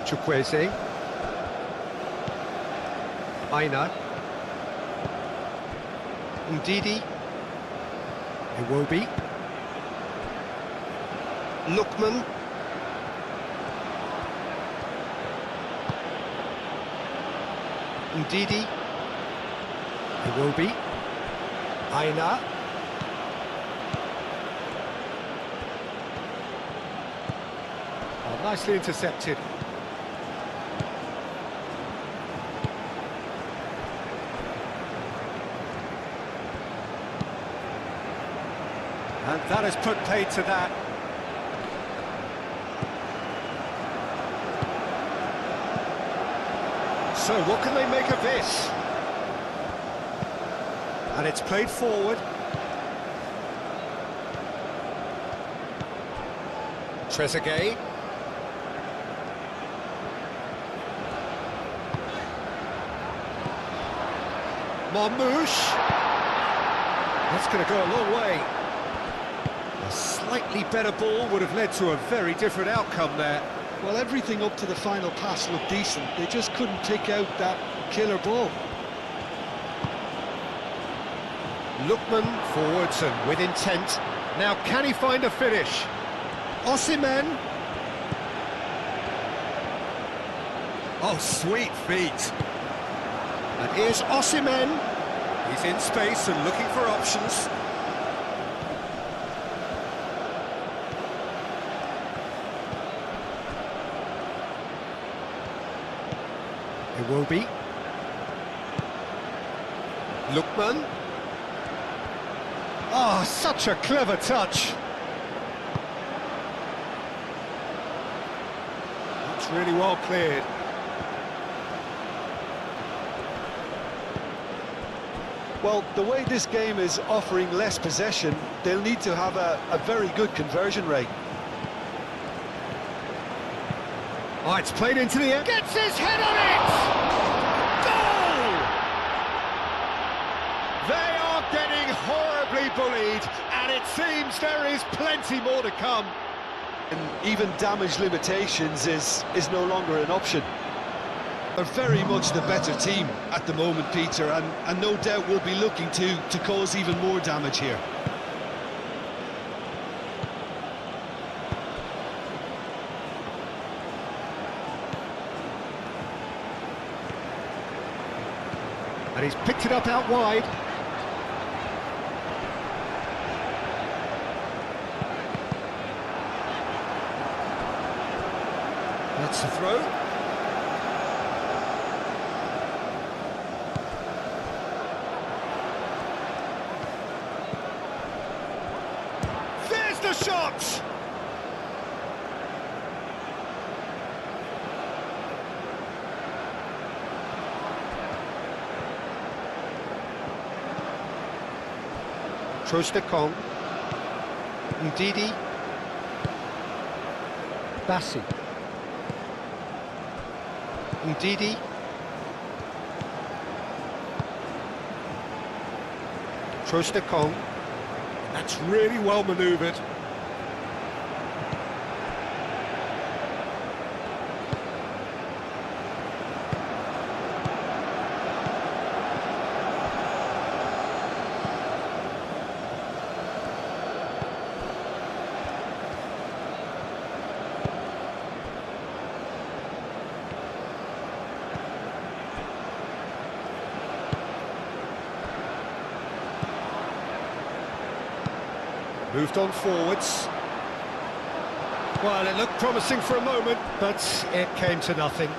Chukwueze. Aina. Ndidi. Iwobi. Lookman. Ndidi. Iwobi. Aina. Oh, nicely intercepted. And that has put paid to that. So what can they make of this? And it's played forward. Trezeguet. Marmouche. That's going to go a long way. A slightly better ball would have led to a very different outcome there. Well, everything up to the final pass looked decent. They just couldn't take out that killer ball. Lookman forwards and with intent. Now can he find a finish? Osimhen. Oh, sweet feet. And here's Osimhen. He's in space and looking for options. Iwobi. Lookman. Oh, such a clever touch. That's really well cleared. Well, the way this game is offering less possession, they'll need to have a very good conversion rate. Oh, it's played into the air. Gets his head on it! Goal! They are getting horribly bullied, and it seems there is plenty more to come. And even damage limitations is no longer an option. are very much the better team at the moment, Peter, and no doubt will be looking to cause even more damage here. And he's picked it up out wide. That's the throw. There's the shot! Trostekong, Ndidi, Bassi, Ndidi, Trostekong. That's really well manoeuvred. Moved on forwards. Well, it looked promising for a moment, but it came to nothing.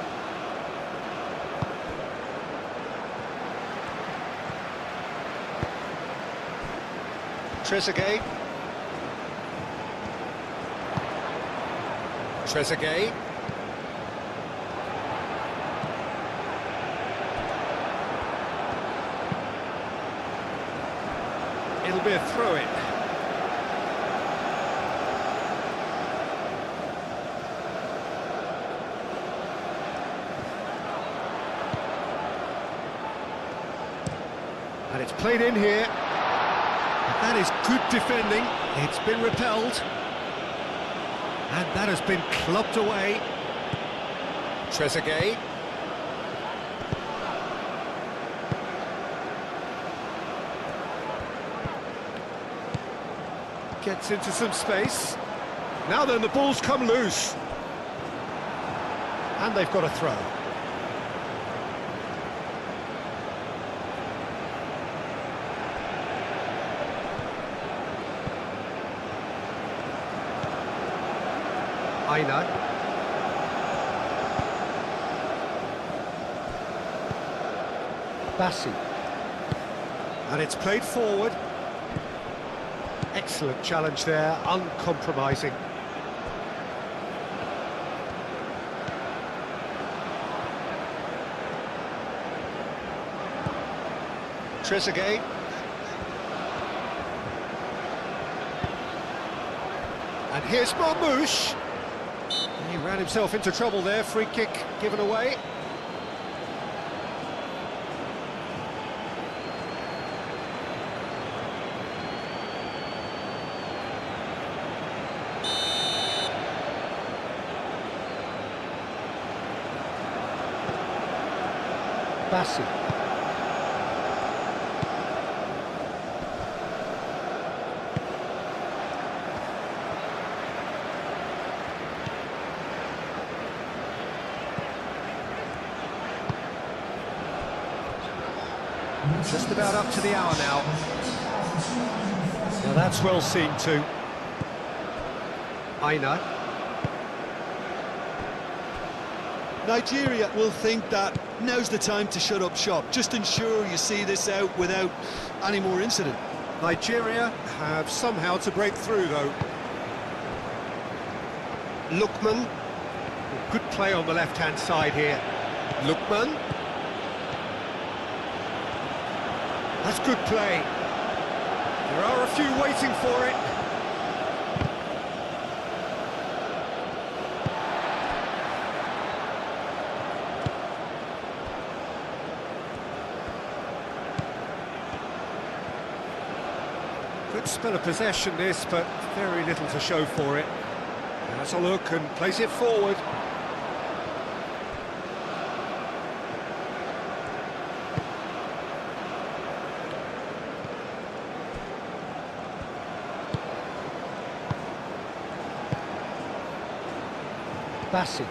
Trezeguet. Trezeguet. It'll be a throw-in. And it's played in here. That is good defending. It's been repelled. And that has been clubbed away. Trezeguet. Gets into some space. Now then, the ball's come loose. And they've got a throw. Aina. Bassi. And it's played forward. Excellent challenge there, uncompromising. Trezeguet. And here's Marmoush. He ran himself into trouble there, free kick given away. Bassi. Just about up to the hour now. Now that's well seen too. Aina. Nigeria will think that now's the time to shut up shop. Just ensure you see this out without any more incident. Nigeria have somehow to break through though. Lookman. Good play on the left-hand side here. Lookman. That's good play. There are a few waiting for it. Good spell of possession this, but very little to show for it. Has a look and plays it forward. Bassi.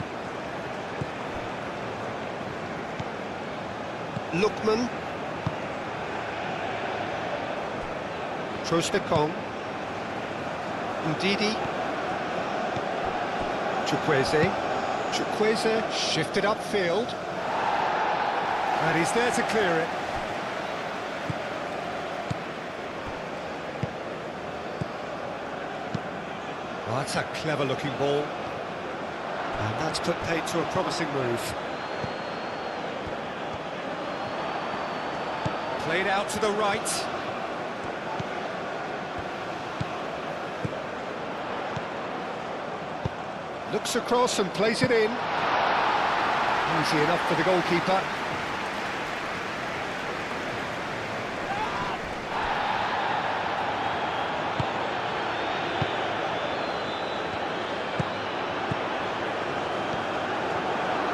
Lookman. Trostekong. Ndidi. Chukwueze. Chukwueze shifted upfield. And he's there to clear it. Well, that's a clever-looking ball. And that's put paid to a promising move. Played out to the right. Looks across and plays it in. Easy enough for the goalkeeper.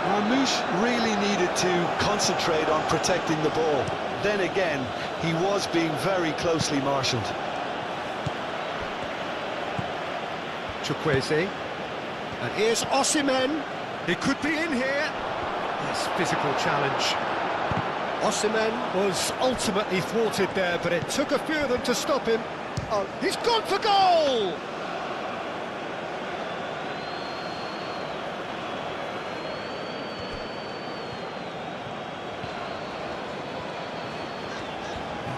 Marmoush really needed to concentrate on protecting the ball. Then again, he was being very closely marshalled. Chukwueze. And here's Osimhen. He could be in here. Nice physical challenge. Osimhen was ultimately thwarted there, but it took a few of them to stop him. Oh, he's gone for goal!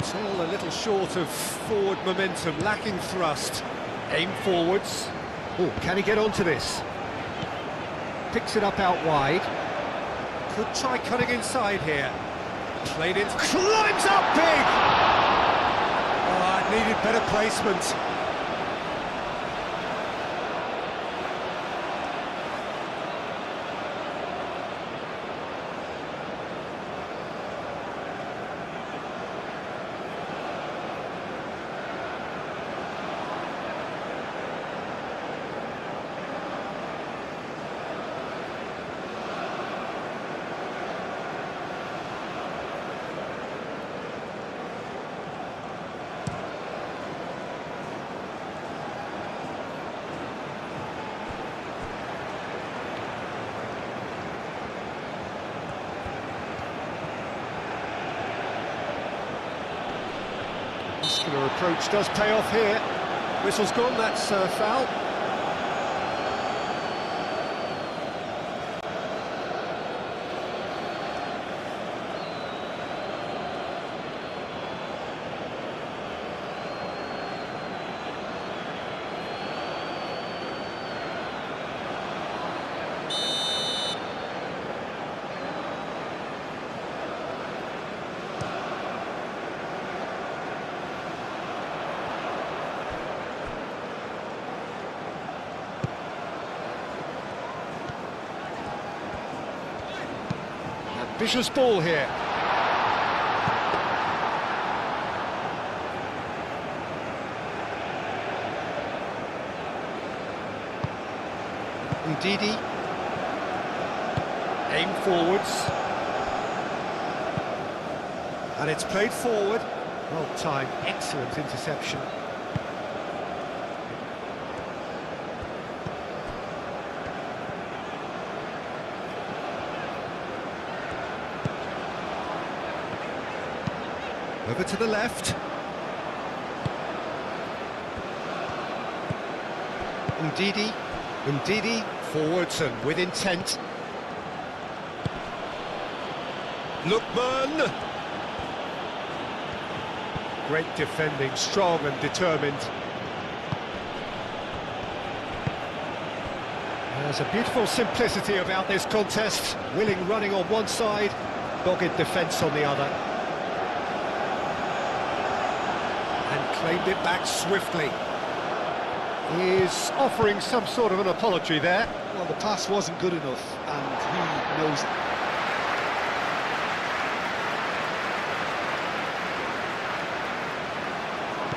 Still a little short of forward momentum, lacking thrust. Aim forwards. Oh, can he get onto this? Picks it up out wide. Could try cutting inside here. Played it. Climbs up big! Oh, it needed better placement. Muscular approach does pay off here. Whistle's gone, that's foul. Ambitious ball here. Ndidi. Aim forwards. And it's played forward. Well timed, excellent interception. Over to the left. Ndidi forwards and with intent. Lookman! Great defending, strong and determined. There's a beautiful simplicity about this contest. Willing running on one side, dogged defence on the other. And claimed it back swiftly. He's offering some sort of an apology there. Well, the pass wasn't good enough, and he knows it.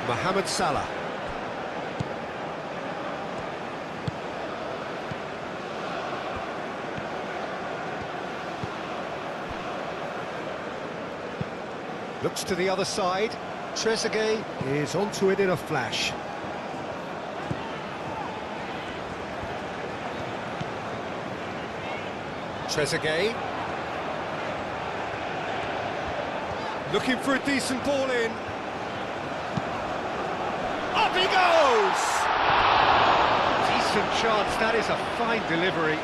Mohamed Salah. Looks to the other side. Trezeguet is onto it in a flash. Trezeguet. Looking for a decent ball in. Up he goes! Decent chance, that is a fine delivery.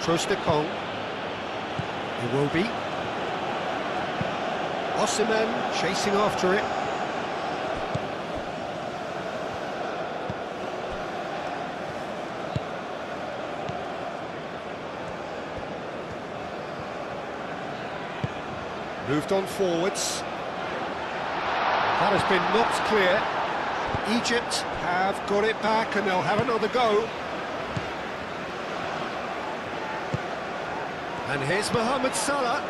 Trostekong. It will be. Osimhen chasing after it. Moved on forwards. That has been knocked clear. Egypt have got it back and they'll have another go. And here's Mohamed Salah.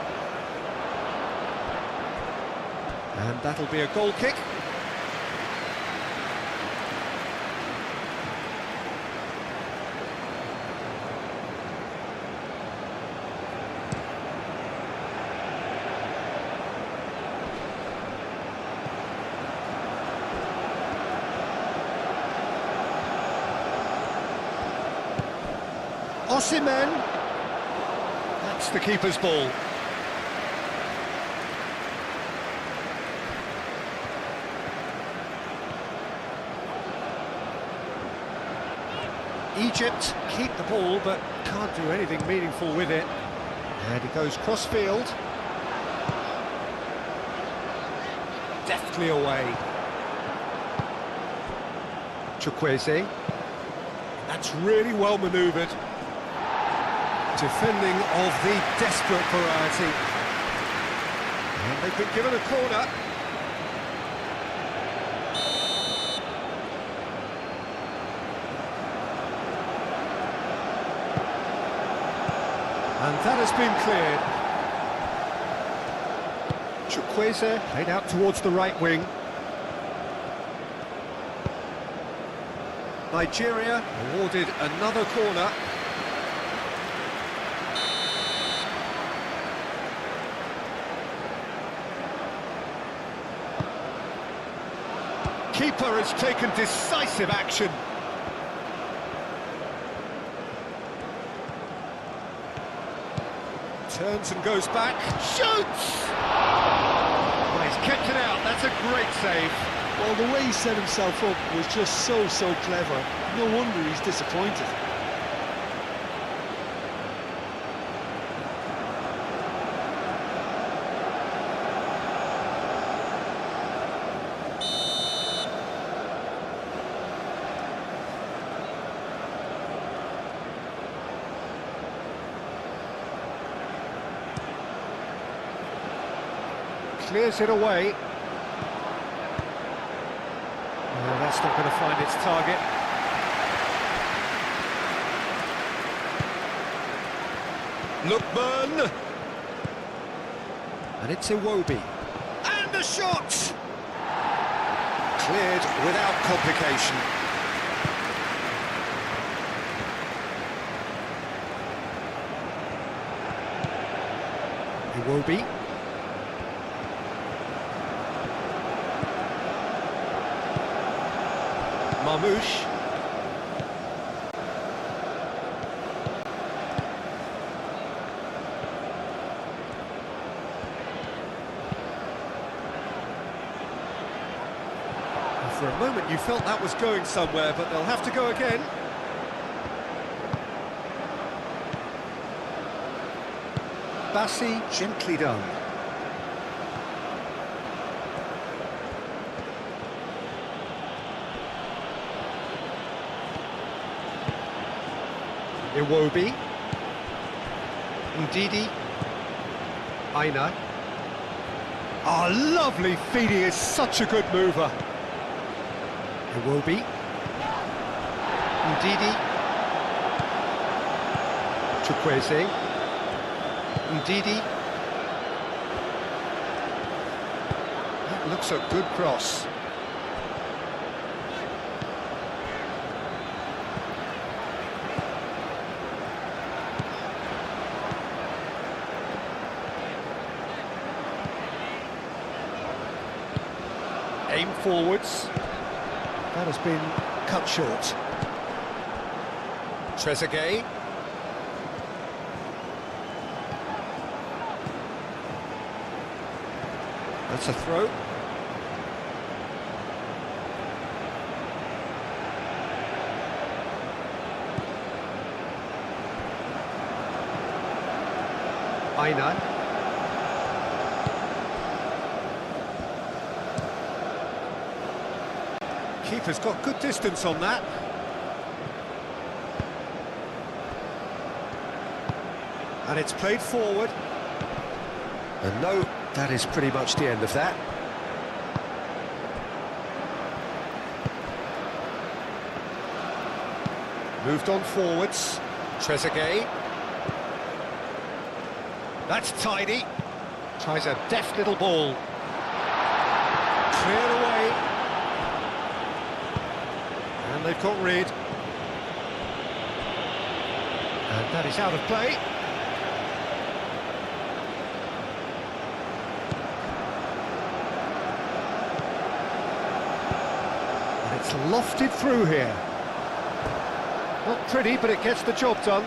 And that'll be a goal kick. Osimhen. That's the keeper's ball. Egypt keep the ball but can't do anything meaningful with it. And it goes cross-field. Deftly away. Chukwueze. That's really well manoeuvred. Defending of the desperate variety. And they've been given a corner. And that has been cleared. Chukwueze played out towards the right wing. Nigeria awarded another corner. Keeper has taken decisive action. Turns and goes back, shoots! Well, he's kept it out, that's a great save. Well, the way he set himself up was just so clever. No wonder he's disappointed. Clears it away. Oh, that's not going to find its target. Lookman! And it's Iwobi. And the shot! Cleared without complication. Iwobi. Marmoush. For a moment you felt that was going somewhere, but they'll have to go again. Bassi, gently done. Iwobi, Ndidi, Aina, Oh, lovely feed, he is such a good mover. It will be. Ndidi. Chukwueze. Ndidi. That looks a good cross. Aim forwards. That has been cut short. Trezeguet. That's a throw. Aina. Keeper's got good distance on that. And it's played forward. And no, that is pretty much the end of that. Moved on forwards. Trezeguet. That's tidy. Tries a deft little ball. Cleared away. And they've got rid. And that is out of play. And it's lofted through here. Not pretty, but it gets the job done.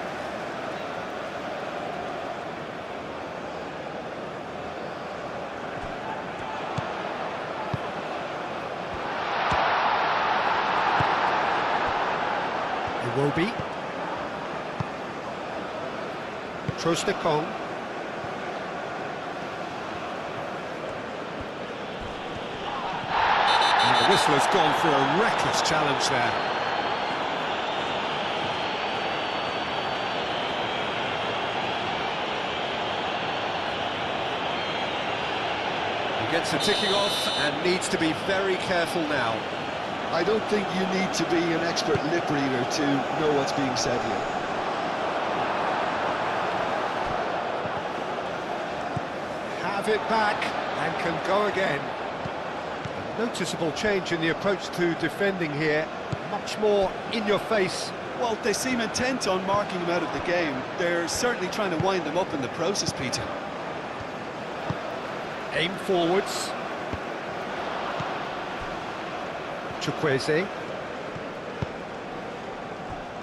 Iwobi. Trostekong. And the whistle has gone for a reckless challenge there. He gets the ticking off and needs to be very careful now. I don't think you need to be an expert lip reader to know what's being said here. Have it back and can go again. A noticeable change in the approach to defending here. Much more in your face. Well, they seem intent on marking him out of the game. They're certainly trying to wind them up in the process, Peter. Aim forwards. Chukwueze.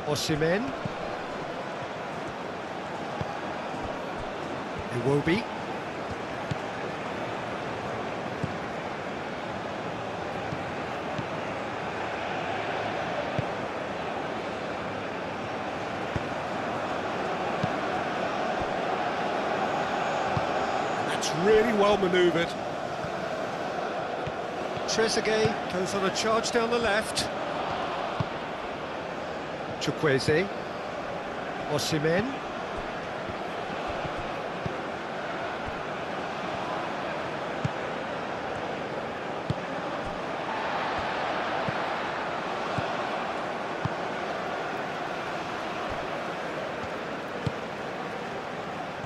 Osimhen. Iwobi. That's really well manoeuvred. Trezeguet goes on a charge down the left. Chukwueze. Osimhen.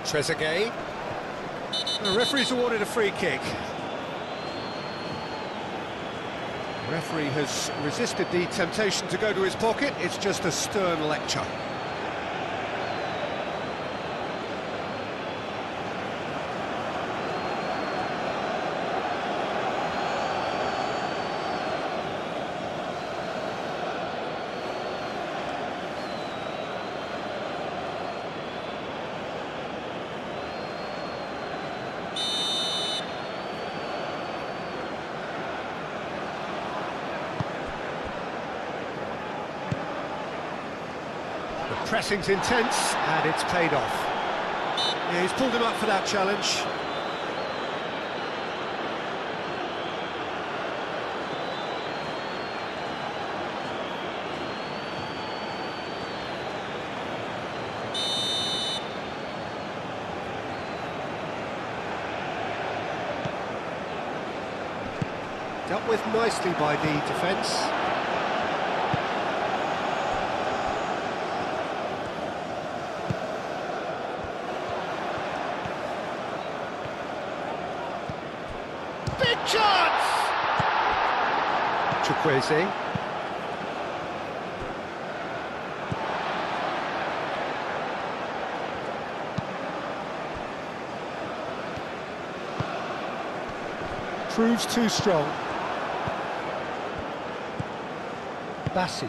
Trezeguet. The referee's awarded a free kick. The referee has resisted the temptation to go to his pocket. It's just a stern lecture. The pressing's intense, and it's paid off. Yeah, he's pulled him up for that challenge. Dealt with nicely by the defence. Big chance! Chukwueze. Proves too strong. Bassi.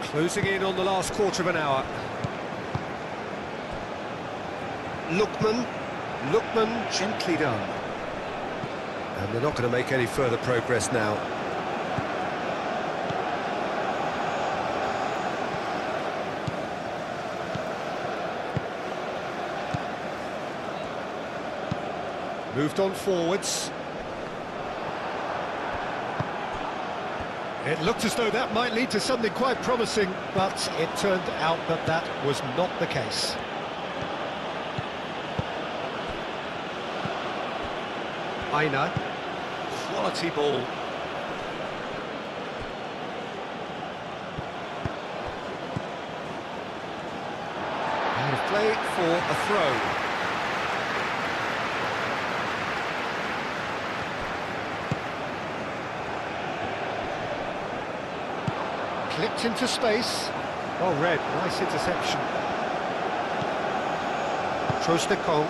Closing in on the last quarter of an hour. Lookman, gently done. And they're not going to make any further progress now. Moved on forwards. It looked as though that might lead to something quite promising, but it turned out that that was not the case. Aina, quality ball. And play for a throw. Clipped into space. Well read, nice interception. Trostekong.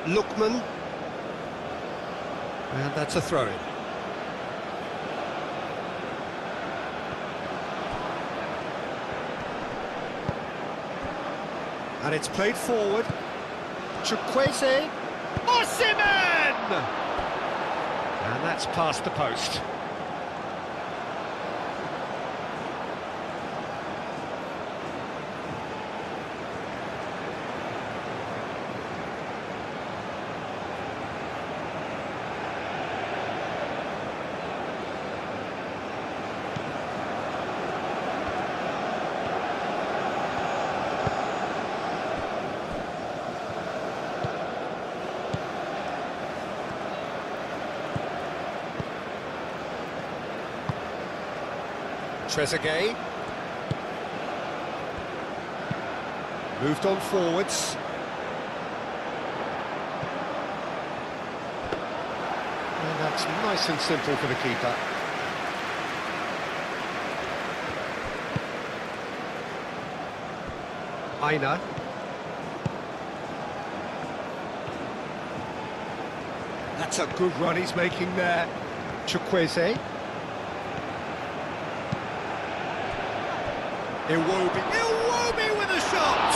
Lookman. And that's a throw-in. And it's played forward. Chukwueze. Osimhen! And that's past the post. Trezeguet. Moved on forwards. And that's nice and simple for the keeper. Aina. That's a good run he's making there. Chukwueze. Iwobi with a shot!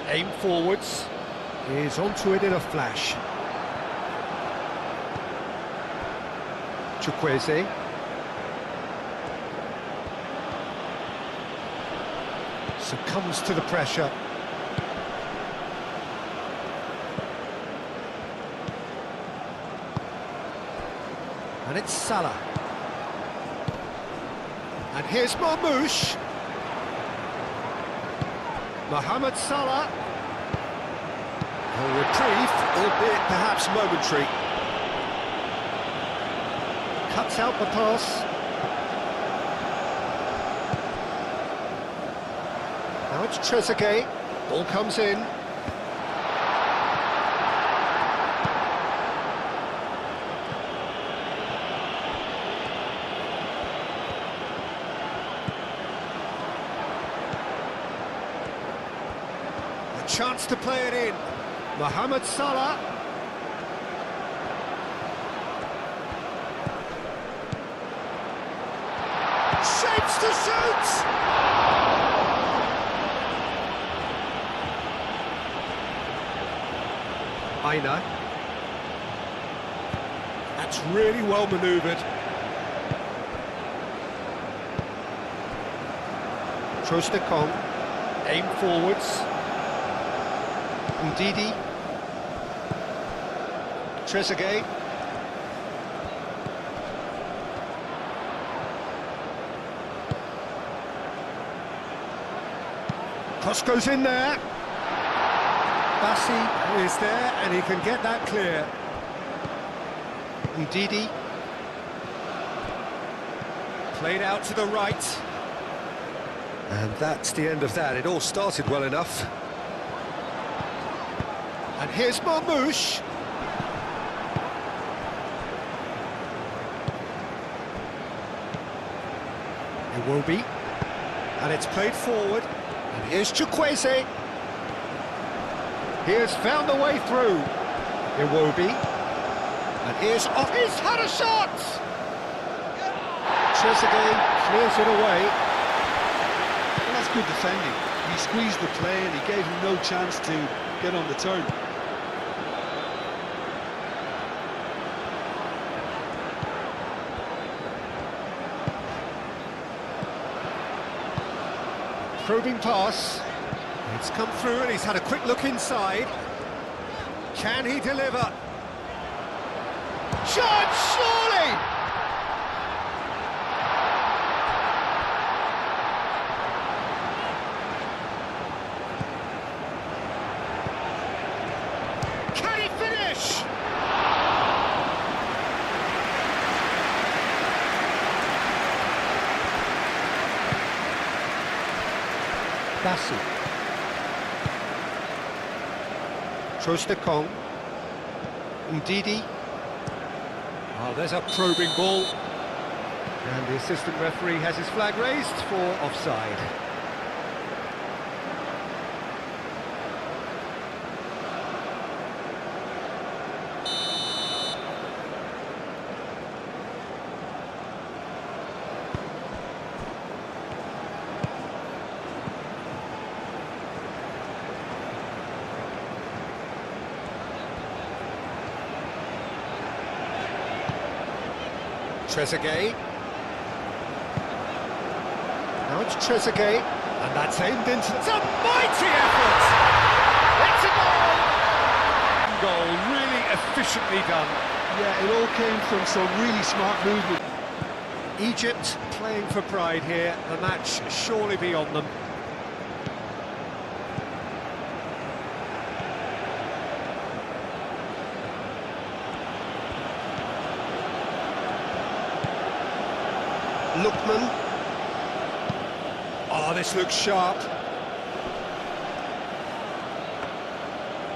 Aim forwards. Is onto it in a flash. Chukwueze. Succumbs to the pressure. And it's Salah. And here's Marmoush. Mohamed Salah. A reprieve, albeit perhaps momentary. Cuts out the pass. Now it's Trezeguet. Ball comes in. A chance to play it in. Mohamed Salah. Shapes to shoot! Aina. That's really well manoeuvred. Trostekong. Aim forwards. Ndidi. Trezeguet. Cross goes in there. Bassi is there and he can get that clear. Ndidi. Played out to the right. And that's the end of that. It all started well enough. And here's Marmoush. Iwobi. And it's played forward. And here's Chukwueze. He has found the way through. Iwobi. And here's off. He's had a shot! Trezeguet clears it away. Well, that's good defending. He squeezed the play and he gave him no chance to get on the turn. Probing pass. It's come through and he's had a quick look inside. Can he deliver? Shot, surely! Can he finish? Bassi. Trostekong. Ndidi. Oh, there's a probing ball. And the assistant referee has his flag raised for offside. Trezeguet. Now it's Trezeguet, and that's aimed into... It's a mighty effort! It's a goal! Goal, really efficiently done. Yeah, it all came from some really smart movement. Egypt playing for pride here, the match surely beyond them. Lookman. Oh, this looks sharp.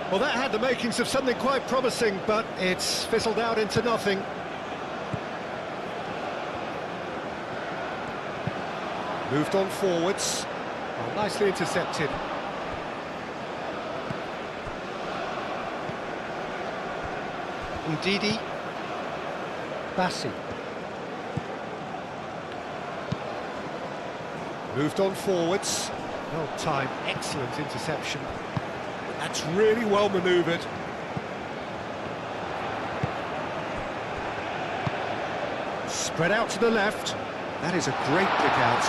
Well, that had the makings of something quite promising, but it's fizzled out into nothing. Moved on forwards. Oh, nicely intercepted. Ndidi. Bassi. Moved on forwards. Well timed, excellent interception. That's really well manoeuvred. Spread out to the left. That is a great pick out.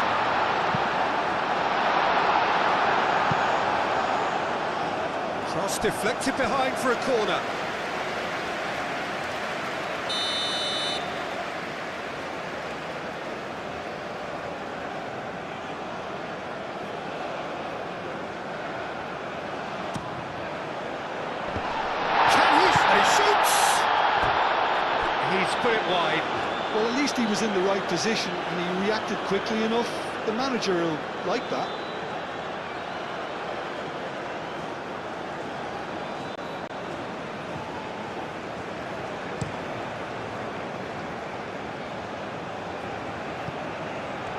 Cross deflected behind for a corner. He's put it wide. Well, at least he was in the right position and he reacted quickly enough. The manager will like that.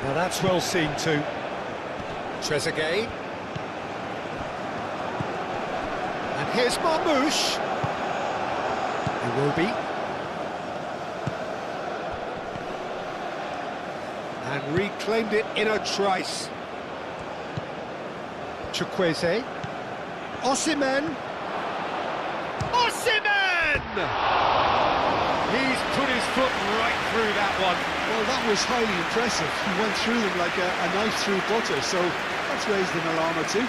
Now that's well seen too. Trezeguet. And here's Marmoush. Iwobi. And reclaimed it in a trice. Chukwueze. Osimhen. Osimhen! He's put his foot right through that one. Well, that was highly impressive. He went through them like a knife through butter, so That's raised an alarm or two.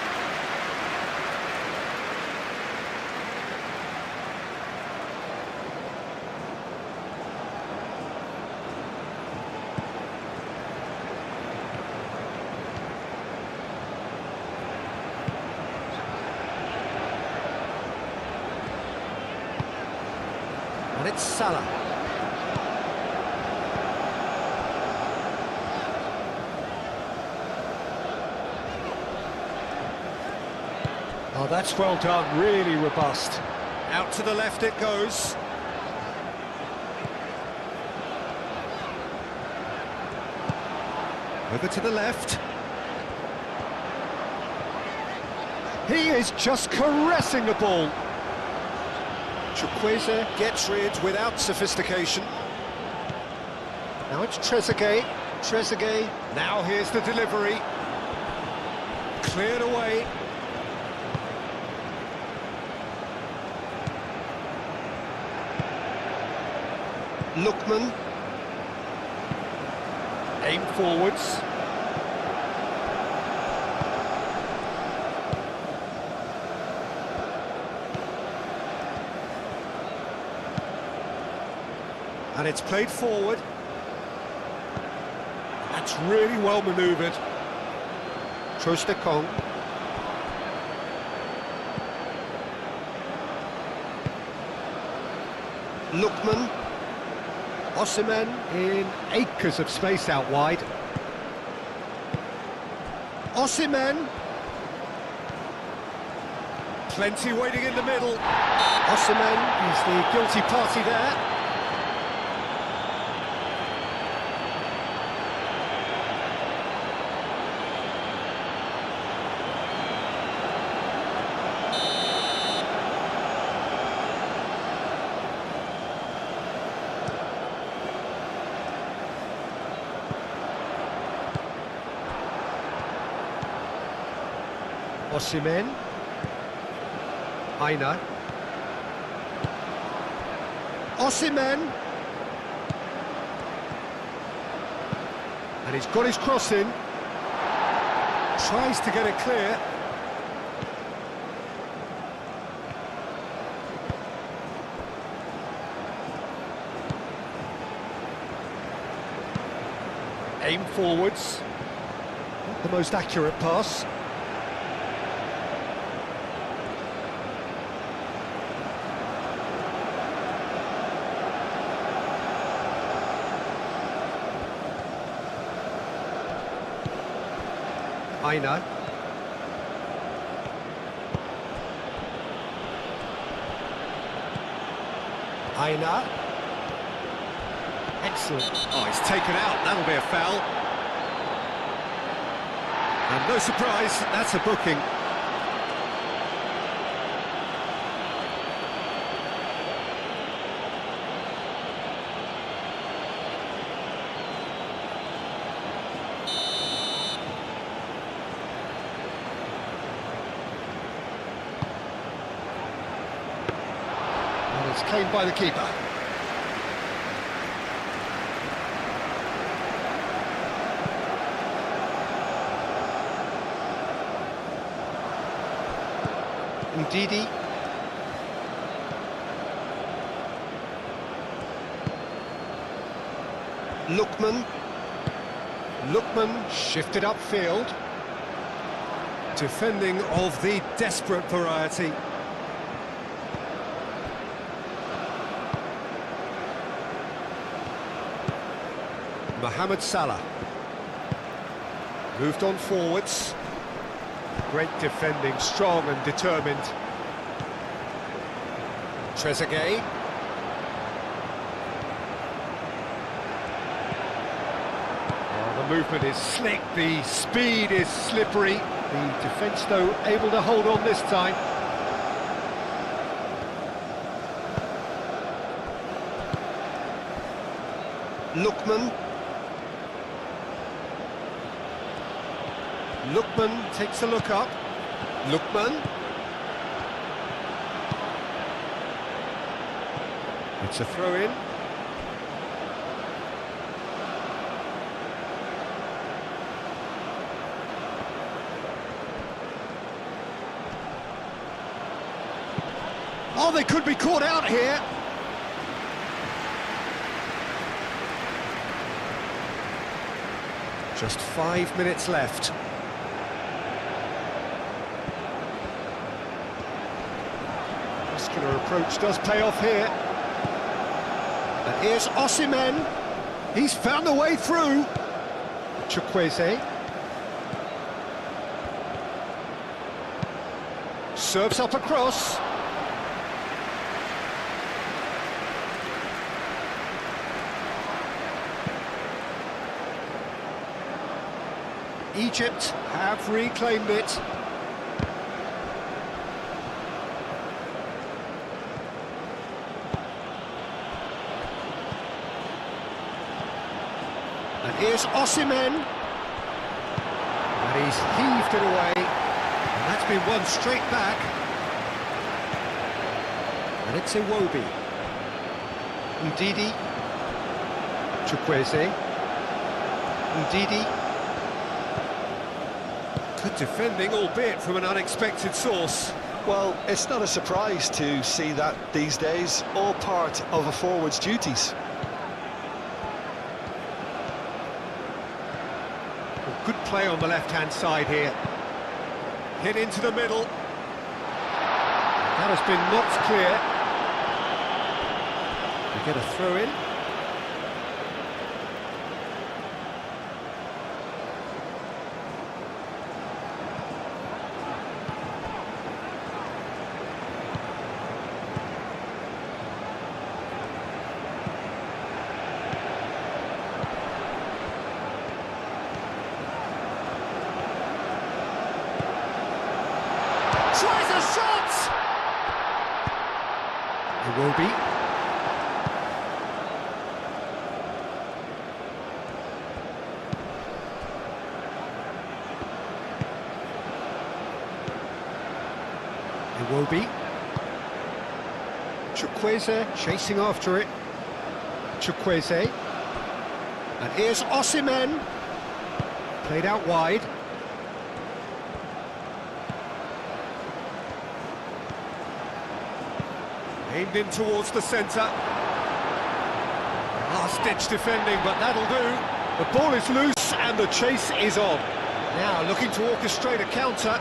And it's Salah. Oh, that's well done, really robust. Out to the left it goes. Over to the left. He is just caressing the ball. Chukwueze gets rid without sophistication. Now it's Trezeguet. Trezeguet. Now here's the delivery. Cleared away. Lookman. Aim forwards. And it's played forward. That's really well manoeuvred. Trostekong. Lookman. Osimhen in acres of space out wide. Osimhen. Plenty waiting in the middle. Osimhen is the guilty party there. Osimhen. Aina. Osimhen. And he's got his cross in. Tries to get it clear. Aim forwards. Not the most accurate pass. Aina. Aina. Excellent. Oh, he's taken out. That'll be a foul. And no surprise, that's a booking. It's claimed by the keeper. Ndidi. Lookman. Lookman shifted upfield. Defending of the desperate variety. Mohamed Salah. Moved on forwards. Great defending, strong and determined. Trezeguet. Oh, the movement is slick, the speed is slippery. The defence, though, able to hold on this time. Lookman. Lookman takes a look up. Lookman. It's a throw-in. Oh, they could be caught out here. Just 5 minutes left. Muscular approach does pay off here. And here's Osimhen. He's found a way through. Chukwueze. Serves up across. Egypt have reclaimed it. And here's Osimhen. And he's heaved it away. And that's been won straight back. And it's Iwobi. Ndidi. Chukwueze. Ndidi. Good defending, albeit from an unexpected source. Well, it's not a surprise to see that these days, all part of a forward's duties. Well, good play on the left-hand side here. Hit into the middle. That has been knocked clear. We get a throw-in. Tries a shot! Iwobi. Iwobi. Chukwueze chasing after it. Chukwueze. And here's Osimhen. Played out wide. Aimed in towards the centre. Last-ditch defending, but that'll do. The ball is loose and the chase is on. Now looking to orchestrate a counter.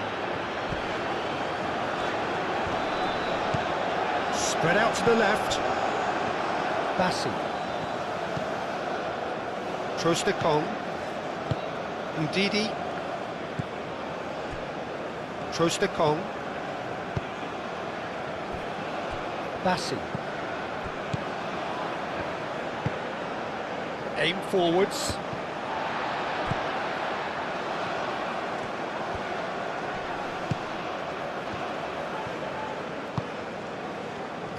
Spread out to the left. Bassi. Trostekong. Ndidi. Trostekong. Bassi. Aim forwards.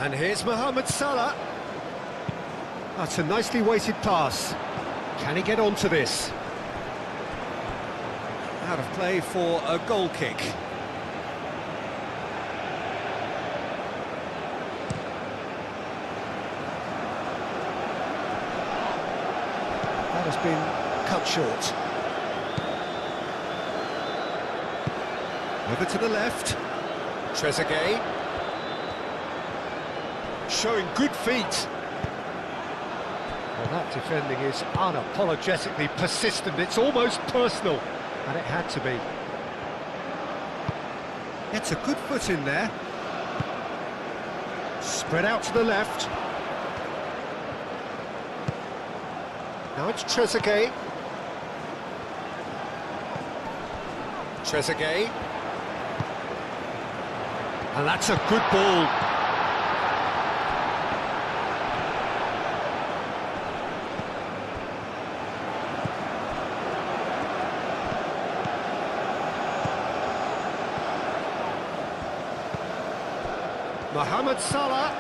And here's Mohamed Salah. That's a nicely weighted pass. Can he get onto this? Out of play for a goal kick. That has been cut short. Over to the left. Trezeguet. Showing good feet. Well, that defending is unapologetically persistent. It's almost personal. And it had to be. It's a good foot in there. Spread out to the left. Now it's Trezeguet. Trezeguet. And that's a good ball. Mohamed Salah.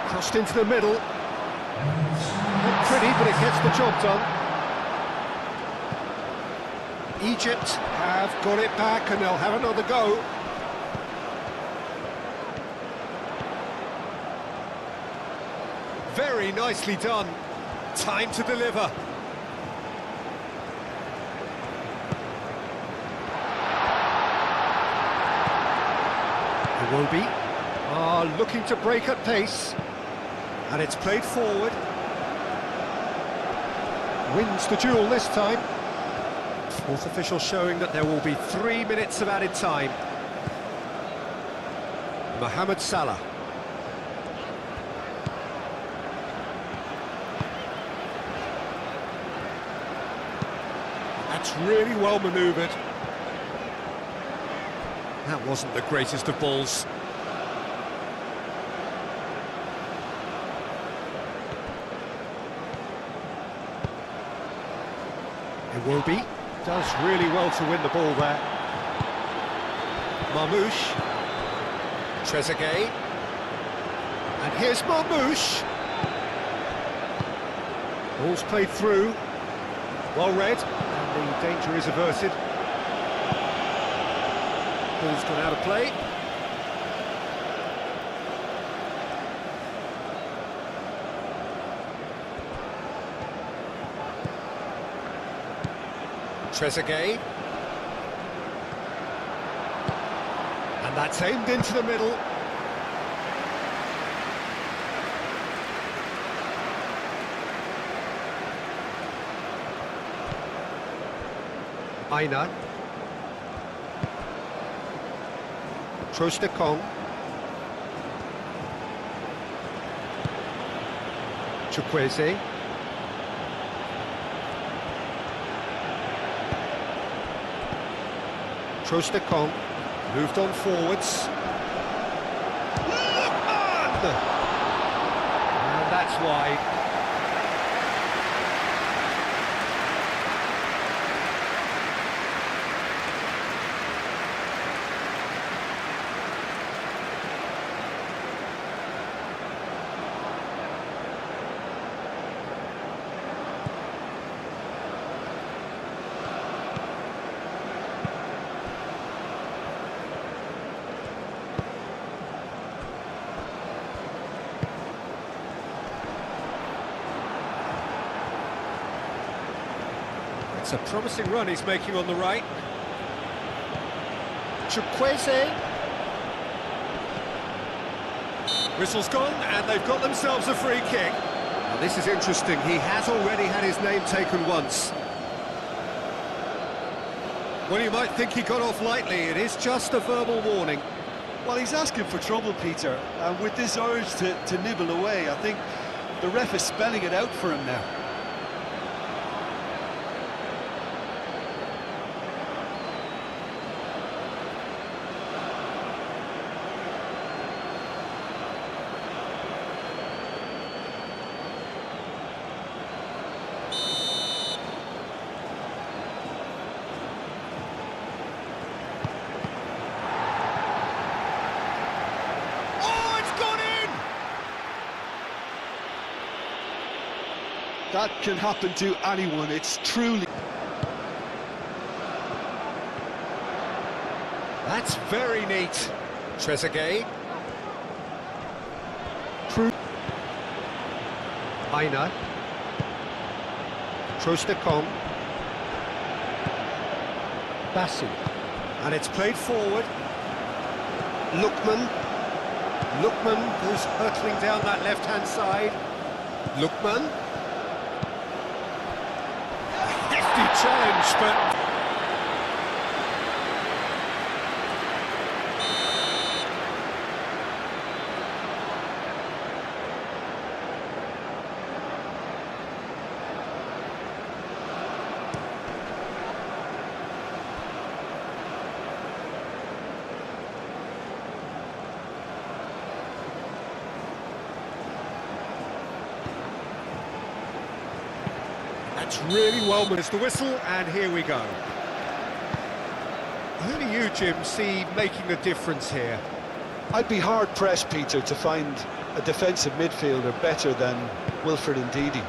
Crossed into the middle. Not pretty, but it gets the job done. Egypt have got it back and they'll have another go. Very nicely done. Time to deliver. Iwobi are looking to break at pace, and it's played forward. Wins the duel this time. Fourth official showing that there will be 3 minutes of added time. Mohamed Salah. That's really well manoeuvred. That wasn't the greatest of balls. Iwobi does really well to win the ball there. Marmoush. Trezeguet. And here's Marmoush. Ball's played through. Well read. And the danger is averted. Ball's gone out of play. Trezeguet. And that's aimed into the middle. Aina. Trostekong. Chukwueze. Trostekong moved on forwards. And that's wide. It's a promising run he's making on the right. Chukwueze. Whistle's gone, and they've got themselves a free kick. Now this is interesting, he has already had his name taken once. Well, you might think he got off lightly, it is just a verbal warning. Well, he's asking for trouble, Peter, and with this urge to nibble away, I think the ref is spelling it out for him now. That can happen to anyone, it's truly... That's very neat. Trezeguet. Aina. Trostekong. Bassi. And it's played forward. Lookman. Lookman goes hurtling down that left-hand side. Lookman. Hefty challenge, but... That's really well managed. The whistle, and here we go. Who do you, Jim, see making the difference here? I'd be hard-pressed, Peter, to find a defensive midfielder better than Wilfred Ndidi.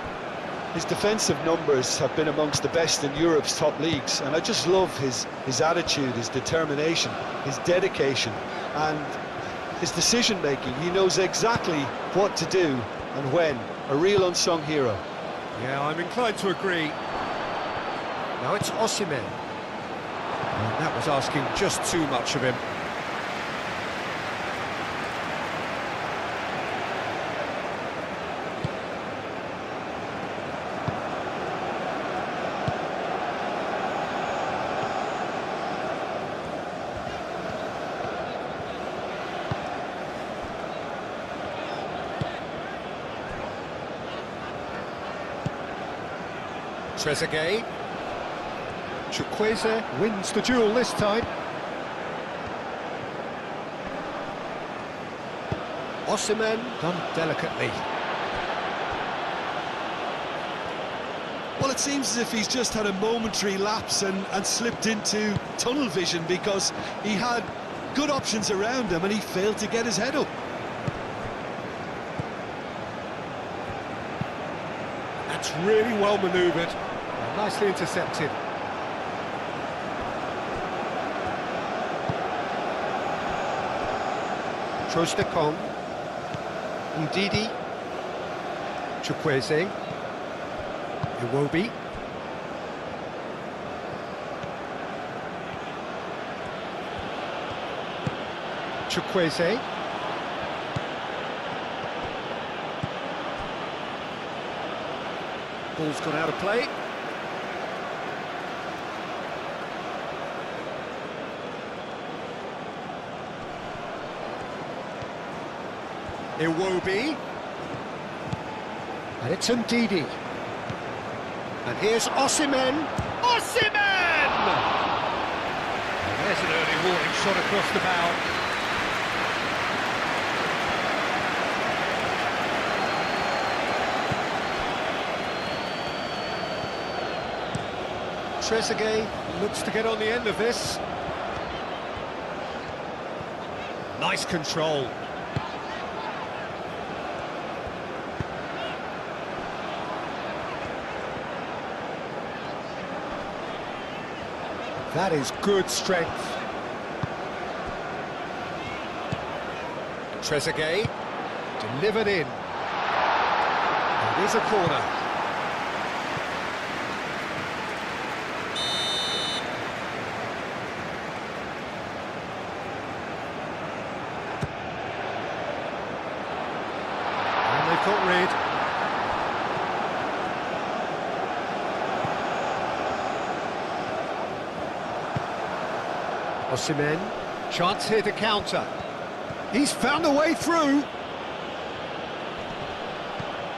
His defensive numbers have been amongst the best in Europe's top leagues, and I just love his attitude, his determination, his dedication, and his decision-making. He knows exactly what to do and when. A real unsung hero. Yeah, I'm inclined to agree. Now it's Osimhen. And that was asking just too much of him. Trezeguet. Chukwueze wins the duel this time. Osimhen done delicately. Well, it seems as if he's just had a momentary lapse and slipped into tunnel vision, because he had good options around him and he failed to get his head up. That's really well manoeuvred and nicely intercepted. Trostekong, Ndidi, Chukwueze, Iwobi, Chukwueze, ball's gone out of play. Iwobi, and it's Ndidi, and here's Osimhen. Osimhen! And there's an early warning shot across the bow. Trezeguet looks to get on the end of this. Nice control. That is good strength. Trezeguet delivered in. It is a corner. And they've got rid. Osimhen, chance here to counter. He's found a way through.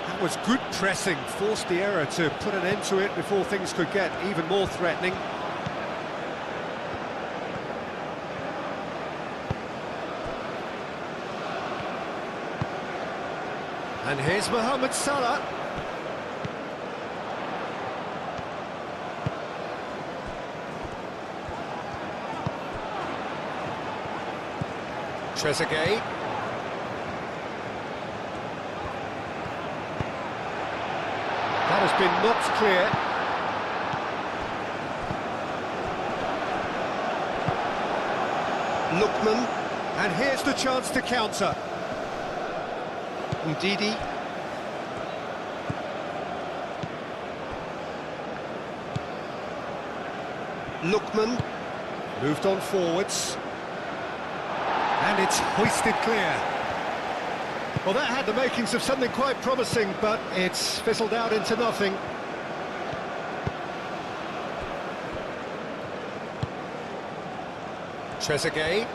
That was good pressing, forced the error to put an end to it before things could get even more threatening. And here's Mohamed Salah. Trezeguet. That has been knocked clear. Lookman, and here's the chance to counter. Ndidi. Lookman, moved on forwards. And it's hoisted clear. Well, that had the makings of something quite promising, but it's fizzled out into nothing. Trezeguet.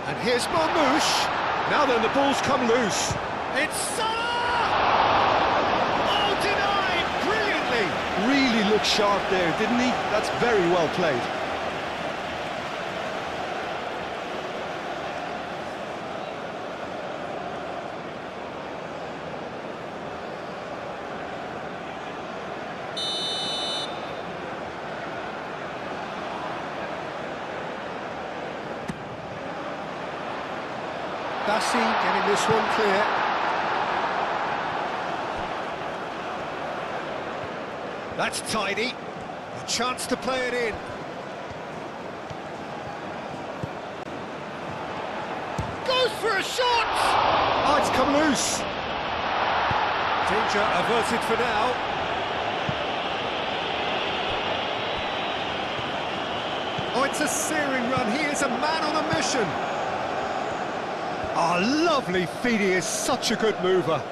And here's Marmoush. Now then, the ball's come loose. It's Salah! Really looked sharp there, didn't he? That's very well played. Bassi getting this one clear. That's tidy. A chance to play it in. Goes for a shot! Oh, it's come loose. Danger averted for now. Oh, it's a searing run. He is a man on a mission. Oh, lovely feed. He is such a good mover.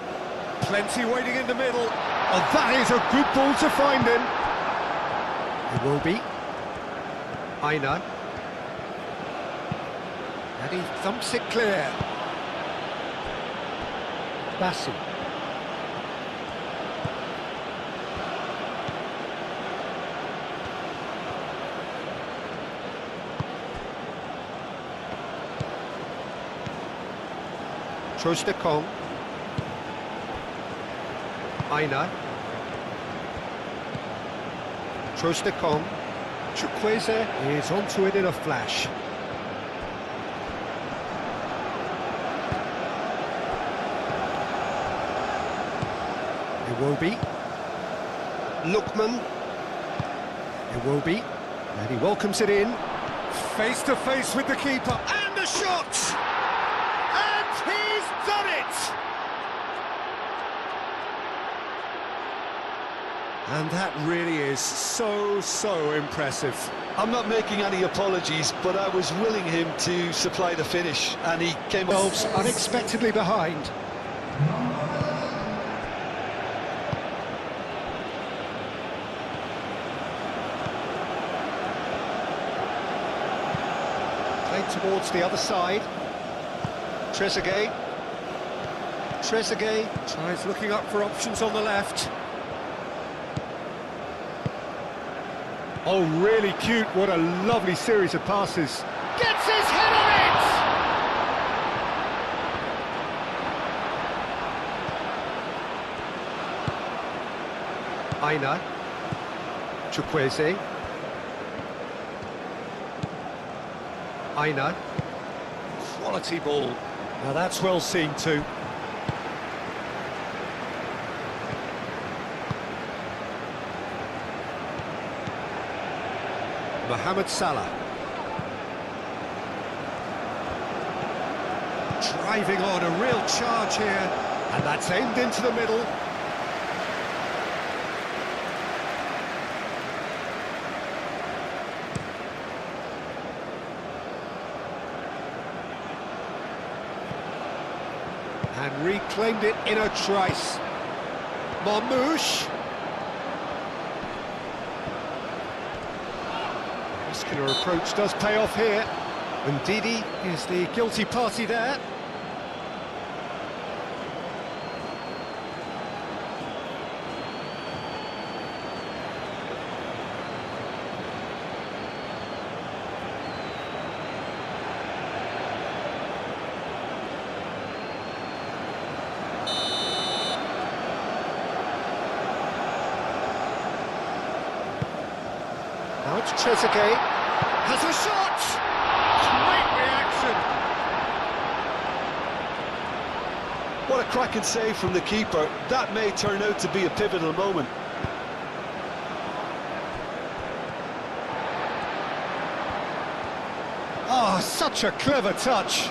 Plenty waiting in the middle. Oh, that is a good ball to find him. It will be. Aina. And he thumps it clear. Bassi. Trostekong. Aina. Trostekong. Chukwueze is onto it in a flash. Iwobi. Lookman. Iwobi. And he welcomes it in. Face to face with the keeper. And the shot! And he's done it! And that really is so impressive. I'm not making any apologies, but I was willing him to supply the finish, and he came up Unexpectedly behind. Played towards the other side. Trezeguet. Trezeguet tries looking up for options on the left. Oh, really cute. What a lovely series of passes. Gets his head on it! Aina. Chukwueze. Aina. Quality ball. Now that's well seen too. Mohamed Salah. Driving on, a real charge here. And that's aimed into the middle. And reclaimed it in a trice. Marmoush. Muscular approach does pay off here. And Didi is the guilty party there. Now it's Trezeguet. Has a shot! Great reaction! What a cracking save from the keeper. That may turn out to be a pivotal moment. Oh, such a clever touch.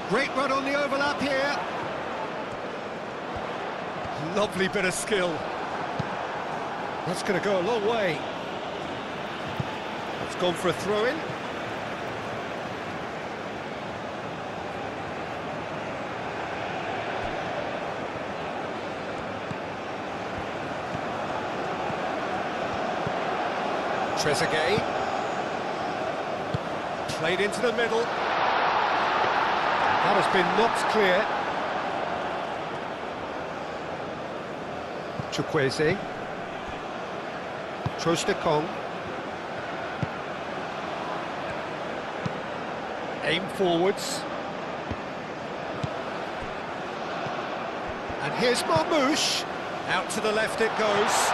Great run on the overlap here. Lovely bit of skill. That's going to go a long way. It's gone for a throw-in. Trezeguet. Played into the middle. That has been knocked clear. Chukwueze. Trostekong. Aim forwards. And here's Marmoush. Out to the left it goes.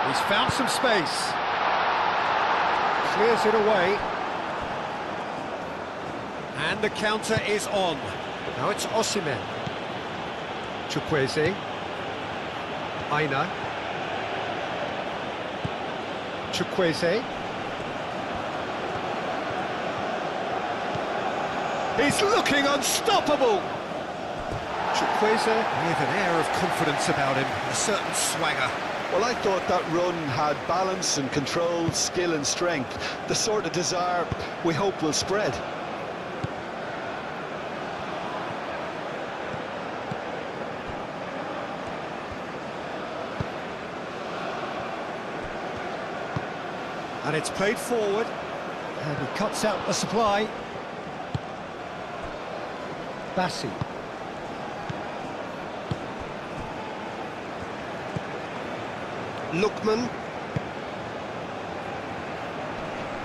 He's found some space. Clears it away. And the counter is on. Now it's Osimhen. Chukwueze. Aina. Chukwueze. He's looking unstoppable! Chukwueze with an air of confidence about him, a certain swagger. Well, I thought that run had balance and control, skill and strength, the sort of desire we hope will spread. And it's played forward. And he cuts out the supply. Bassi. Lookman.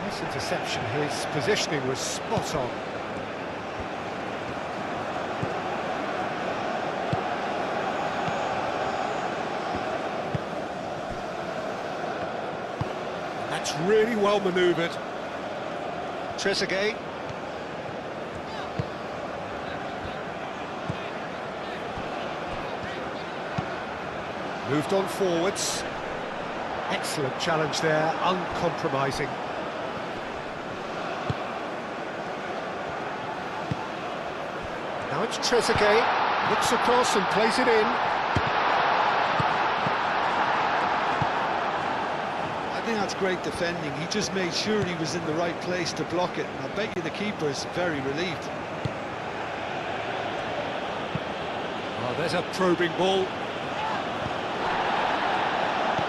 Nice interception. His positioning was spot on. That's really well manoeuvred. Trezeguet. Moved on forwards. Excellent challenge there, uncompromising. Now it's Trezeguet, looks across and plays it in. I think that's great defending. He just made sure he was in the right place to block it. I bet you the keeper's very relieved. Oh, there's a probing ball.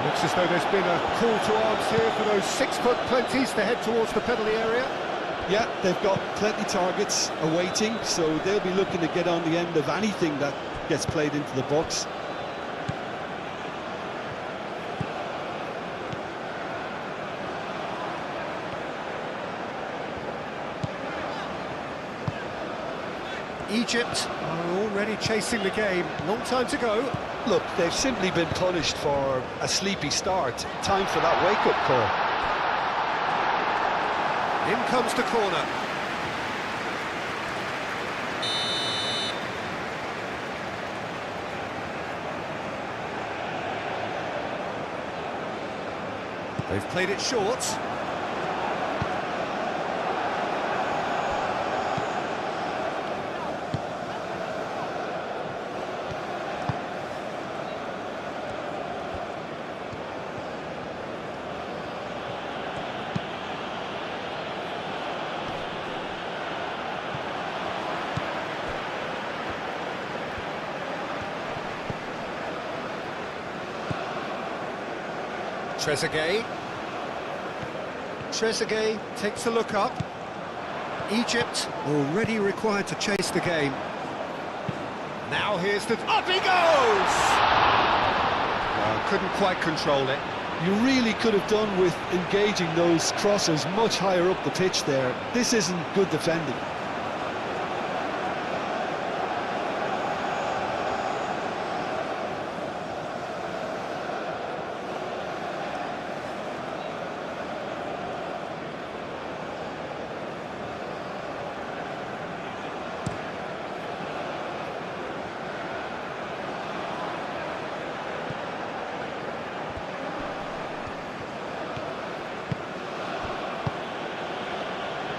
Looks as though there's been a call to arms here for those 6-foot plenties to head towards the penalty area. Yeah, they've got plenty targets awaiting, so they'll be looking to get on the end of anything that gets played into the box. Egypt are already chasing the game. Long time to go. Look, they've simply been punished for a sleepy start. Time for that wake-up call. In comes the corner. They've played it short. Trezeguet. Trezeguet takes a look up. Egypt already required to chase the game. Now here's the... Up he goes! Well, couldn't quite control it. You really could have done with engaging those crossers much higher up the pitch there. This isn't good defending.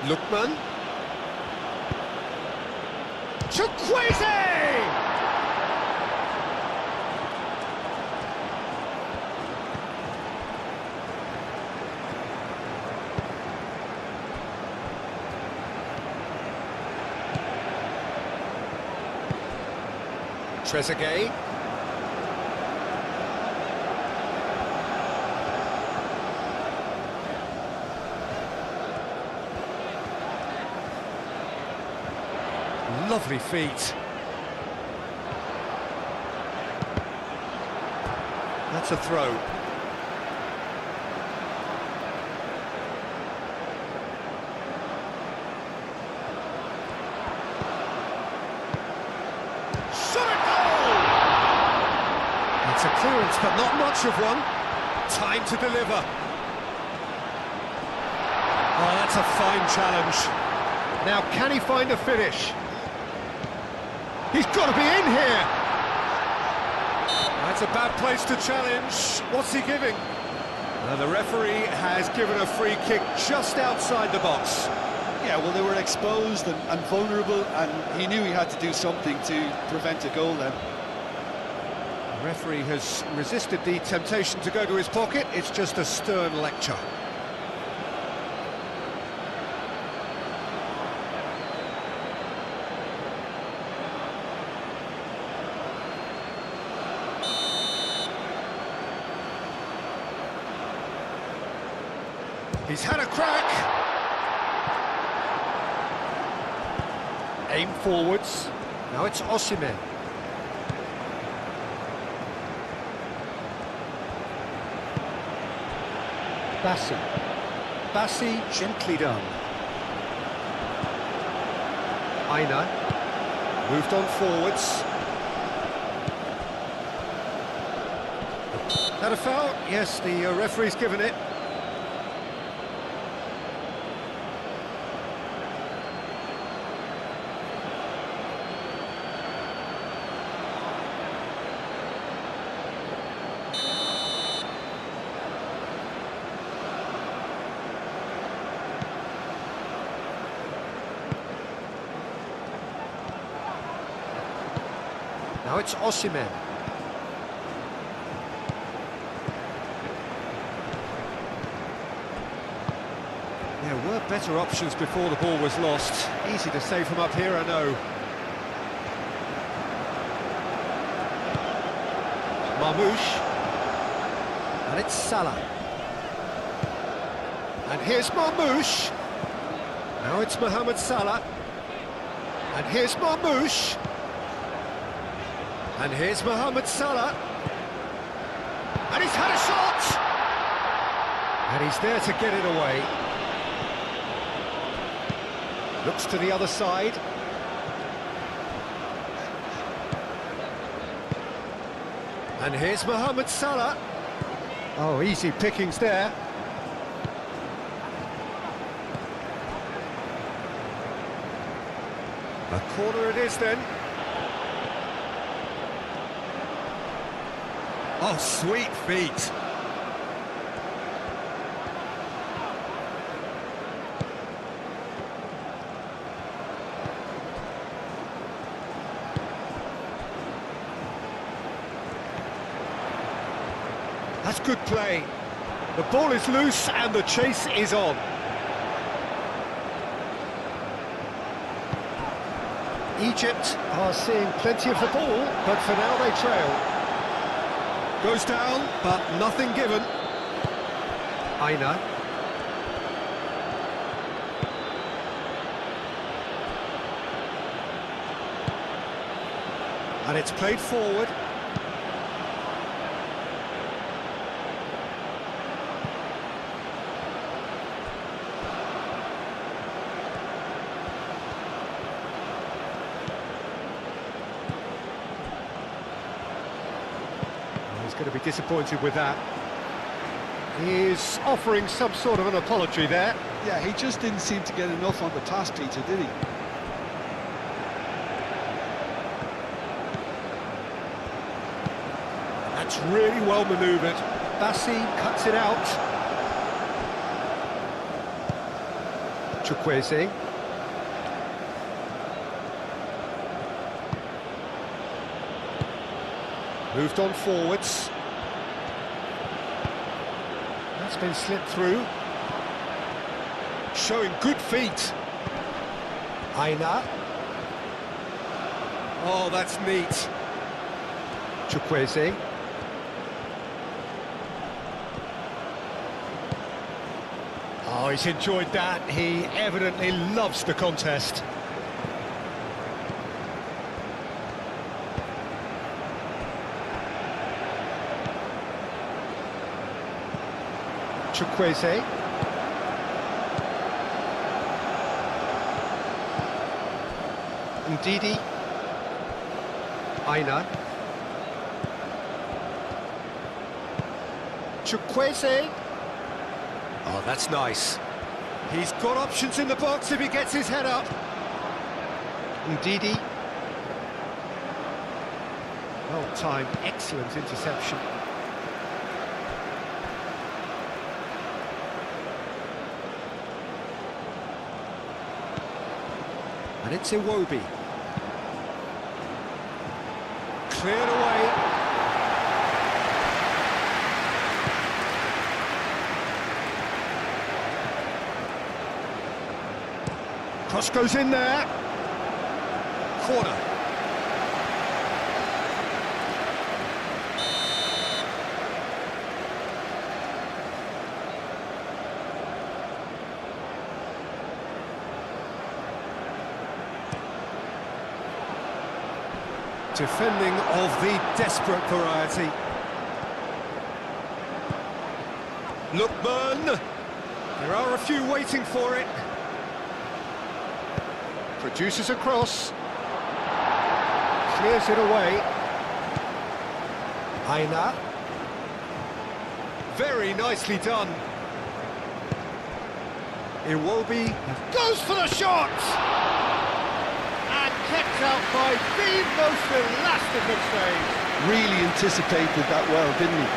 Lookman. Chukwueze! Trezeguet. Lovely feet. That's a throw. Shot at goal! It's a clearance, but not much of one. Time to deliver. Oh, that's a fine challenge. Now, can he find a finish? He's got to be in here! That's a bad place to challenge. What's he giving? The referee has given a free kick just outside the box. Yeah, well, they were exposed and vulnerable, and he knew he had to do something to prevent a goal then. The referee has resisted the temptation to go to his pocket. It's just a stern lecture. He's had a crack. Aim forwards. Now it's Osimhen. Bassi, gently done. Aina, moved on forwards. That a foul? Yes, the referee's given it. Now it's Osimhen. There were better options before the ball was lost. Easy to save from up here, I know. Marmoush. And it's Salah. And here's Marmoush. Now it's Mohamed Salah. And here's Marmoush. And here's Mohamed Salah. And he's had a shot! And he's there to get it away. Looks to the other side. And here's Mohamed Salah. Oh, easy pickings there. A corner it is then. Oh, sweet feet. That's good play. The ball is loose and the chase is on. Egypt are seeing plenty of the ball, but for now they trail. Goes down, but nothing given. Aina. And it's played forward. He's going to be disappointed with that. He's offering some sort of an apology there. Yeah, he just didn't seem to get enough on the pass, Peter, did he? That's really well manoeuvred. Bassi cuts it out. Chukwueze. Moved on forwards. That's been slipped through. Showing good feet. Aina. Oh, that's neat. Chukwueze. Oh, he's enjoyed that. He evidently loves the contest. Chukwueze. Ndidi. Aina. Chukwueze. Oh, that's nice. He's got options in the box if he gets his head up. Ndidi. Well timed, excellent interception. And it's Iwobi. Cleared away. Cross goes in there. Corner. Defending of the desperate variety. Lookman! There are a few waiting for it. Produces a cross. Clears it away. Aina. Very nicely done. Iwobi goes for the shot! And kept out by the most elastic of saves. Really anticipated that well, didn't he?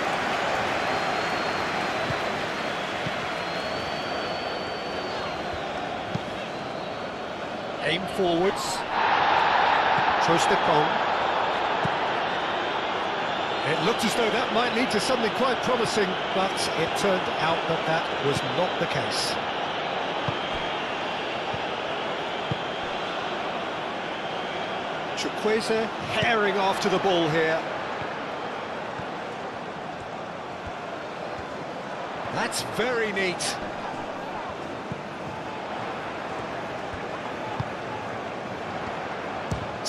Aim forwards. Trostekong. It looked as though that might lead to something quite promising, but it turned out that that was not the case. Chukwueze herring after the ball here. That's very neat.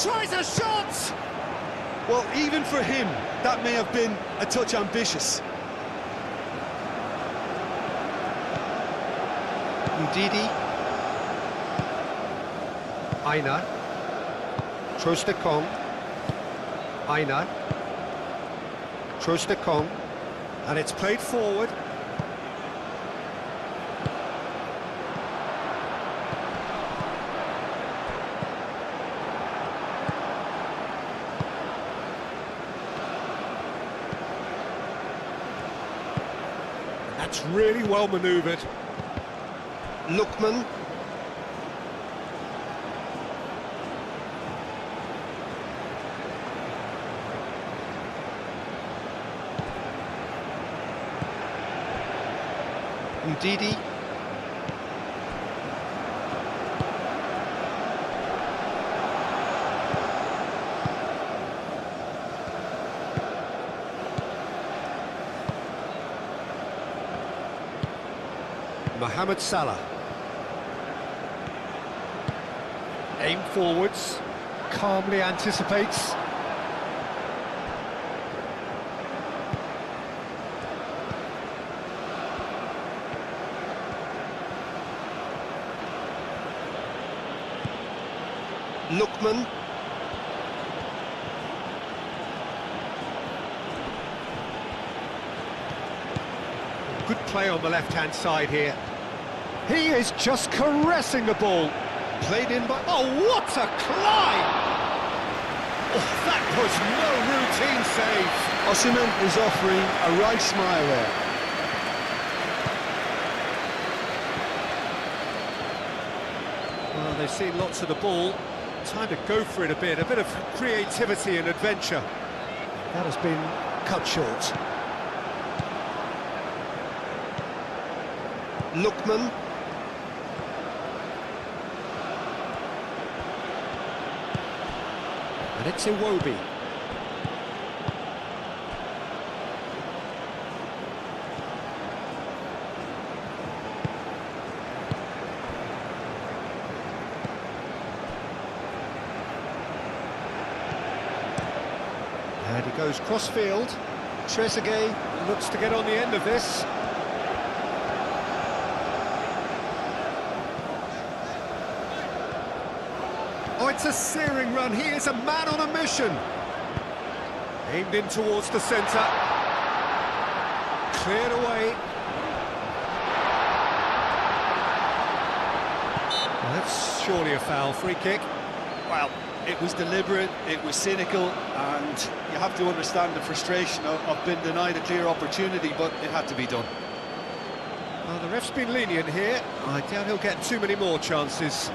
Tries a shot! Well, even for him, that may have been a touch ambitious. Ndidi. Aina. Trostekong. Aina. Trostekong. And it's played forward. That's really well manoeuvred. Lookman. Ndidi. Mohamed Salah. Aim forwards, calmly anticipates. Lookman. Good play on the left-hand side here. He is just caressing the ball. Played in by... Oh, what a climb! Oh, that was no routine save. Osimhen is offering a right smile there. Well, they've seen lots of the ball. Time to go for it a bit of creativity and adventure. That has been cut short. Lookman. And it's Iwobi. And he goes cross-field. Trezeguet looks to get on the end of this. Oh, it's a searing run. He is a man on a mission. Aimed in towards the centre. Cleared away. Well, that's surely a foul. Free kick. Well, it was deliberate, it was cynical, and you have to understand the frustration of being denied a clear opportunity, but it had to be done. Well, the ref's been lenient here. I doubt he'll get too many more chances.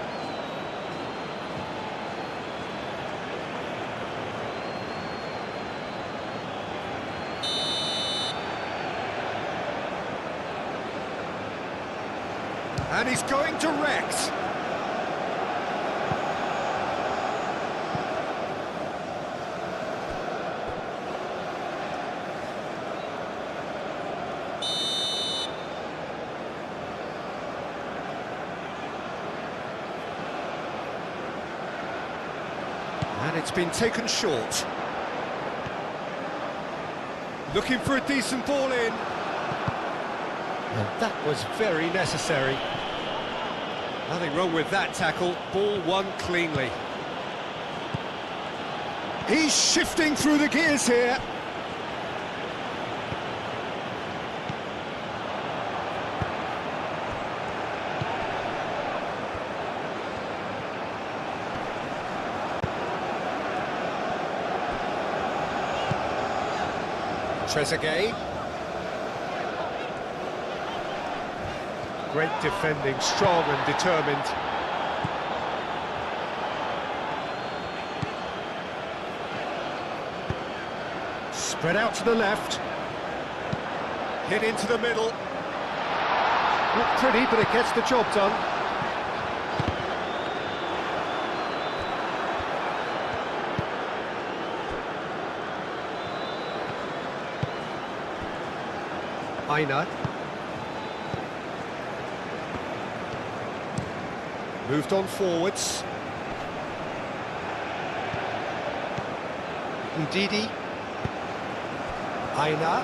And he's going direct. And it's been taken short. Looking for a decent ball in. And that was very necessary. Nothing wrong with that tackle. Ball won cleanly. He's shifting through the gears here. Trezeguet. Great defending, strong and determined. Spread out to the left. Hit into the middle. Not pretty, but it gets the job done. Aina. Moved on forwards. Ndidi. Aina.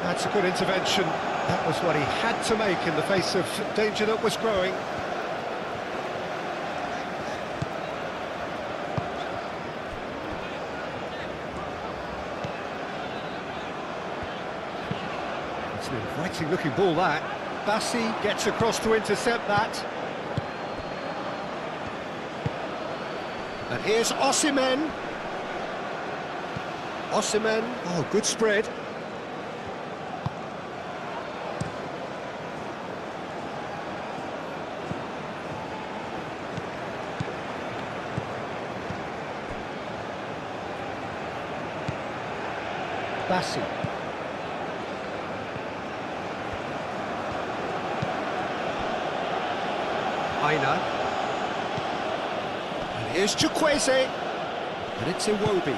That's a good intervention. That was what he had to make in the face of danger that was growing. It's an inviting looking ball, that. Bassi gets across to intercept that. And here's Osimhen. Osimhen, oh, good spread. Bassi. Aina. And here's Chukwueze. And it's Iwobi.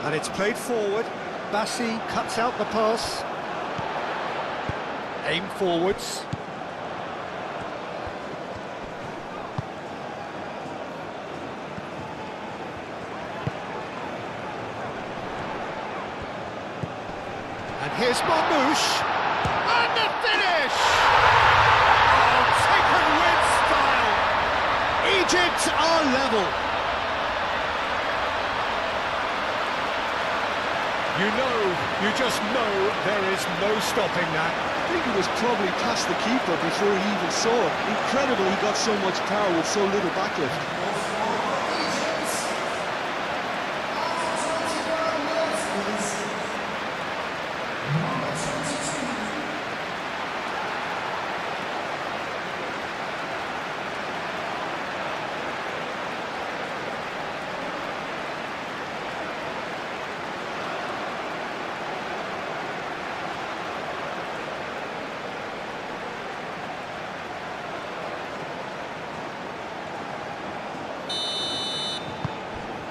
And it's played forward. Bassi cuts out the pass. Aim forwards. And here's Marmouche. And the finish! Oh, taken with style. Egypt are level. You just know there is no stopping that. I think it was probably past the keeper before he even saw it. Incredible he got so much power with so little backlift.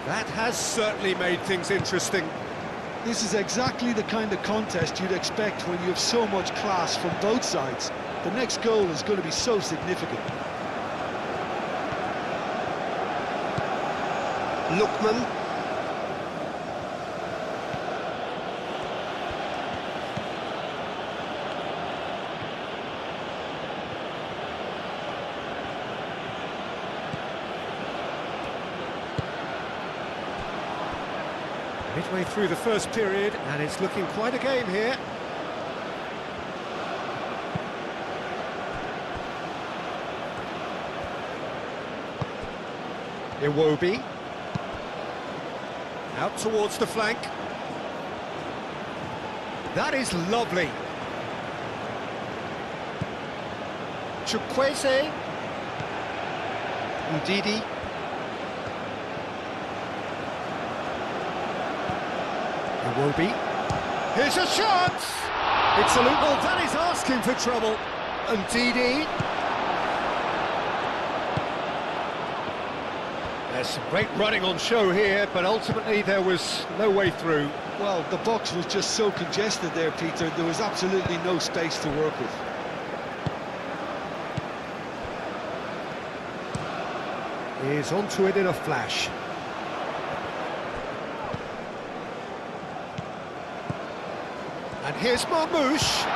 That has certainly made things interesting. This is exactly the kind of contest you'd expect when you have so much class from both sides. The next goal is going to be so significant. Lookman. Midway through the first period, and it's looking quite a game here. Iwobi. Out towards the flank. That is lovely. Chukwueze. Ndidi. Iwobi. Here's a shot! It's a loophole. That is asking for trouble. And Ndidi. There's some great running on show here, but ultimately there was no way through. Well, the box was just so congested there, Peter. There was absolutely no space to work with. He's onto it in a flash. And here's Marmouche.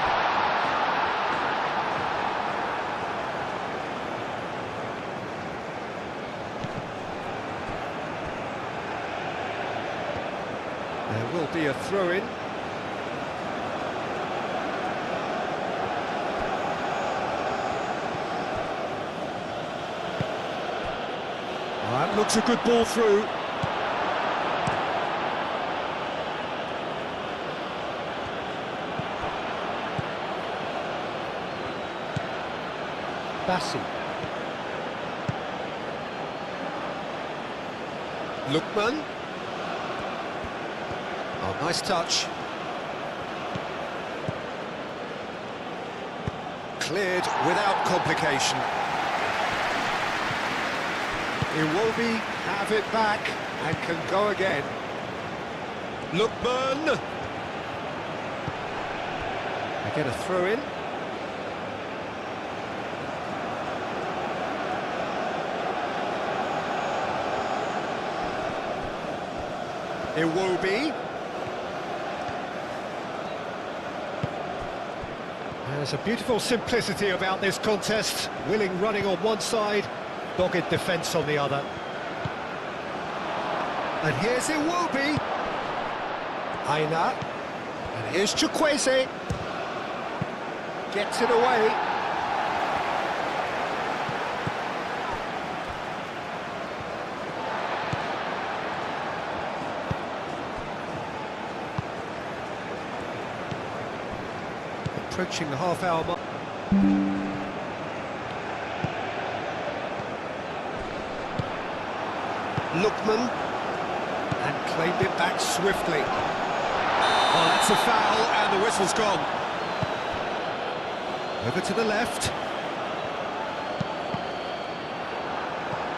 There will be a throw-in. That looks a good ball through. Bassi. Lookman. Oh, nice touch. Cleared without complication. Iwobi have it back and can go again. Lookman. They get a throw in. Iwobi. There's a beautiful simplicity about this contest. Willing running on one side, dogged defence on the other. And here's Iwobi. Aina. And here's Chukwueze. Gets it away. Approaching the half-hour mark. Lookman, and claimed it back swiftly. Oh, that's a foul, and the whistle's gone. Over to the left.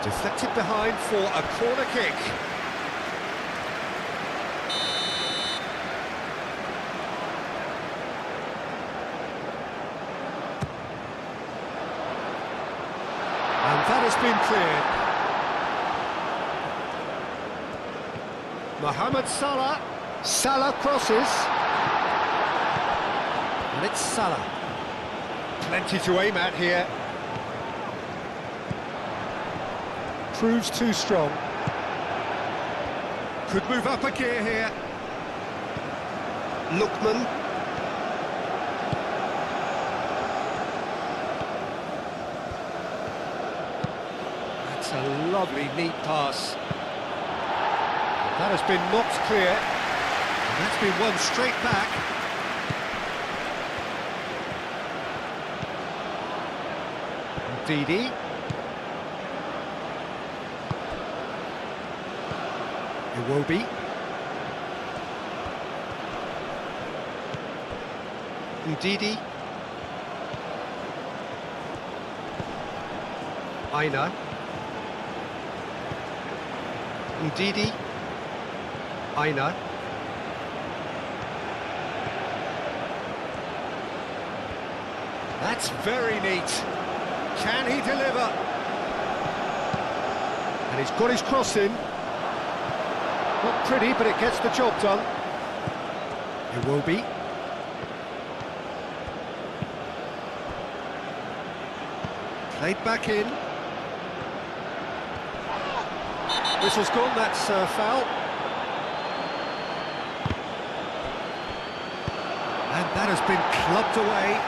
Deflected behind for a corner kick. And that has been cleared. Mohamed Salah. Salah crosses. And it's Salah. Plenty to aim at here. Proves too strong. Could move up a gear here. Lookman. That's a lovely, neat pass. That has been knocked clear, and that's been won straight back. Didi. Iwobi. Didi. Aina. Didi. Aina. That's very neat. Can he deliver? And he's got his cross in. Not pretty, but it gets the job done. It will be. Played back in. Whistle's gone, that's a foul. And that has been clubbed away.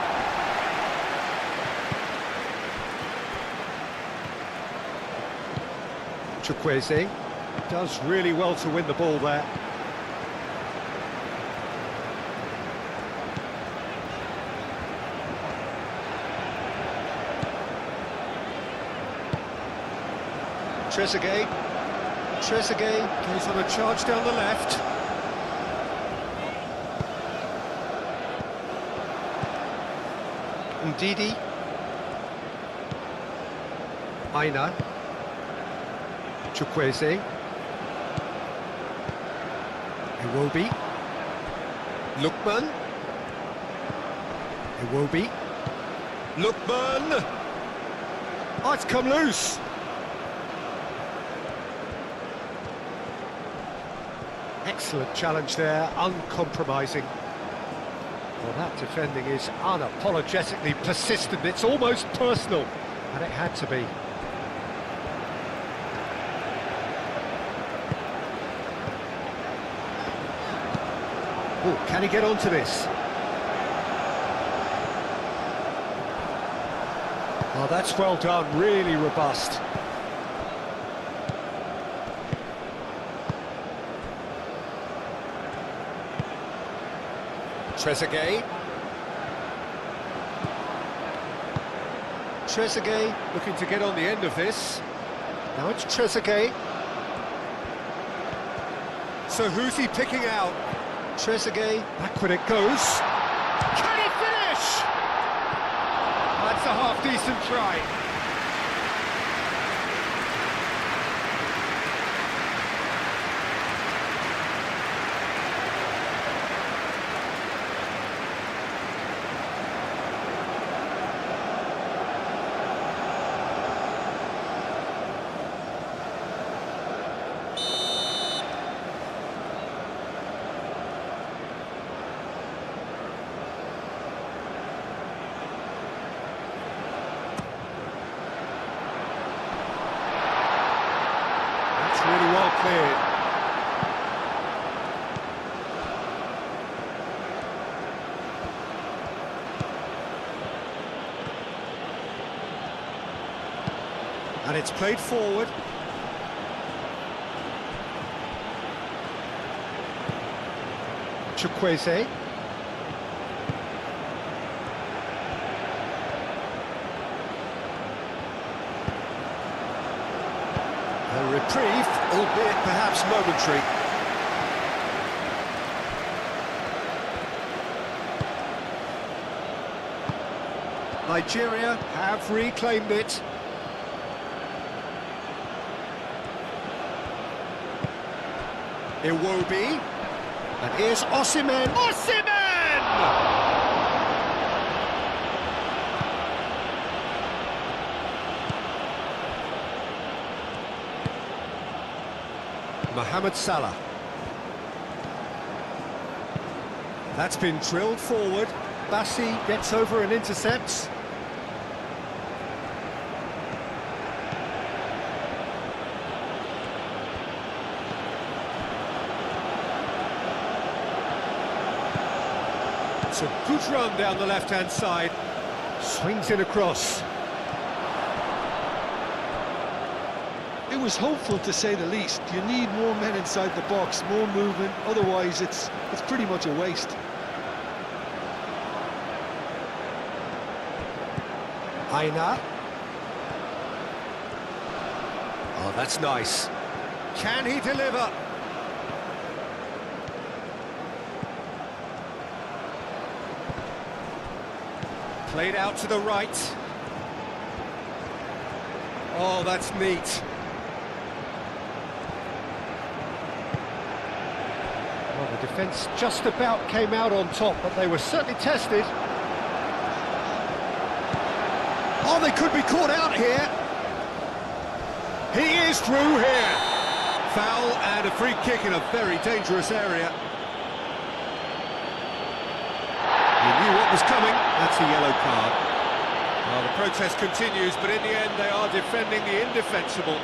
Chukwueze does really well to win the ball there. Trezeguet. Trezeguet goes on a charge down the left. Didi. Aina. Chukwueze. Iwobi. Lookman. Iwobi. Lookman! Oh, it's come loose! Excellent challenge there, uncompromising. Well, that defending is unapologetically persistent, it's almost personal, and it had to be. Oh, can he get onto this? Oh, that's well done, really robust. Trezeguet. Trezeguet looking to get on the end of this. Now it's Trezeguet. So who's he picking out? Trezeguet, back when it goes. Can he finish? That's a half-decent try. Really well cleared. And it's played forward. Chukwueze. A reprieve, albeit perhaps momentary. Nigeria have reclaimed it. Iwobi. And here's Osimhen. Osimhen! Mohamed Salah. That's been drilled forward. Bassi gets over and intercepts. It's a good run down the left-hand side. Swings it across. It was hopeful, to say the least. You need more men inside the box, more movement, otherwise it's pretty much a waste. Aina. Oh, that's nice. Can he deliver? Played out to the right. Oh, that's neat. Well, the defence just about came out on top, but they were certainly tested. Oh, they could be caught out here. He is through here. Foul and a free kick in a very dangerous area. He knew what was coming. That's a yellow card. Well, the protest continues, but in the end they are defending the indefensible.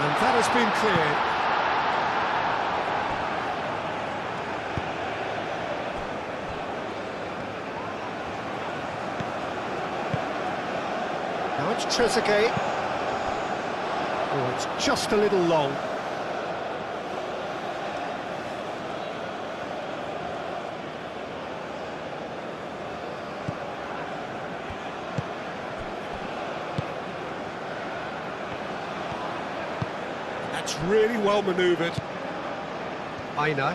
And that has been cleared. Now it's Trezeguet. Oh, it's just a little long. That's really well manoeuvred. Aina.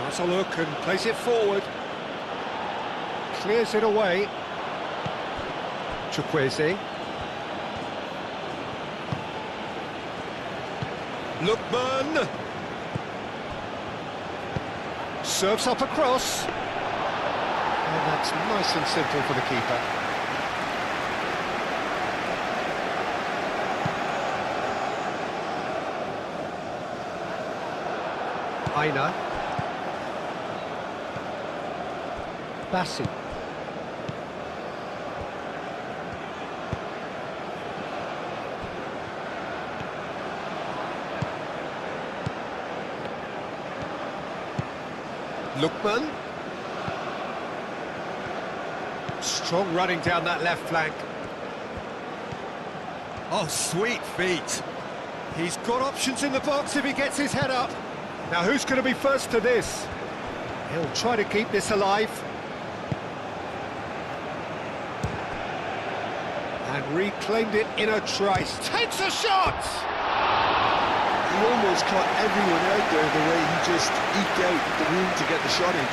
Has a look and plays it forward. Clears it away. Chukwueze. Lookman. Serves up across. And that's nice and simple for the keeper. Aina. Bassi. Lookman. Strong running down that left flank. Oh, sweet feet. He's got options in the box if he gets his head up. Now who's going to be first to this? He'll try to keep this alive. And reclaimed it in a trice. Takes a shot! He almost caught everyone out there the way he just eked out the room to get the shot in.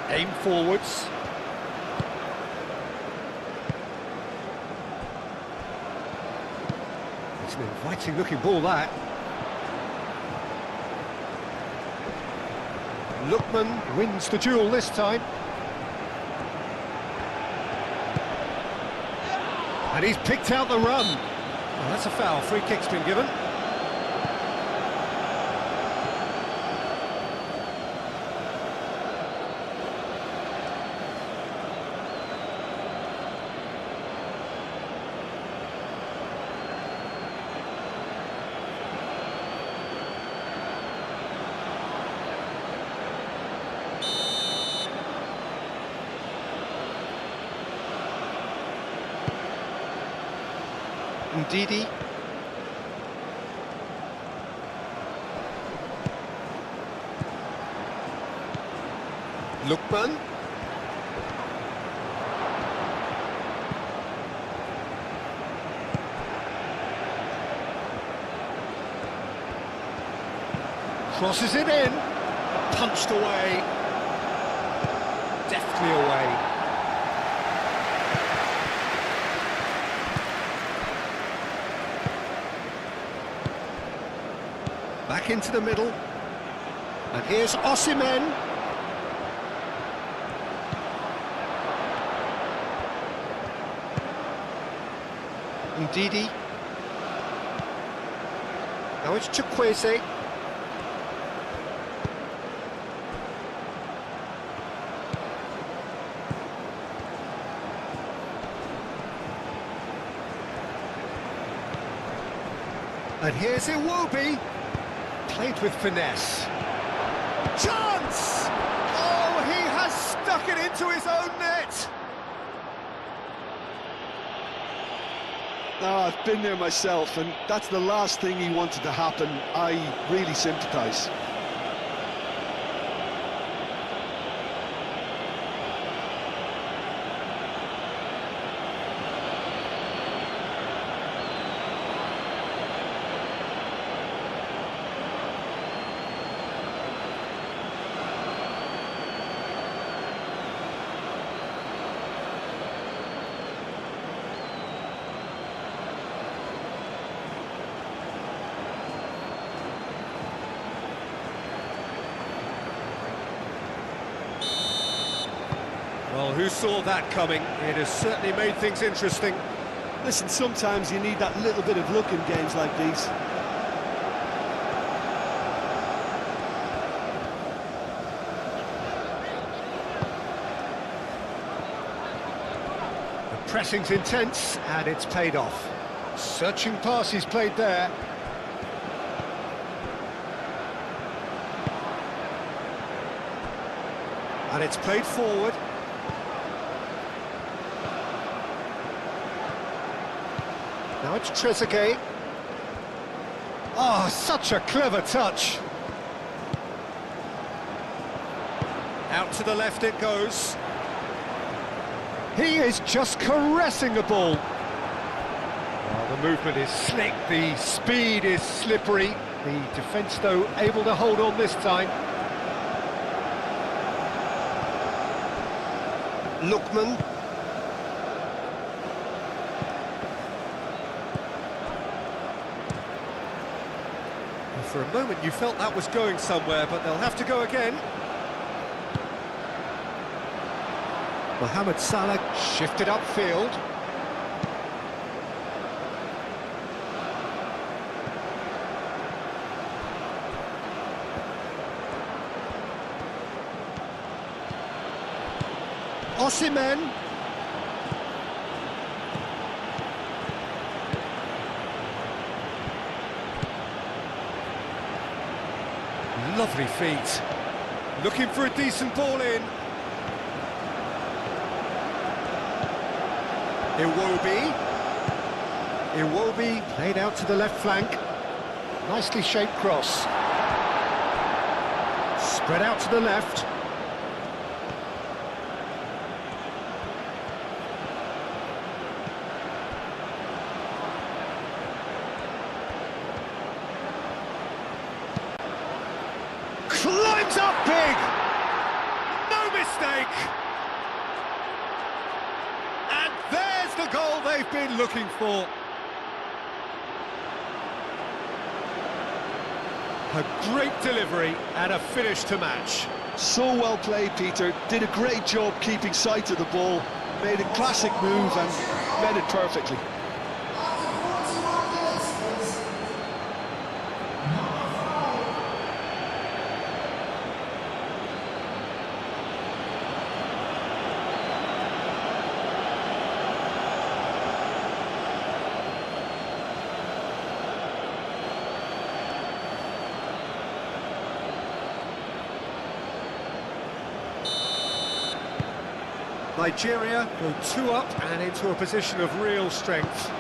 Aim forwards. It's an inviting looking ball, that. Lookman wins the duel this time. And he's picked out the run. Oh, that's a foul. Free kick's been given. Ndidi. Lookman. Crosses it in. Punched away. Deftly away. Back into the middle. And here's Osimhen. Ndidi. Now it's Chukwueze. And here's Iwobi. Played with finesse. Chance! Oh, he has stuck it into his own net! Oh, I've been there myself, and that's the last thing he wanted to happen. I really sympathise. Well, who saw that coming? It has certainly made things interesting. Listen, sometimes you need that little bit of luck in games like these. The pressing's intense, and it's paid off. Searching pass he's played there. And it's played forward. Now it's Trezeguet. Oh, such a clever touch. Out to the left it goes. He is just caressing the ball. Oh, the movement is slick, the speed is slippery. The defence, though, able to hold on this time. Lookman. For a moment you felt that was going somewhere, but they'll have to go again. Mohamed Salah shifted upfield. Osimhen. Lovely feet. Looking for a decent ball in. Iwobi played out to the left flank. Nicely shaped cross. Spread out to the left. Climbs up big! No mistake! And there's the goal they've been looking for. A great delivery and a finish to match. So well played, Peter. Did a great job keeping sight of the ball. Made a classic move and met it perfectly. Nigeria go 2 up and into a position of real strength.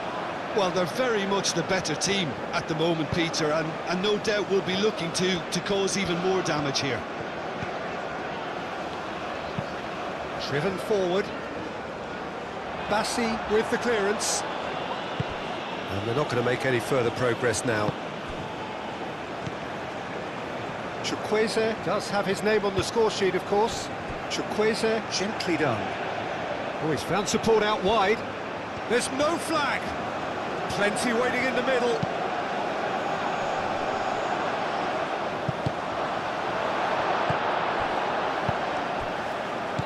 Well, they're very much the better team at the moment, Peter, and no doubt will be looking to cause even more damage here. Driven forward. Bassi with the clearance. And they're not going to make any further progress now. Chukwueze does have his name on the score sheet, of course. Chukwueze, gently done. Oh, he's found support out wide. There's no flag. Plenty waiting in the middle.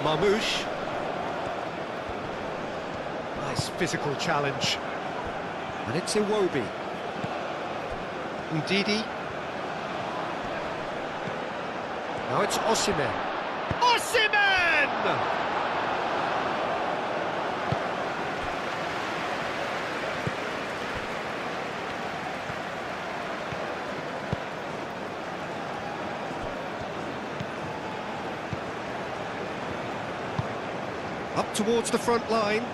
Marmoush. Nice physical challenge. And it's Iwobi. Ndidi. Now it's Osimhen. Osimhen! Up towards the front line.